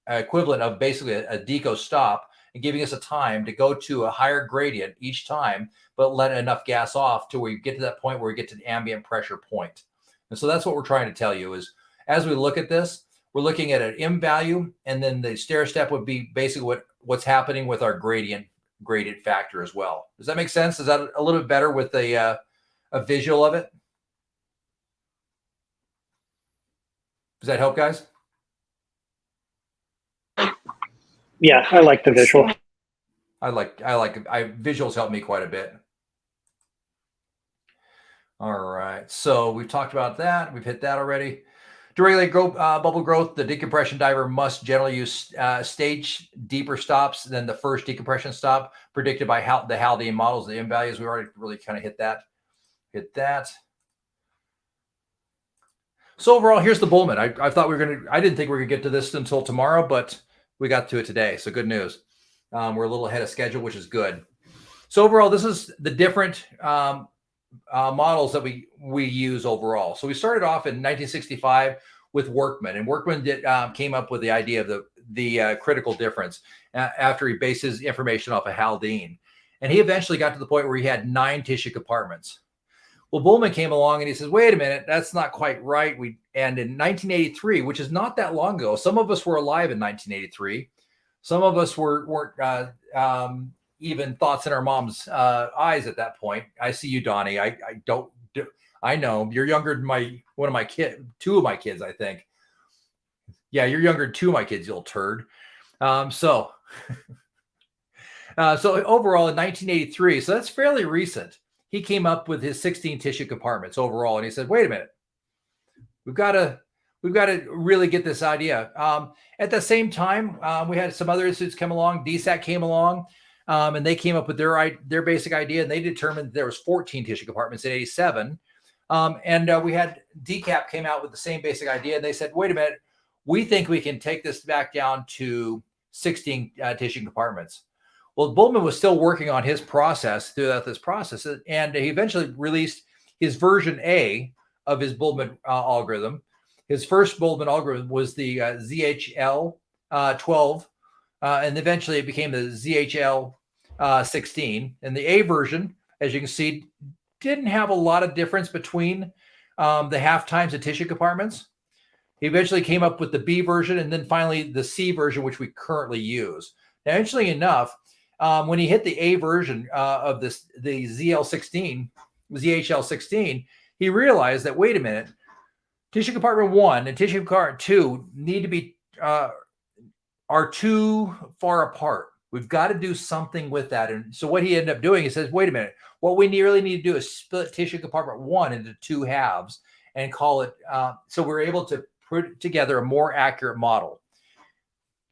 Speaker 1: equivalent of basically a deco stop, and giving us a time to go to a higher gradient each time, but let enough gas off till we get to that point where we get to the ambient pressure point. And so that's what we're trying to tell you, is as we look at this, we're looking at an M value, and then the stair-step would be basically what's happening with our gradient factor as well. Does that make sense? Is that a little bit better with a visual of it? Does that help, guys?
Speaker 7: Yeah, I like the visual.
Speaker 1: Visuals help me quite a bit. All right, so we've talked about that. We've hit that already. To regulate bubble growth, the decompression diver must generally use stage deeper stops than the first decompression stop predicted by the Haldane models, the M values. We already really kind of hit that. So overall, here's the Bullman. I didn't think we were going to get to this until tomorrow, but we got to it today. So good news. We're a little ahead of schedule, which is good. So overall, this is the different models that we use overall. So we started off in 1965 with Workman, and Workman came up with the idea of the critical difference after he based his information off of Haldane. And he eventually got to the point where he had 9 tissue compartments. Well, Bullman came along and he says, wait a minute, that's not quite right. And in 1983, which is not that long ago, some of us were alive in 1983. Some of us weren't even thoughts in our mom's eyes at that point. I see you, Donnie. I know you're younger than two of my kids, I think. Yeah, you're younger than 2 of my kids, you little turd. So overall in 1983, so that's fairly recent, he came up with his 16 tissue compartments overall. And he said, wait a minute, we've got to really get this idea. At the same time, we had some other institutes come along. DSAT came along, and they came up with their basic idea, and they determined there was 14 tissue compartments in 87. And we had DCAP came out with the same basic idea, and they said, wait a minute, we think we can take this back down to 16 tissue compartments. Well, Bultmann was still working on his process throughout this process, and he eventually released his version A of his Bultmann algorithm. His first Bultmann algorithm was the ZHL 12, and eventually it became the ZHL 16. And the A version, as you can see, didn't have a lot of difference between the half times of tissue compartments. He eventually came up with the B version, and then finally the C version, which we currently use. Now, interestingly enough, when he hit the A version of the ZHL 16, he realized that, wait a minute, tissue compartment 1 and tissue compartment 2 need to be are too far apart. We've got to do something with that. And so what he ended up doing, he says, wait a minute, what we really need to do is split tissue compartment 1 into 2 halves and call it, so we're able to put together a more accurate model.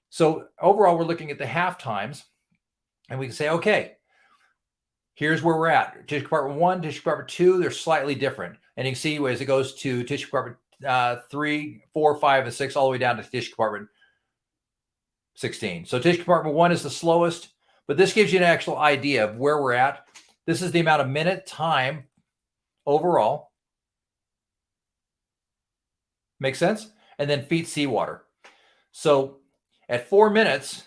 Speaker 1: So overall, we're looking at the half times, and we can say, okay, here's where we're at. Tissue compartment 1, tissue compartment 2, they're slightly different. And you can see as it goes to tissue compartment 3, 4, 5, and 6, all the way down to tissue compartment 16. So tissue compartment 1 is the slowest, but this gives you an actual idea of where we're at. This is the amount of minute time overall. Make sense? And then feet seawater. So at 4 minutes,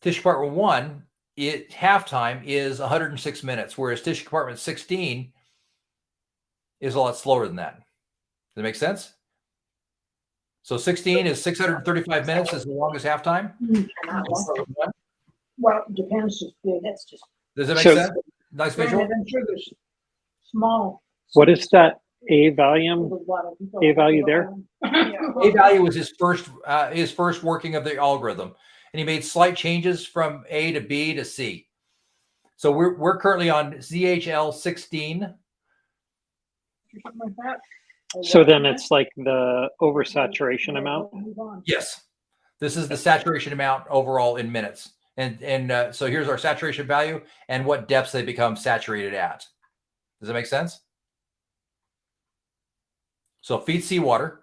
Speaker 1: tissue compartment 1, halftime is 106 minutes, whereas tissue compartment 16 is a lot slower than that. Does that make sense? So 16 is 635 minutes is the longest halftime.
Speaker 12: Well, Japan's just big. That's just.
Speaker 1: Does that make sense? Nice visual.
Speaker 12: Small.
Speaker 7: What is that A value? A value there?
Speaker 1: A value was his first working of the algorithm, and he made slight changes from A to B to C. So we're currently on ZHL 16.
Speaker 7: So then it's like the oversaturation amount?
Speaker 1: Yes. This is the saturation amount overall in minutes. And so here's our saturation value and what depths they become saturated at. Does that make sense? So feet seawater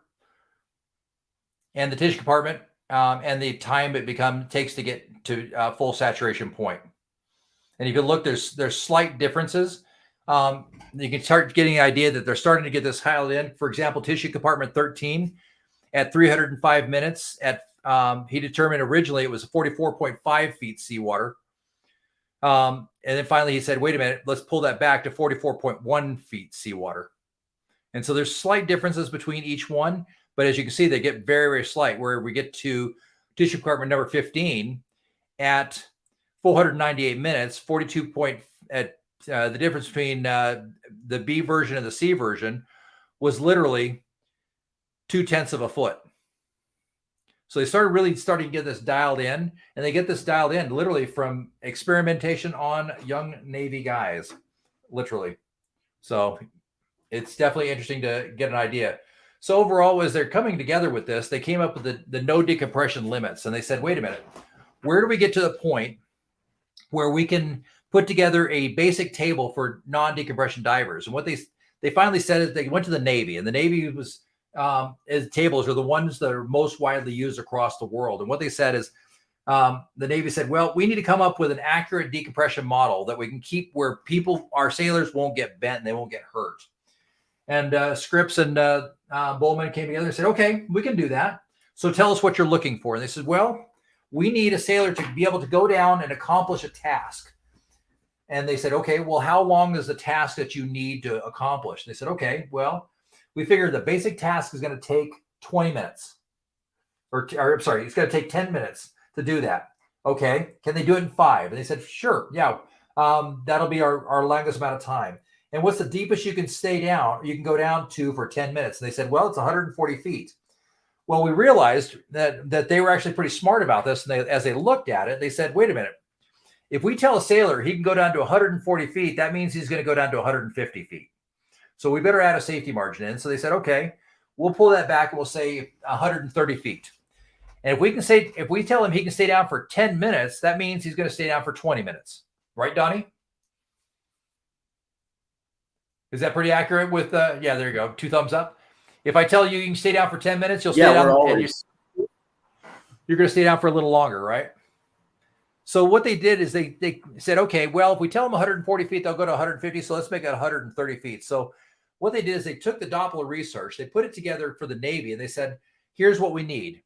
Speaker 1: and the tissue compartment and the time it takes to get to full saturation point. And if you look, there's slight differences. You can start getting the idea that they're starting to get this dialed in. For example, tissue compartment 13 at 305 minutes he determined originally it was 44.5 feet seawater. And then finally he said, wait a minute, let's pull that back to 44.1 feet seawater. And so there's slight differences between each one, but as you can see, they get very, very slight, where we get to tissue compartment number 15 at 498 minutes, 42 point at the difference between the B version and the C version was literally 0.2 of a foot. So they started to get this dialed in, and they get this dialed in literally from experimentation on young Navy guys, literally. So it's definitely interesting to get an idea. So overall, as they're coming together with this, they came up with the no decompression limits, and they said, wait a minute, where do we get to the point where we can put together a basic table for non-decompression divers? And what they finally said is they went to the Navy, and the Navy was as tables are the ones that are most widely used across the world. And what they said is the Navy said, well, we need to come up with an accurate decompression model that we can keep where our sailors won't get bent and they won't get hurt. And Scripps and Bowman came together and said, okay, we can do that. So tell us what you're looking for. And they said, well, we need a sailor to be able to go down and accomplish a task. And they said, okay, well, how long is the task that you need to accomplish? And they said, okay, well, we figured the basic task is going to take 20 minutes. Or I'm sorry, it's going to take 10 minutes to do that. Okay, can they do it in 5? And they said, sure, yeah, that'll be our longest amount of time. And what's the deepest you can go down to for 10 minutes? And they said, well, it's 140 feet. Well, we realized that they were actually pretty smart about this. And as they looked at it, they said, wait a minute. If we tell a sailor he can go down to 140 feet, that means he's going to go down to 150 feet. So we better add a safety margin in. So they said, okay, we'll pull that back and we'll say 130 feet. And if we tell him he can stay down for 10 minutes, that means he's going to stay down for 20 minutes. Right, Donnie? Is that pretty accurate with, yeah, there you go. 2 thumbs up. If I tell you you can stay down for 10 minutes, you'll stay down. You're going to stay down for a little longer, right? So what they did is they said, okay, well, if we tell them 140 feet, they'll go to 150. So let's make it 130 feet. So what they did is they took the Doppler research, they put it together for the Navy, and they said, here's what we need.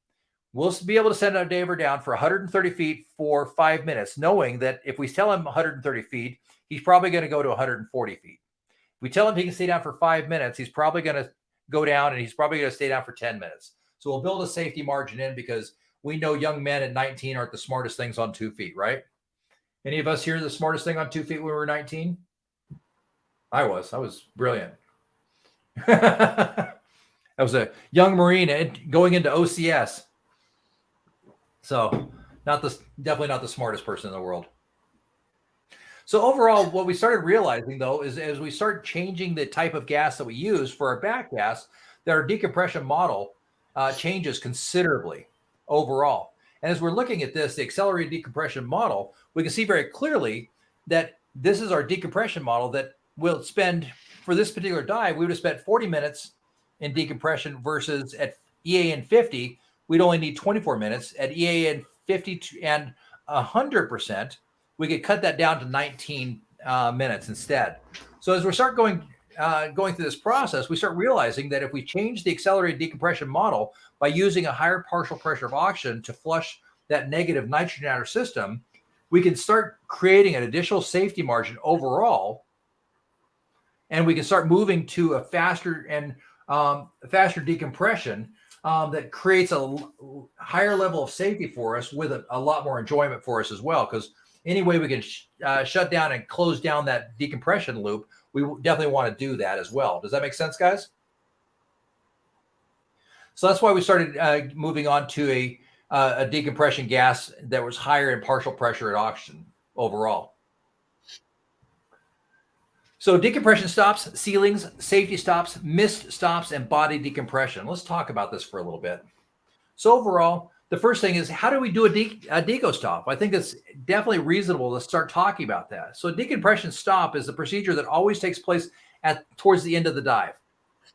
Speaker 1: We'll be able to send a diver down for 130 feet for 5 minutes, knowing that if we tell him 130 feet, he's probably going to go to 140 feet. If we tell him he can stay down for 5 minutes, he's probably going to go down, and he's probably going to stay down for 10 minutes. So we'll build a safety margin in, because we know young men at 19 aren't the smartest things on 2 feet, right? Any of us here the smartest thing on 2 feet when we were 19? I was brilliant. I was a young Marine going into OCS. So definitely not the smartest person in the world. So overall, what we started realizing, though, is as we start changing the type of gas that we use for our back gas, that our decompression model changes considerably overall. And as we're looking at this, the accelerated decompression model, we can see very clearly that this is our decompression model that we'll spend, for this particular dive, we would have spent 40 minutes in decompression versus at EAN 50, we'd only need 24 minutes. At EAN 50 and 100%, we could cut that down to 19 minutes instead. So as we start going through this process, we start realizing that if we change the accelerated decompression model by using a higher partial pressure of oxygen to flush that negative nitrogen out of our system, we can start creating an additional safety margin overall, and we can start moving to a faster decompression that creates a higher level of safety for us, with a lot more enjoyment for us as well. Because any way we can shut down and close down that decompression loop, we definitely want to do that as well. Does that make sense, guys? So that's why we started moving on to a decompression gas that was higher in partial pressure at oxygen overall. So decompression stops, sealings, safety stops, mist stops, and body decompression. Let's talk about this for a little bit. So overall, the first thing is, how do we do a deco stop? I think it's definitely reasonable to start talking about that. So a decompression stop is a procedure that always takes place towards the end of the dive,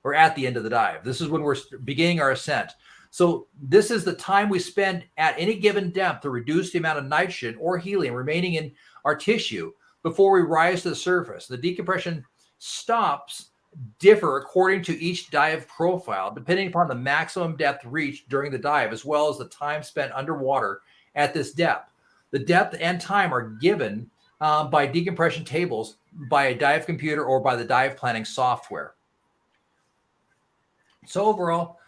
Speaker 1: or at the end of the dive. This is when we're beginning our ascent. So this is the time we spend at any given depth to reduce the amount of nitrogen or helium remaining in our tissue before we rise to the surface. The decompression stops differ according to each dive profile, depending upon the maximum depth reached during the dive, as well as the time spent underwater at this depth. The depth and time are given by decompression tables, by a dive computer, or by the dive planning software. So overall,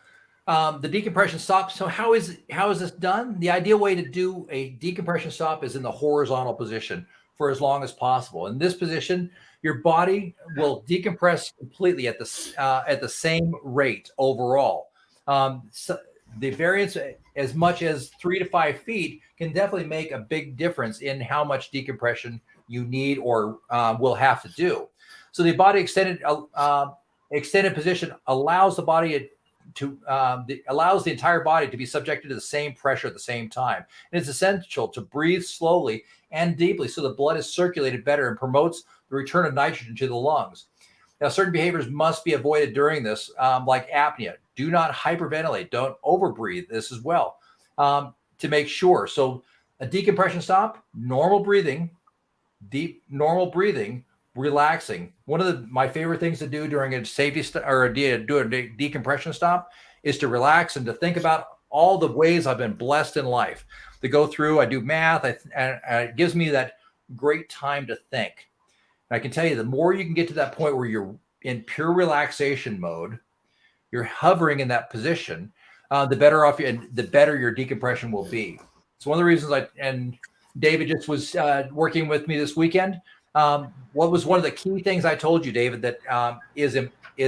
Speaker 1: the decompression stop. So how is this done? The ideal way to do a decompression stop is in the horizontal position for as long as possible. In this position, your body will decompress completely at the same rate overall. So the variance as much as 3 to 5 feet can definitely make a big difference in how much decompression you need or will have to do. So the body extended position allows the body allows the entire body to be subjected to the same pressure at the same time. And it's essential to breathe slowly and deeply so the blood is circulated better and promotes the return of nitrogen to the lungs. Now, certain behaviors must be avoided during this, like apnea. Do not hyperventilate. Don't overbreathe this as well, to make sure. So a decompression stop, normal breathing, deep normal breathing, relaxing. One of my favorite things to do during a decompression stop is to relax and to think about all the ways I've been blessed in life. To go through, I do math, and it gives me that great time to think. And I can tell you, the more you can get to that point where you're in pure relaxation mode, you're hovering in that position, the better off and the better your decompression will be. It's one of the reasons and David just was working with me this weekend. What was one of the key things I told you, David, that is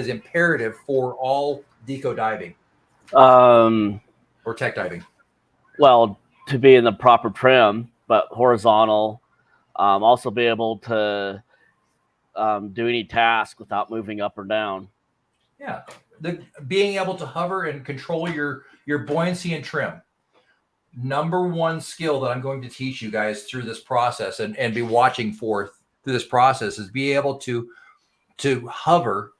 Speaker 1: imperative for all deco diving or tech diving?
Speaker 2: Well, to be in the proper trim, but horizontal, Also be able to do any task without moving up or down.
Speaker 1: Yeah, being able to hover and control your buoyancy and trim. Number one skill that I'm going to teach you guys through this process and be watching for through this process is be able to hover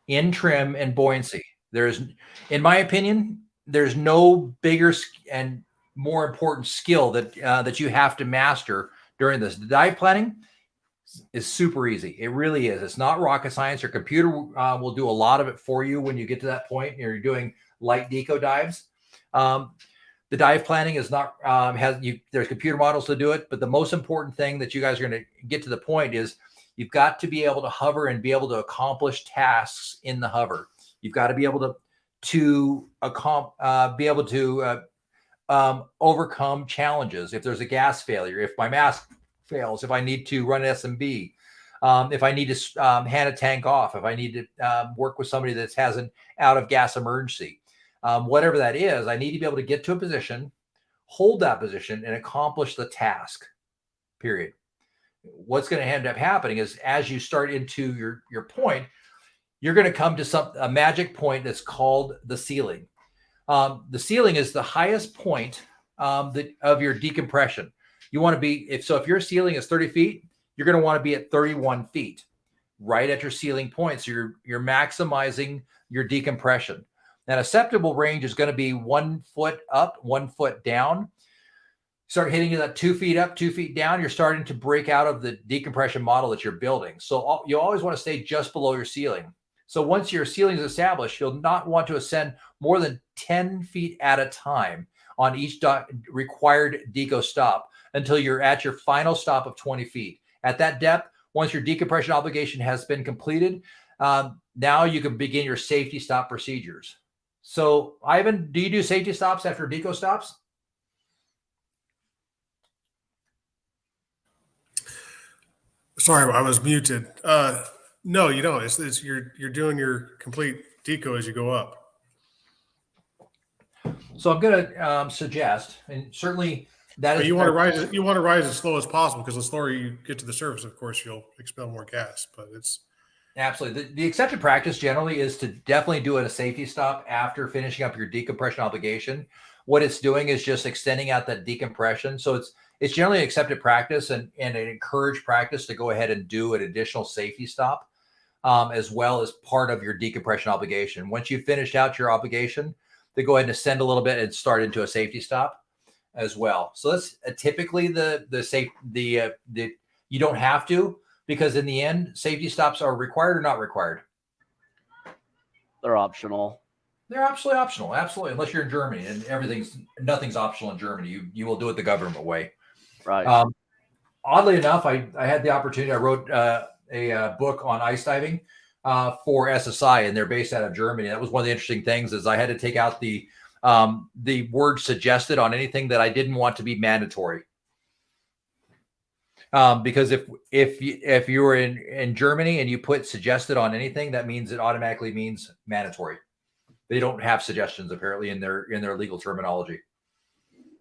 Speaker 1: in trim and buoyancy. There's, in my opinion, there's no bigger and more important skill that you have to master during this. The dive planning is super easy. It really is. It's not rocket science. Your computer will do a lot of it for you when you get to that point. You're doing light deco dives. The dive planning is not there's computer models to do it, but the most important thing that you guys are going to get to the point is you've got to be able to hover and be able to accomplish tasks in the hover. You've got to be able to overcome challenges. If there's a gas failure, if my mask fails, if I need to run an SMB, if I need to hand a tank off, if I need to work with somebody that has an out of gas emergency, whatever that is, I need to be able to get to a position, hold that position, and accomplish the task, period. What's going to end up happening is as you start into your point, you're going to come to a magic point that's called the ceiling. The ceiling is the highest point of your decompression. You want to be, if your ceiling is 30 feet, you're going to want to be at 31 feet, right at your ceiling point. So you're maximizing your decompression. An acceptable range is going to be 1 foot up, 1 foot down. Start hitting that 2 feet up, 2 feet down. You're starting to break out of the decompression model that you're building. So you always want to stay just below your ceiling. So once your ceiling is established, you'll not want to ascend more than 10 feet at a time on each required deco stop until you're at your final stop of 20 feet. At that depth, once your decompression obligation has been completed, now you can begin your safety stop procedures. So, Ivan, do you do safety stops after deco stops?
Speaker 6: Sorry, I was muted. No, you don't. It's you're doing your complete deco as you go up.
Speaker 1: So I'm going to suggest, and certainly that
Speaker 6: but
Speaker 1: is
Speaker 6: you want to rise. You want to rise as slow as possible because the slower you get to the surface, of course, you'll expel more gas. But it's
Speaker 1: absolutely the accepted practice generally is to definitely do a safety stop after finishing up your decompression obligation. What it's doing is just extending out that decompression. So it's generally accepted practice and an encouraged practice to go ahead and do an additional safety stop as well as part of your decompression obligation. Once you've finished out your obligation, to go ahead and ascend a little bit and start into a safety stop as well. So that's typically you don't have to, because in the end, safety stops are required or not required.
Speaker 2: They're optional.
Speaker 1: They're absolutely optional. Absolutely. Unless you're in Germany and nothing's optional in Germany. You will do it the government way.
Speaker 2: Right.
Speaker 1: Oddly enough, I had the opportunity. I wrote a book on ice diving for SSI, and they're based out of Germany. That was one of the interesting things is I had to take out the word suggested on anything that I didn't want to be mandatory. Because if you were in Germany and you put suggested on anything, that means it automatically means mandatory. They don't have suggestions apparently in their legal terminology.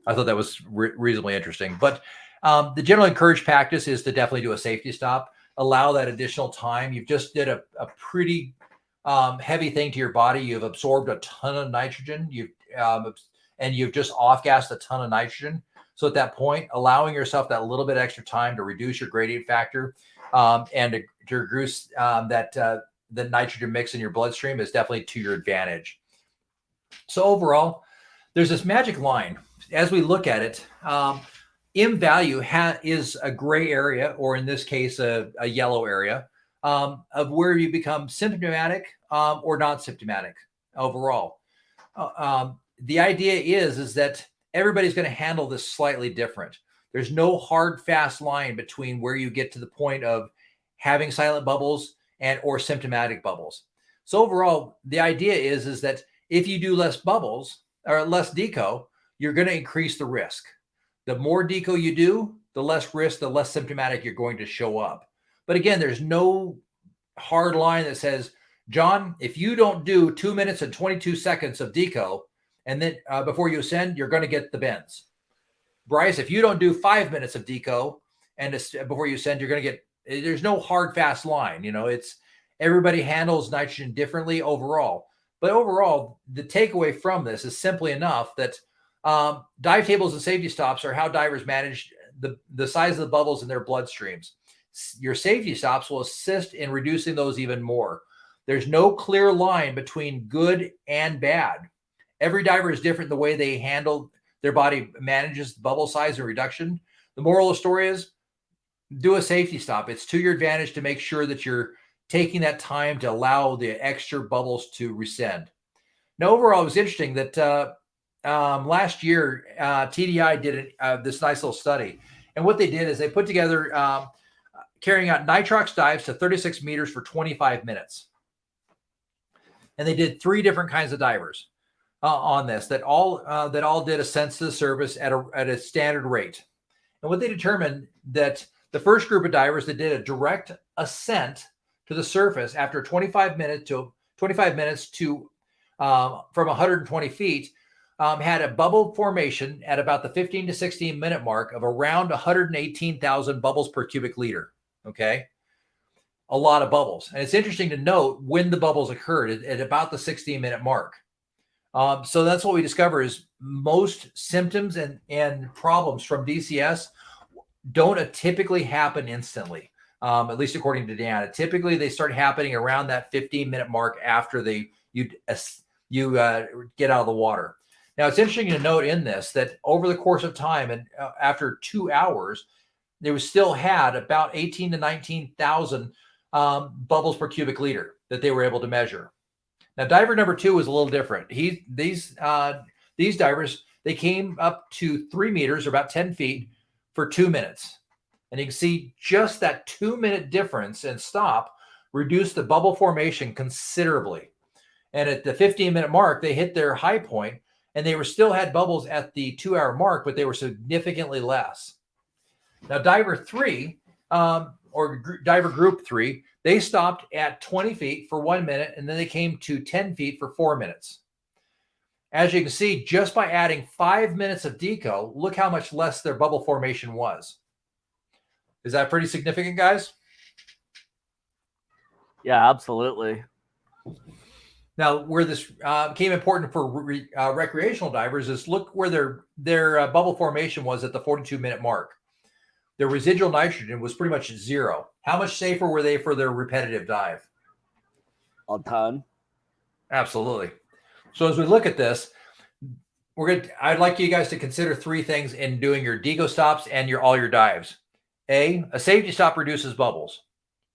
Speaker 1: I thought that was reasonably interesting. But the general encouraged practice is to definitely do a safety stop. Allow that additional time. You've just did a pretty heavy thing to your body. You've absorbed a ton of nitrogen. And you've just off-gassed a ton of nitrogen. So at that point, allowing yourself that little bit extra time to reduce your gradient factor and to reduce the nitrogen mix in your bloodstream is definitely to your advantage. So overall, there's this magic line. As we look at it, M value is a gray area, or in this case, a yellow area of where you become symptomatic or not symptomatic overall. The idea is that everybody's going to handle this slightly different. There's no hard, fast line between where you get to the point of having silent bubbles or symptomatic bubbles. So overall, the idea is that if you do less bubbles or less deco, you're going to increase the risk. The more deco you do, the less risk, the less symptomatic you're going to show up. But again, there's no hard line that says, John, if you don't do 2 minutes and 22 seconds of deco, and then before you ascend, you're going to get the bends. Bryce, if you don't do 5 minutes of deco and before you ascend, you're going to get, there's no hard, fast line. You know, it's everybody handles nitrogen differently overall. But overall, the takeaway from this is simply enough that dive tables and safety stops are how divers manage the size of the bubbles in their bloodstreams. Your safety stops will assist in reducing those even more. There's no clear line between good and bad. Every diver is different in the way they handle their body manages the bubble size and reduction. The moral of the story is do a safety stop. It's to your advantage to make sure that you're taking that time to allow the extra bubbles to rescend. Now, overall, it was interesting that last year, TDI did this nice little study. And what they did is they put together carrying out nitrox dives to 36 meters for 25 minutes. And they did 3 different kinds of divers on this that all did ascents to the surface at a standard rate. And what they determined that the first group of divers that did a direct ascent to the surface after 25 minutes to from 120 feet had a bubble formation at about the 15 to 16 minute mark of around 118,000 bubbles per cubic liter. Okay. A lot of bubbles. And it's interesting to note when the bubbles occurred at about the 16-minute mark. So that's what we discover is most symptoms and problems from DCS don't typically happen instantly, at least according to Dan. Typically, they start happening around that 15-minute mark after you get out of the water. Now, it's interesting to note in this that over the course of time and after 2 hours, they still had about 18 to 19,000 bubbles per cubic liter that they were able to measure. Now, diver number 2 was a little different. These divers, they came up to 3 meters or about 10 feet for 2 minutes. And you can see just that 2-minute difference and stop reduced the bubble formation considerably. And at the 15-minute mark, they hit their high point and they still had bubbles at the 2-hour mark, but they were significantly less. Now, diver 3, or diver group 3, they stopped at 20 feet for 1 minute, and then they came to 10 feet for 4 minutes. As you can see, just by adding 5 minutes of deco, look how much less their bubble formation was. Is that pretty significant, guys?
Speaker 2: Yeah, absolutely.
Speaker 1: Now, where this became important for recreational divers is look where their bubble formation was at the 42-minute mark. Their residual nitrogen was pretty much 0. How much safer were they for their repetitive dive?
Speaker 2: A ton.
Speaker 1: Absolutely. So as we look at this, I'd like you guys to consider 3 things in doing your deco stops and all your dives. A safety stop reduces bubbles.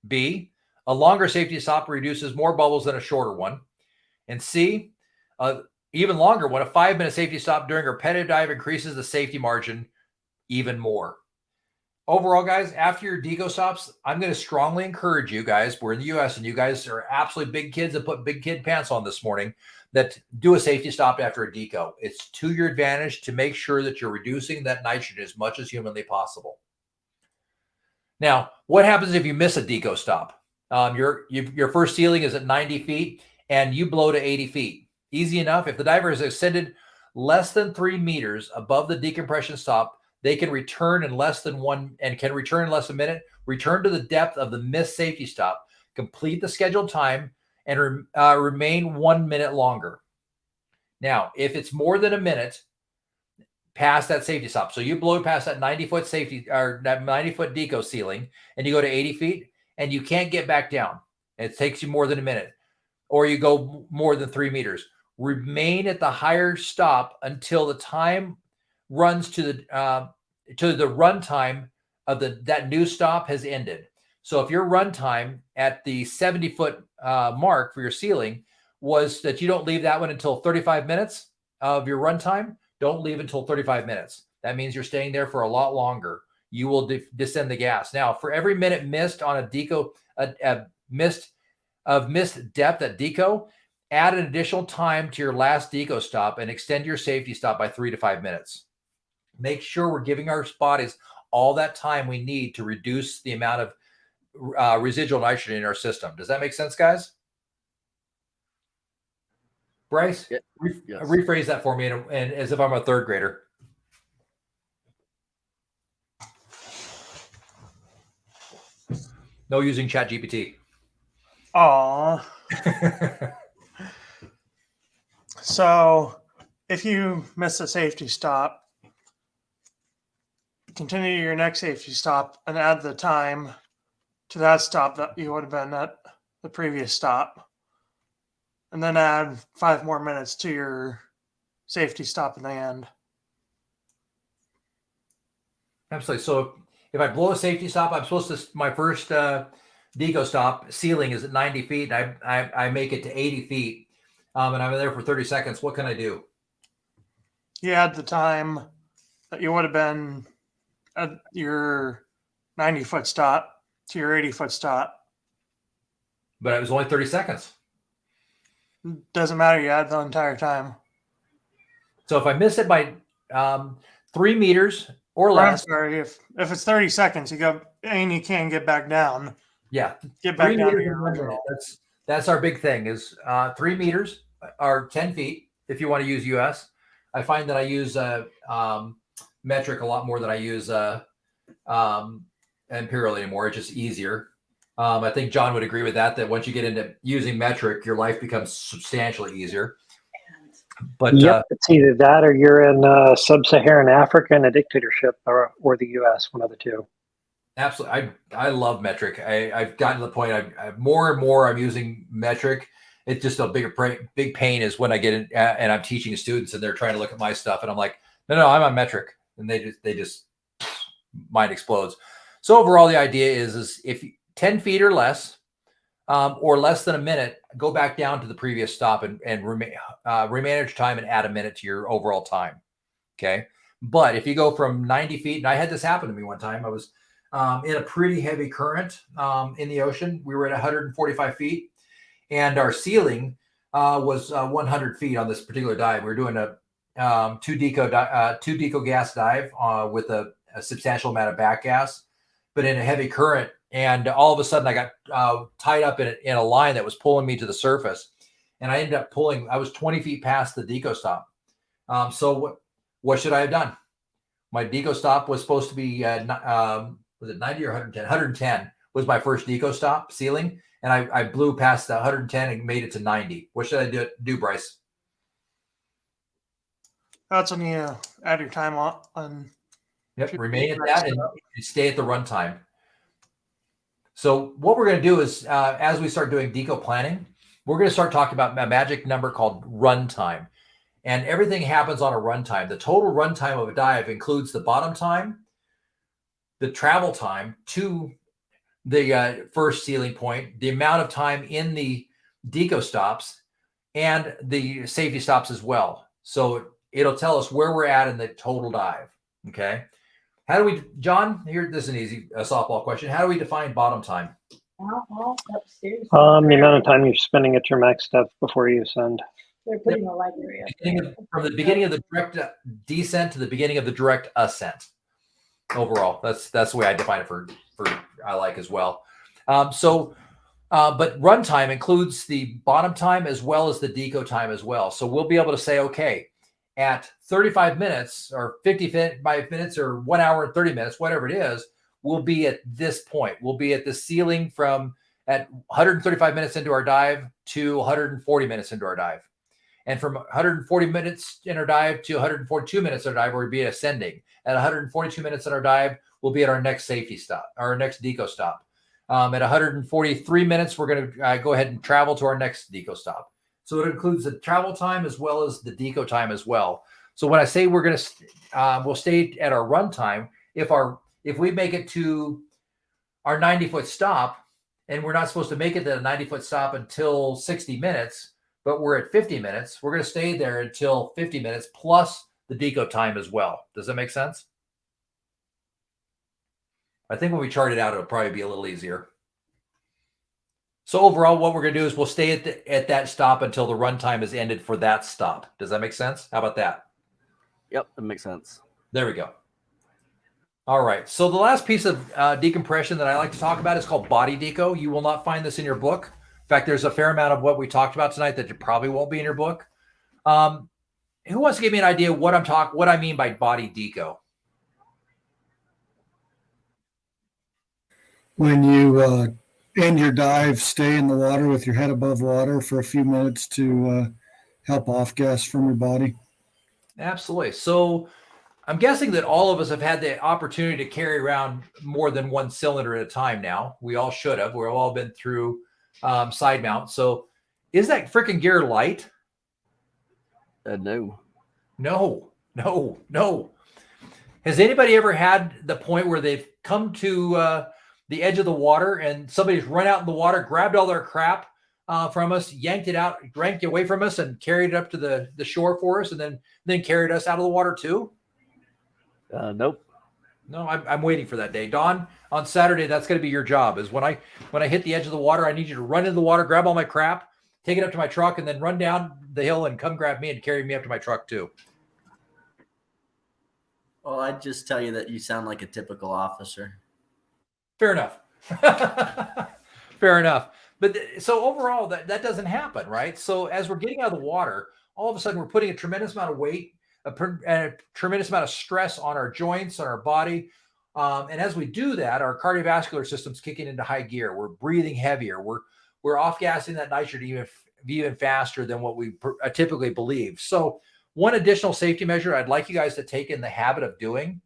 Speaker 1: B, a longer safety stop reduces more bubbles than a shorter one. And C, even longer one, a 5-minute safety stop during a repetitive dive increases the safety margin even more. Overall, guys, after your deco stops, I'm going to strongly encourage you guys, we're in the U.S. and you guys are absolutely big kids that put big kid pants on this morning, that do a safety stop after a deco. It's to your advantage to make sure that you're reducing that nitrogen as much as humanly possible. Now, what happens if you miss a deco stop? Your first ceiling is at 90 feet and you blow to 80 feet. Easy enough. If the diver has ascended less than 3 meters above the decompression stop, they can return in less than a minute, return to the depth of the missed safety stop, complete the scheduled time, and remain 1 minute longer. Now, if it's more than a minute past that safety stop, so you blow past that 90-foot safety or that 90-foot deco ceiling, and you go to 80 feet, and you can't get back down. It takes you more than a minute, or you go more than 3 meters. Remain at the higher stop until the time runs to the run time of that new stop has ended. So if your run time at the 70-foot mark for your ceiling was that you don't leave that one until 35 minutes of your run time, don't leave until 35 minutes. That means you're staying there for a lot longer. You will descend the gas. Now, for every minute missed on a deco, missed depth at deco, add an additional time to your last deco stop and extend your safety stop by 3 to 5 minutes. Make sure we're giving our spotties all that time we need to reduce the amount of residual nitrogen in our system. Does that make sense, guys? Bryce,
Speaker 2: yes.
Speaker 1: Rephrase that for me and as if I'm a third grader. No using ChatGPT.
Speaker 4: Aw. So if you miss a safety stop, continue your next safety stop and add the time to that stop that you would have been at the previous stop. And then add 5 more minutes to your safety stop in the end.
Speaker 1: Absolutely. So if I blow a safety stop, I'm supposed to, my first deco stop ceiling is at 90 feet. And I make it to 80 feet. And I'm there for 30 seconds. What can I do?
Speaker 4: You add the time that you would have been at your 90-foot stop to your 80-foot stop.
Speaker 1: But it was only 30 seconds.
Speaker 4: Doesn't matter. You add the entire time.
Speaker 1: So if I miss it by 3 meters or less.
Speaker 4: I'm sorry. If it's 30 seconds, you go and you can't get back down.
Speaker 1: Yeah.
Speaker 4: Get back down to
Speaker 1: meters
Speaker 4: your
Speaker 1: in 1 minute. That's our big thing is 3 meters or 10 feet if you want to use US. I find that I use metric a lot more than I use imperial anymore. It's just easier. I think John would agree with that once you get into using metric, your life becomes substantially easier. But
Speaker 7: yep, it's either that or you're in sub-Saharan Africa in a dictatorship, or the U.S., one of the two.
Speaker 1: Absolutely. I love metric. I've gotten to the point I more and more I'm using metric. It's just a big pain is when I get in and I'm teaching students and they're trying to look at my stuff and I'm like, no, I'm on metric, and they just mind explodes. So overall, the idea is if 10 feet or less than a minute, go back down to the previous stop and remanage time and add a minute to your overall time. Okay. But if you go from 90 feet, and I had this happen to me one time, I was in a pretty heavy current in the ocean. We were at 145 feet and our ceiling was 100 feet on this particular dive. We were doing a 2 deco gas dive with a substantial amount of back gas, but in a heavy current. And all of a sudden I got tied up in a line that was pulling me to the surface. And I ended up I was 20 feet past the deco stop. So what should I have done? My deco stop was supposed to be, was it 90 or 110? 110 was my first deco stop ceiling. And I blew past the 110 and made it to 90. What should I do, Bryce?
Speaker 4: That's when you add your time on.
Speaker 1: Yep, remain at that and stay at the runtime. So what we're going to do is, as we start doing deco planning, we're going to start talking about a magic number called runtime. And everything happens on a runtime. The total runtime of a dive includes the bottom time, the travel time to the first ceiling point, the amount of time in the deco stops, and the safety stops as well. So it'll tell us where we're at in the total dive. Okay. How do we, John, here, this is an easy softball question. How do we define bottom time?
Speaker 12: Upstairs.
Speaker 7: The amount of time you're spending at your max depth before you ascend.
Speaker 12: They're putting a library up.
Speaker 1: From the beginning of the direct descent to the beginning of the direct ascent. Overall, that's the way I define it for I like as well. But runtime includes the bottom time as well as the deco time as well. So we'll be able to say, okay, at 35 minutes or 55 minutes or 1 hour and 30 minutes, whatever it is, we'll be at this point. We'll be at the ceiling from at 135 minutes into our dive to 140 minutes into our dive. And from 140 minutes in our dive to 142 minutes in our dive, we'll be ascending. At 142 minutes in our dive, we'll be at our next safety stop, our next deco stop. At 143 minutes, we're going to go ahead and travel to our next deco stop. So it includes the travel time as well as the deco time as well. So when I say we're going to, we'll stay at our run time. If we make it to our 90-foot stop, and we're not supposed to make it to a 90-foot stop until 60 minutes, but we're at 50 minutes, we're going to stay there until 50 minutes plus the deco time as well. Does that make sense? I think when we chart it out, it'll probably be a little easier. So overall, what we're going to do is we'll stay at that stop until the runtime is ended for that stop. Does that make sense? How about that?
Speaker 2: Yep, that makes sense.
Speaker 1: There we go. All right. So the last piece of decompression that I like to talk about is called body deco. You will not find this in your book. In fact, there's a fair amount of what we talked about tonight that probably won't be in your book. Who wants to give me an idea what I mean by body deco?
Speaker 3: When you end your dive, stay in the water with your head above water for a few minutes to help off gas from your body.
Speaker 1: Absolutely. So I'm guessing that all of us have had the opportunity to carry around more than one cylinder at a time now. We all should have. We've all been through side mount. So is that freaking gear light?
Speaker 2: No.
Speaker 1: No. Has anybody ever had the point where they've come to the edge of the water and somebody's run out in the water, grabbed all their crap from us, yanked it away from us, and carried it up to the shore for us, and then carried us out of the water too?
Speaker 2: Nope.
Speaker 1: No, I'm waiting for that day. Don, on Saturday, that's going to be your job. Is when I hit the edge of the water, I need you to run into the water, grab all my crap, take it up to my truck, and then run down the hill and come grab me and carry me up to my truck too.
Speaker 11: Well, I'd just tell you that you sound like a typical officer.
Speaker 1: Fair enough. Fair enough. But so overall, that doesn't happen, right? So as we're getting out of the water, all of a sudden we're putting a tremendous amount of weight, a tremendous amount of stress on our joints, on our body. And as we do that, our cardiovascular system's kicking into high gear. We're breathing heavier. We're off-gassing that nitrogen even faster than what we typically believe. So one additional safety measure I'd like you guys to take in the habit of doing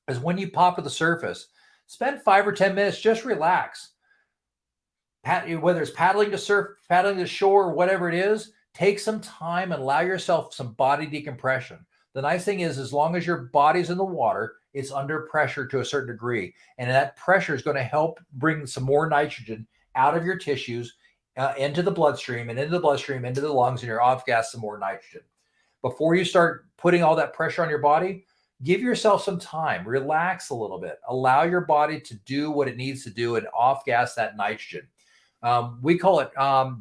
Speaker 1: is when you pop to the surface, spend 5 or 10 minutes, just relax. Whether it's paddling to surf, paddling to shore, or whatever it is, take some time and allow yourself some body decompression. The nice thing is, as long as your body's in the water, it's under pressure to a certain degree. And that pressure is going to help bring some more nitrogen out of your tissues, into the bloodstream, and into the bloodstream, into the lungs, and you're off gas some more nitrogen. Before you start putting all that pressure on your body, give yourself some time, relax a little bit, allow your body to do what it needs to do and off gas that nitrogen. We call it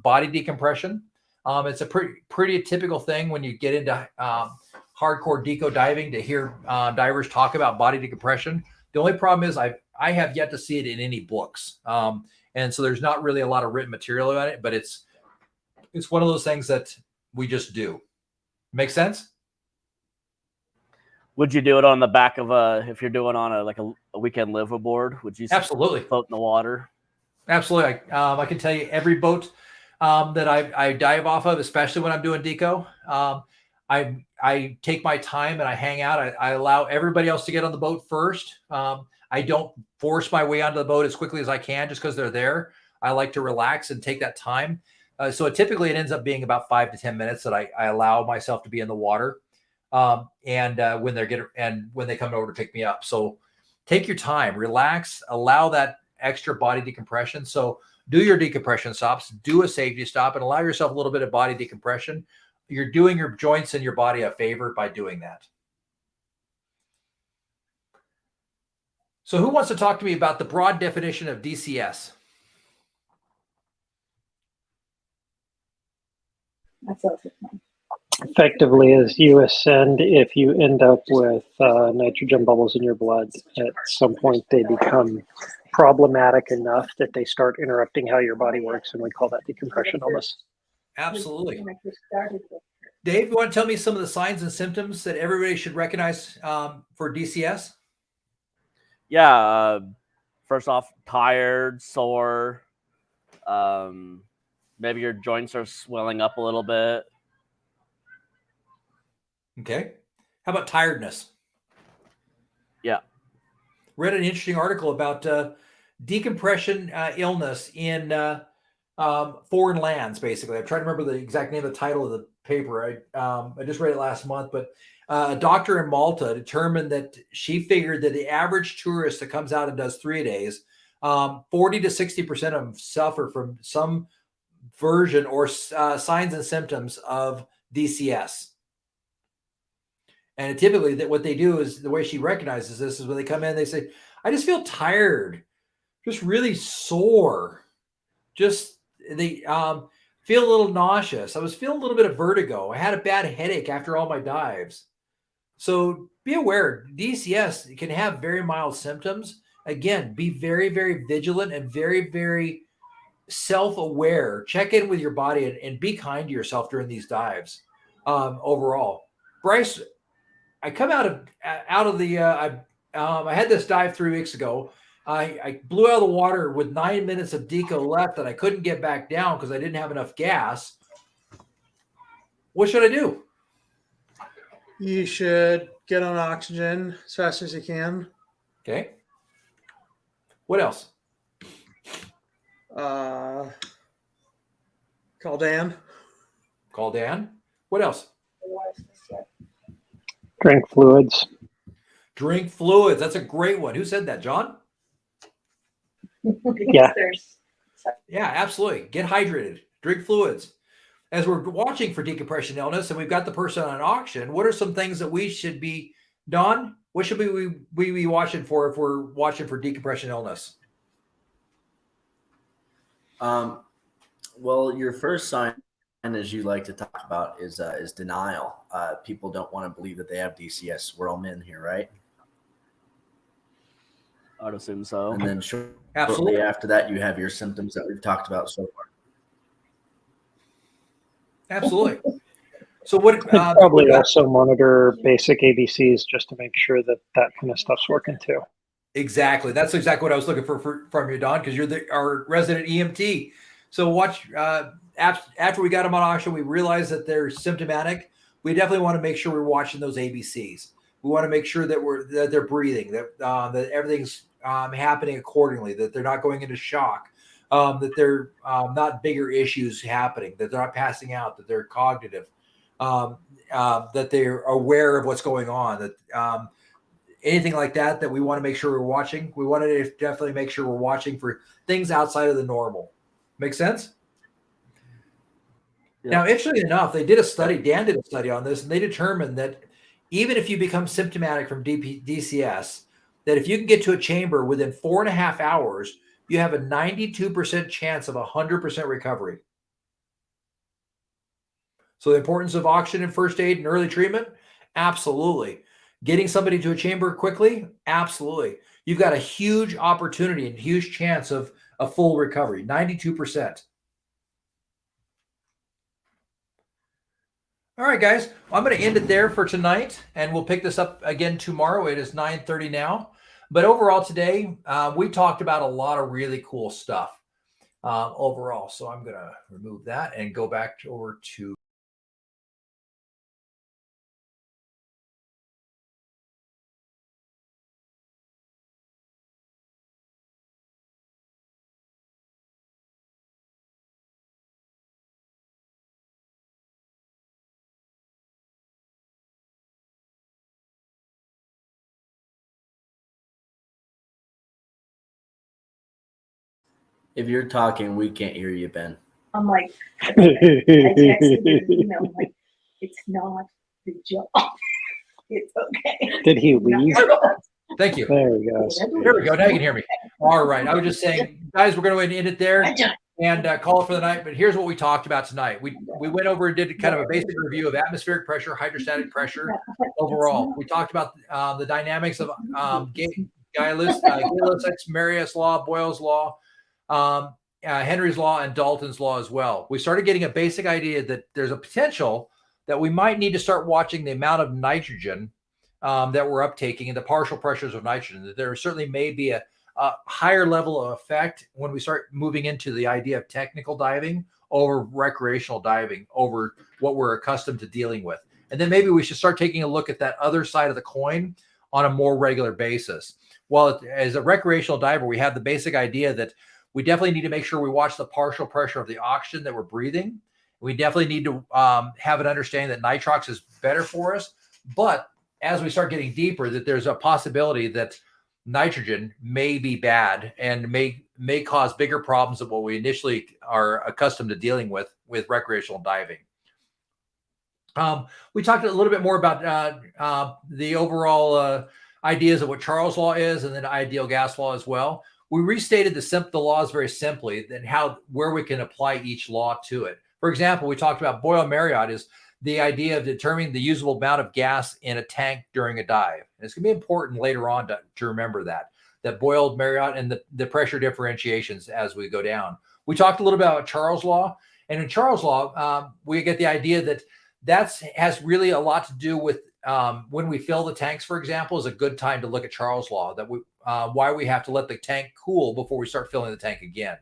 Speaker 1: body decompression. It's a pretty typical thing when you get into hardcore deco diving to hear divers talk about body decompression. The only problem is I have yet to see it in any books. And so there's not really a lot of written material about it, but it's one of those things that we just do. Make sense?
Speaker 2: Would you do it on the back of if you're doing on a weekend liveaboard? Would you
Speaker 1: absolutely
Speaker 2: float in the water?
Speaker 1: Absolutely. I can tell you every boat that I dive off of, especially when I'm doing deco, I take my time and I hang out. I allow everybody else to get on the boat first. I don't force my way onto the boat as quickly as I can just because they're there. I like to relax and take that time. So typically it ends up being about 5 to 10 minutes that I allow myself to be in the water. And when they come over to pick me up. So take your time, relax, allow that extra body decompression. So do your decompression stops, do a safety stop, and allow yourself a little bit of body decompression. You're doing your joints and your body a favor by doing that. So who wants to talk to me about the broad definition of DCS?
Speaker 12: That's also fun.
Speaker 7: Effectively, as you ascend, if you end up with nitrogen bubbles in your blood, at some point they become problematic enough that they start interrupting how your body works, and we call that decompression illness.
Speaker 1: Absolutely. Dave, you want to tell me some of the signs and symptoms that everybody should recognize for DCS?
Speaker 2: Yeah. First off, tired, sore. Maybe your joints are swelling up a little bit.
Speaker 1: Okay. How about tiredness?
Speaker 2: Yeah.
Speaker 1: Read an interesting article about decompression illness in foreign lands, basically. I'm trying to remember the exact name of the title of the paper. I just read it last month, but a doctor in Malta determined that she figured that the average tourist that comes out and does 3 days, 40 to 60% of them suffer from some version or signs and symptoms of DCS. And typically what they do is, the way she recognizes this is when they come in, they say, I just feel tired, just really sore. Just they feel a little nauseous. I was feeling a little bit of vertigo. I had a bad headache after all my dives. So be aware, DCS can have very mild symptoms. Again, be very, very vigilant and very, very self-aware. Check in with your body and be kind to yourself during these dives. Overall, Bryce, I come out of the I had this dive 3 weeks ago, I blew out of the water with 9 minutes of deco left and I couldn't get back down because I didn't have enough gas. What should I do?
Speaker 4: You should get on oxygen as fast as you can.
Speaker 1: Okay. What else?
Speaker 4: Call Dan.
Speaker 1: Call Dan. What else?
Speaker 7: Drink fluids.
Speaker 1: Drink fluids. That's a great one. Who said that, John?
Speaker 7: Yeah.
Speaker 1: Yeah, absolutely. Get hydrated. Drink fluids. As we're watching for decompression illness and we've got the person on auction, what are some things that we should be, Don, what should we be watching for if we're watching for decompression illness?
Speaker 11: Well, your first sign, as you like to talk about, is denial. People don't want to believe that they have DCS. We're all men here, right?
Speaker 2: I'd assume so.
Speaker 11: And then shortly after that, you have your symptoms that we've talked about so far.
Speaker 1: Absolutely. So what?
Speaker 7: Probably also monitor basic ABCs just to make sure that that kind of stuff's working too.
Speaker 1: Exactly. That's exactly what I was looking for from you, Don, because you're our resident EMT. So watch. After we got them on auction, we realized that they're symptomatic. We definitely want to make sure we're watching those ABCs. We want to make sure that they're breathing, that everything's happening accordingly, that they're not going into shock, that they're not bigger issues happening, that they're not passing out, that they're cognitive, that they're aware of what's going on, that anything like that we want to make sure we're watching. We want to definitely make sure we're watching for things outside of the normal. Make sense? Yeah. Now, interestingly enough, Dan did a study on this, and they determined that even if you become symptomatic from DCS, that if you can get to a chamber within 4.5 hours, you have a 92% chance of 100% recovery. So the importance of oxygen and first aid and early treatment, absolutely. Getting somebody to a chamber quickly, absolutely. You've got a huge opportunity and huge chance of a full recovery, 92%. All right, guys, I'm going to end it there for tonight, and we'll pick this up again tomorrow. It is 9:30 now. But overall today, we talked about a lot of really cool stuff overall. So I'm going to remove that and go back over to
Speaker 11: If you're talking, we can't hear you, Ben.
Speaker 12: I'm like, I texted him, I'm like, it's not the job. It's okay.
Speaker 7: Did he leave?
Speaker 1: Thank you.
Speaker 7: There he goes.
Speaker 1: There we go. Now you can hear me. All right. I was just saying, guys, we're going to end it there and call it for the night. But here's what we talked about tonight. We went over and did kind of a basic review of atmospheric pressure, hydrostatic pressure overall. We talked about the dynamics of Gay-Lussac's, Marius law, Boyle's law, Henry's law, and Dalton's law as well. We started getting a basic idea that there's a potential that we might need to start watching the amount of nitrogen that we're uptaking and the partial pressures of nitrogen. That there certainly may be a higher level of effect when we start moving into the idea of technical diving over recreational diving, over what we're accustomed to dealing with. And then maybe we should start taking a look at that other side of the coin on a more regular basis. Well, as a recreational diver, we have the basic idea that we definitely need to make sure we watch the partial pressure of the oxygen that we're breathing. We definitely need to have an understanding that nitrox is better for us. But as we start getting deeper, that there's a possibility that nitrogen may be bad and may cause bigger problems than what we initially are accustomed to dealing with recreational diving. We talked a little bit more about the overall ideas of what Charles' law is and then ideal gas law as well. We restated the laws very simply and where we can apply each law to it. For example, we talked about Boyle-Marriott is the idea of determining the usable amount of gas in a tank during a dive. And it's going to be important later on to remember that Boyle-Marriott and the pressure differentiations as we go down. We talked a little bit about Charles' law. And in Charles' law, we get the idea that has really a lot to do with when we fill the tanks, for example, is a good time to look at Charles' law, that why we have to let the tank cool before we start filling the tank again.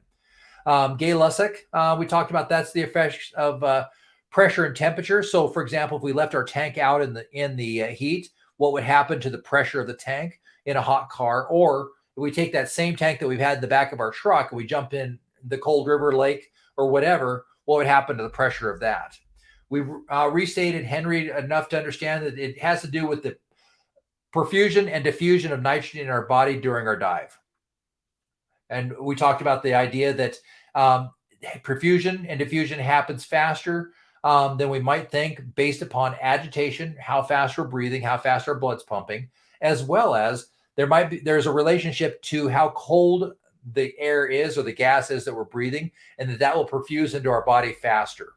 Speaker 1: Gay-Lussac, we talked about, that's the effects of pressure and temperature. So, for example, if we left our tank out in the heat, what would happen to the pressure of the tank in a hot car? Or if we take that same tank that we've had in the back of our truck and we jump in the cold river, lake, or whatever, what would happen to the pressure of that? We restated Henry enough to understand that it has to do with the perfusion and diffusion of nitrogen in our body during our dive. And we talked about the idea that perfusion and diffusion happens faster than we might think, based upon agitation, how fast we're breathing, how fast our blood's pumping, as well as there's a relationship to how cold the air is or the gas is that we're breathing, and that will perfuse into our body faster.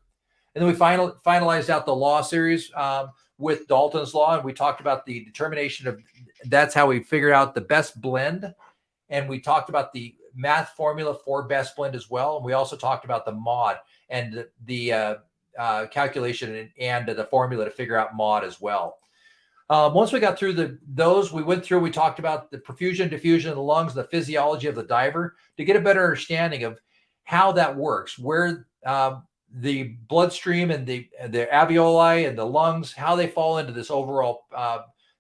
Speaker 1: And then we finalized out the law series with Dalton's law, and we talked about the determination of, that's how we figured out the best blend. And we talked about the math formula for best blend as well. And we also talked about the mod and the calculation and the formula to figure out mod as well. Once we got through those, we talked about the perfusion, diffusion of the lungs, the physiology of the diver, to get a better understanding of how that works, where the bloodstream and the alveoli and the lungs, how they fall into this overall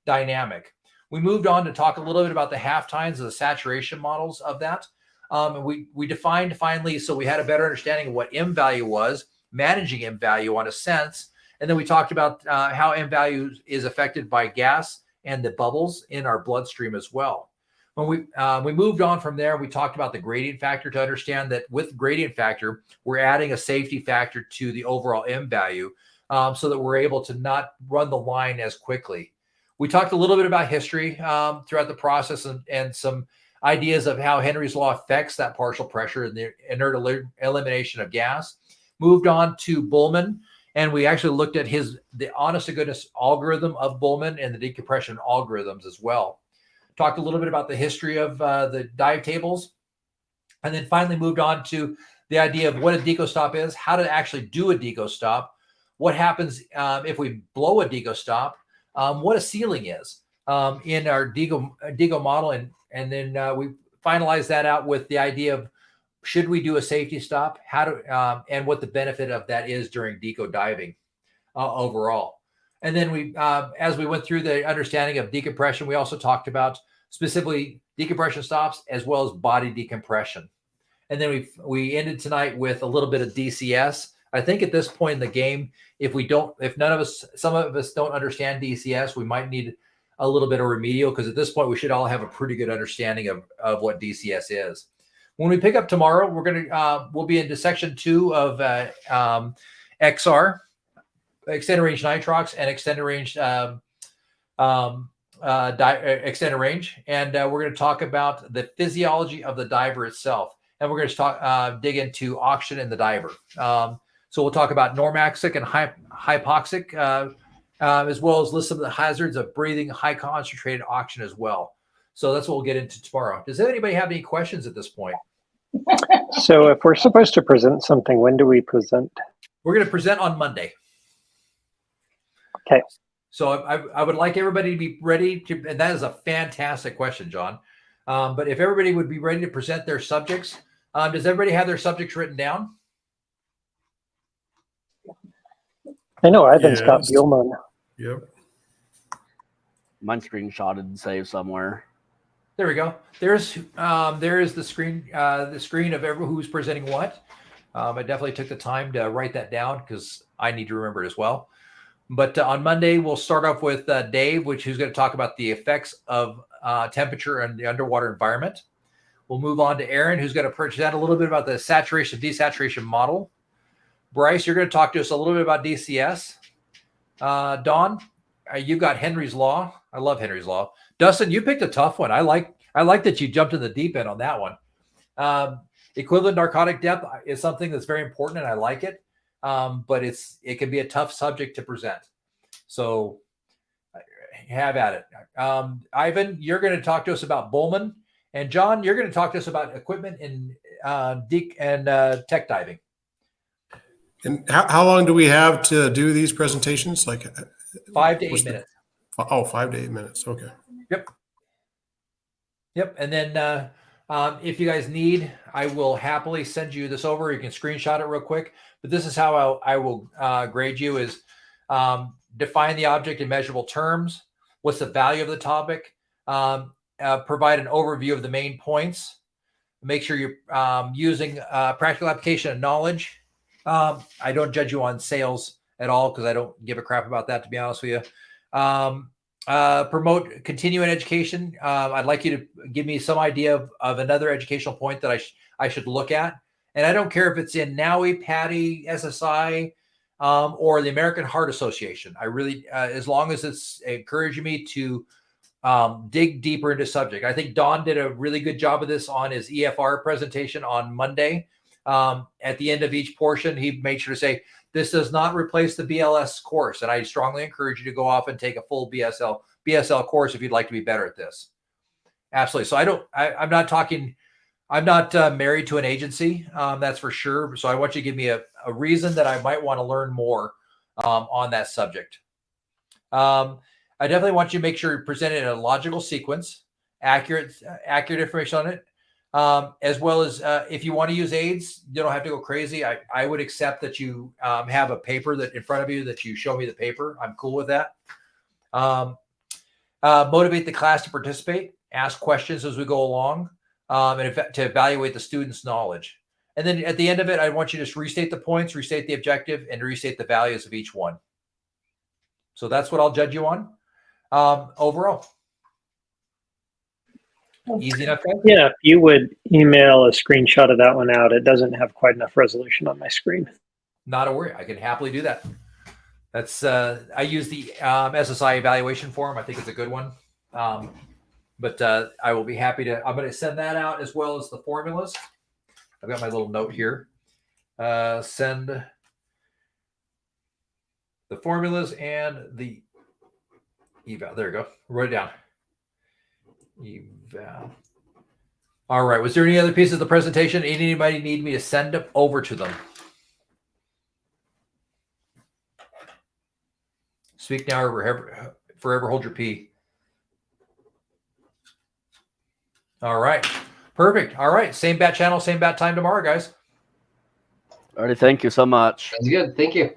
Speaker 1: dynamic. We moved on to talk a little bit about the half times of the saturation models of that. And we defined finally, so we had a better understanding of what M value was, managing M value on a sense. And then we talked about how M value is affected by gas and the bubbles in our bloodstream as well. When we moved on from there, we talked about the gradient factor to understand that with gradient factor, we're adding a safety factor to the overall M value so that we're able to not run the line as quickly. We talked a little bit about history throughout the process and some ideas of how Henry's law affects that partial pressure and the inert elimination of gas. Moved on to Bullman, and we actually looked at the honest to goodness algorithm of Bullman and the decompression algorithms as well. Talked a little bit about the history of the dive tables, and then finally moved on to the idea of what a deco stop is, how to actually do a deco stop, what happens if we blow a deco stop, what a ceiling is in our deco model, and then we finalized that out with the idea of, should we do a safety stop, and what the benefit of that is during deco diving overall. And then we, as we went through the understanding of decompression, we also talked about specifically decompression stops as well as body decompression. And then we ended tonight with a little bit of DCS. I think at this point in the game, if some of us don't understand DCS, we might need a little bit of remedial, because at this point we should all have a pretty good understanding of what DCS is. When we pick up tomorrow, we'll be into section 2 of XR, extended range nitrox, and extended range extended range, and we're going to talk about the physiology of the diver itself, and we're going to dig into oxygen in the diver. So we'll talk about normaxic and hypoxic, as well as list some of the hazards of breathing high concentrated oxygen as well. So that's what we'll get into tomorrow. Does anybody have any questions at this point?
Speaker 7: So if we're supposed to present something, when do we present?
Speaker 1: We're going to present on Monday.
Speaker 7: Okay.
Speaker 1: So I would like everybody to be ready to, and that is a fantastic question, John. But if everybody would be ready to present their subjects, does everybody have their subjects written down?
Speaker 7: I know Ivan's got Bielman.
Speaker 6: Yep.
Speaker 2: Mine screenshotted and saved somewhere.
Speaker 1: There we go. There is the screen of everyone who's presenting what. I definitely took the time to write that down because I need to remember it as well. But on Monday, we'll start off with Dave, who's going to talk about the effects of temperature and the underwater environment. We'll move on to Aaron, who's going to present a little bit about the saturation desaturation model. Bryce, you're going to talk to us a little bit about DCS. Dawn, you've got Henry's Law. I love Henry's Law. Dustin, you picked a tough one. I like that you jumped in the deep end on that one. Equivalent narcotic depth is something that's very important, and I like it. But it can be a tough subject to present. So have at it. Ivan, you're going to talk to us about Bullman, and John, you're going to talk to us about equipment in tech diving.
Speaker 6: And how long do we have to do these presentations? Like
Speaker 1: 5 to 8
Speaker 6: what's the-
Speaker 1: minutes.
Speaker 6: Oh, 5 to 8 minutes. Okay.
Speaker 1: Yep. And then if you guys need, I will happily send you this over. You can screenshot it real quick. But this is how I will grade you is define the object in measurable terms. What's the value of the topic? Provide an overview of the main points. Make sure you're using practical application of knowledge. I don't judge you on sales at all because I don't give a crap about that, to be honest with you. Promote continuing education. I'd like you to give me some idea of another educational point that I should look at. And I don't care if it's in NAUI, PADI, SSI, or the American Heart Association. I really, as long as it's encouraging me to dig deeper into subject. I think Don did a really good job of this on his EFR presentation on Monday. At the end of each portion, he made sure to say, this does not replace the BLS course. And I strongly encourage you to go off and take a full BSL course if you'd like to be better at this. Absolutely. So I'm not married to an agency. That's for sure. So I want you to give me a reason that I might want to learn more on that subject. I definitely want you to make sure you present it in a logical sequence, accurate information on it. As well as if you want to use aids, you don't have to go crazy. I would accept that you have a paper that in front of you that you show me the paper. I'm cool with that. Motivate the class to participate, ask questions as we go along, and to evaluate the student's knowledge. And then at the end of it, I want you to just restate the points, restate the objective, and restate the values of each one. So that's what I'll judge you on overall. Easy enough, guys?
Speaker 7: Yeah, if you would email a screenshot of that one out, it doesn't have quite enough resolution on my screen.
Speaker 1: Not a worry. I can happily do that. That's I use the SSI evaluation form. I think it's a good one. But I will be happy to. I'm going to send that out as well as the formulas. I've got my little note here. Send the formulas and the eval. There you go. Write it down. Eval. All right. Was there any other pieces of the presentation anybody need me to send them over to them? Speak now or forever hold your pee. All right. Perfect. All right. Same bat channel, same bat time tomorrow, guys.
Speaker 2: All right. Thank you so much.
Speaker 5: That's good. Thank you.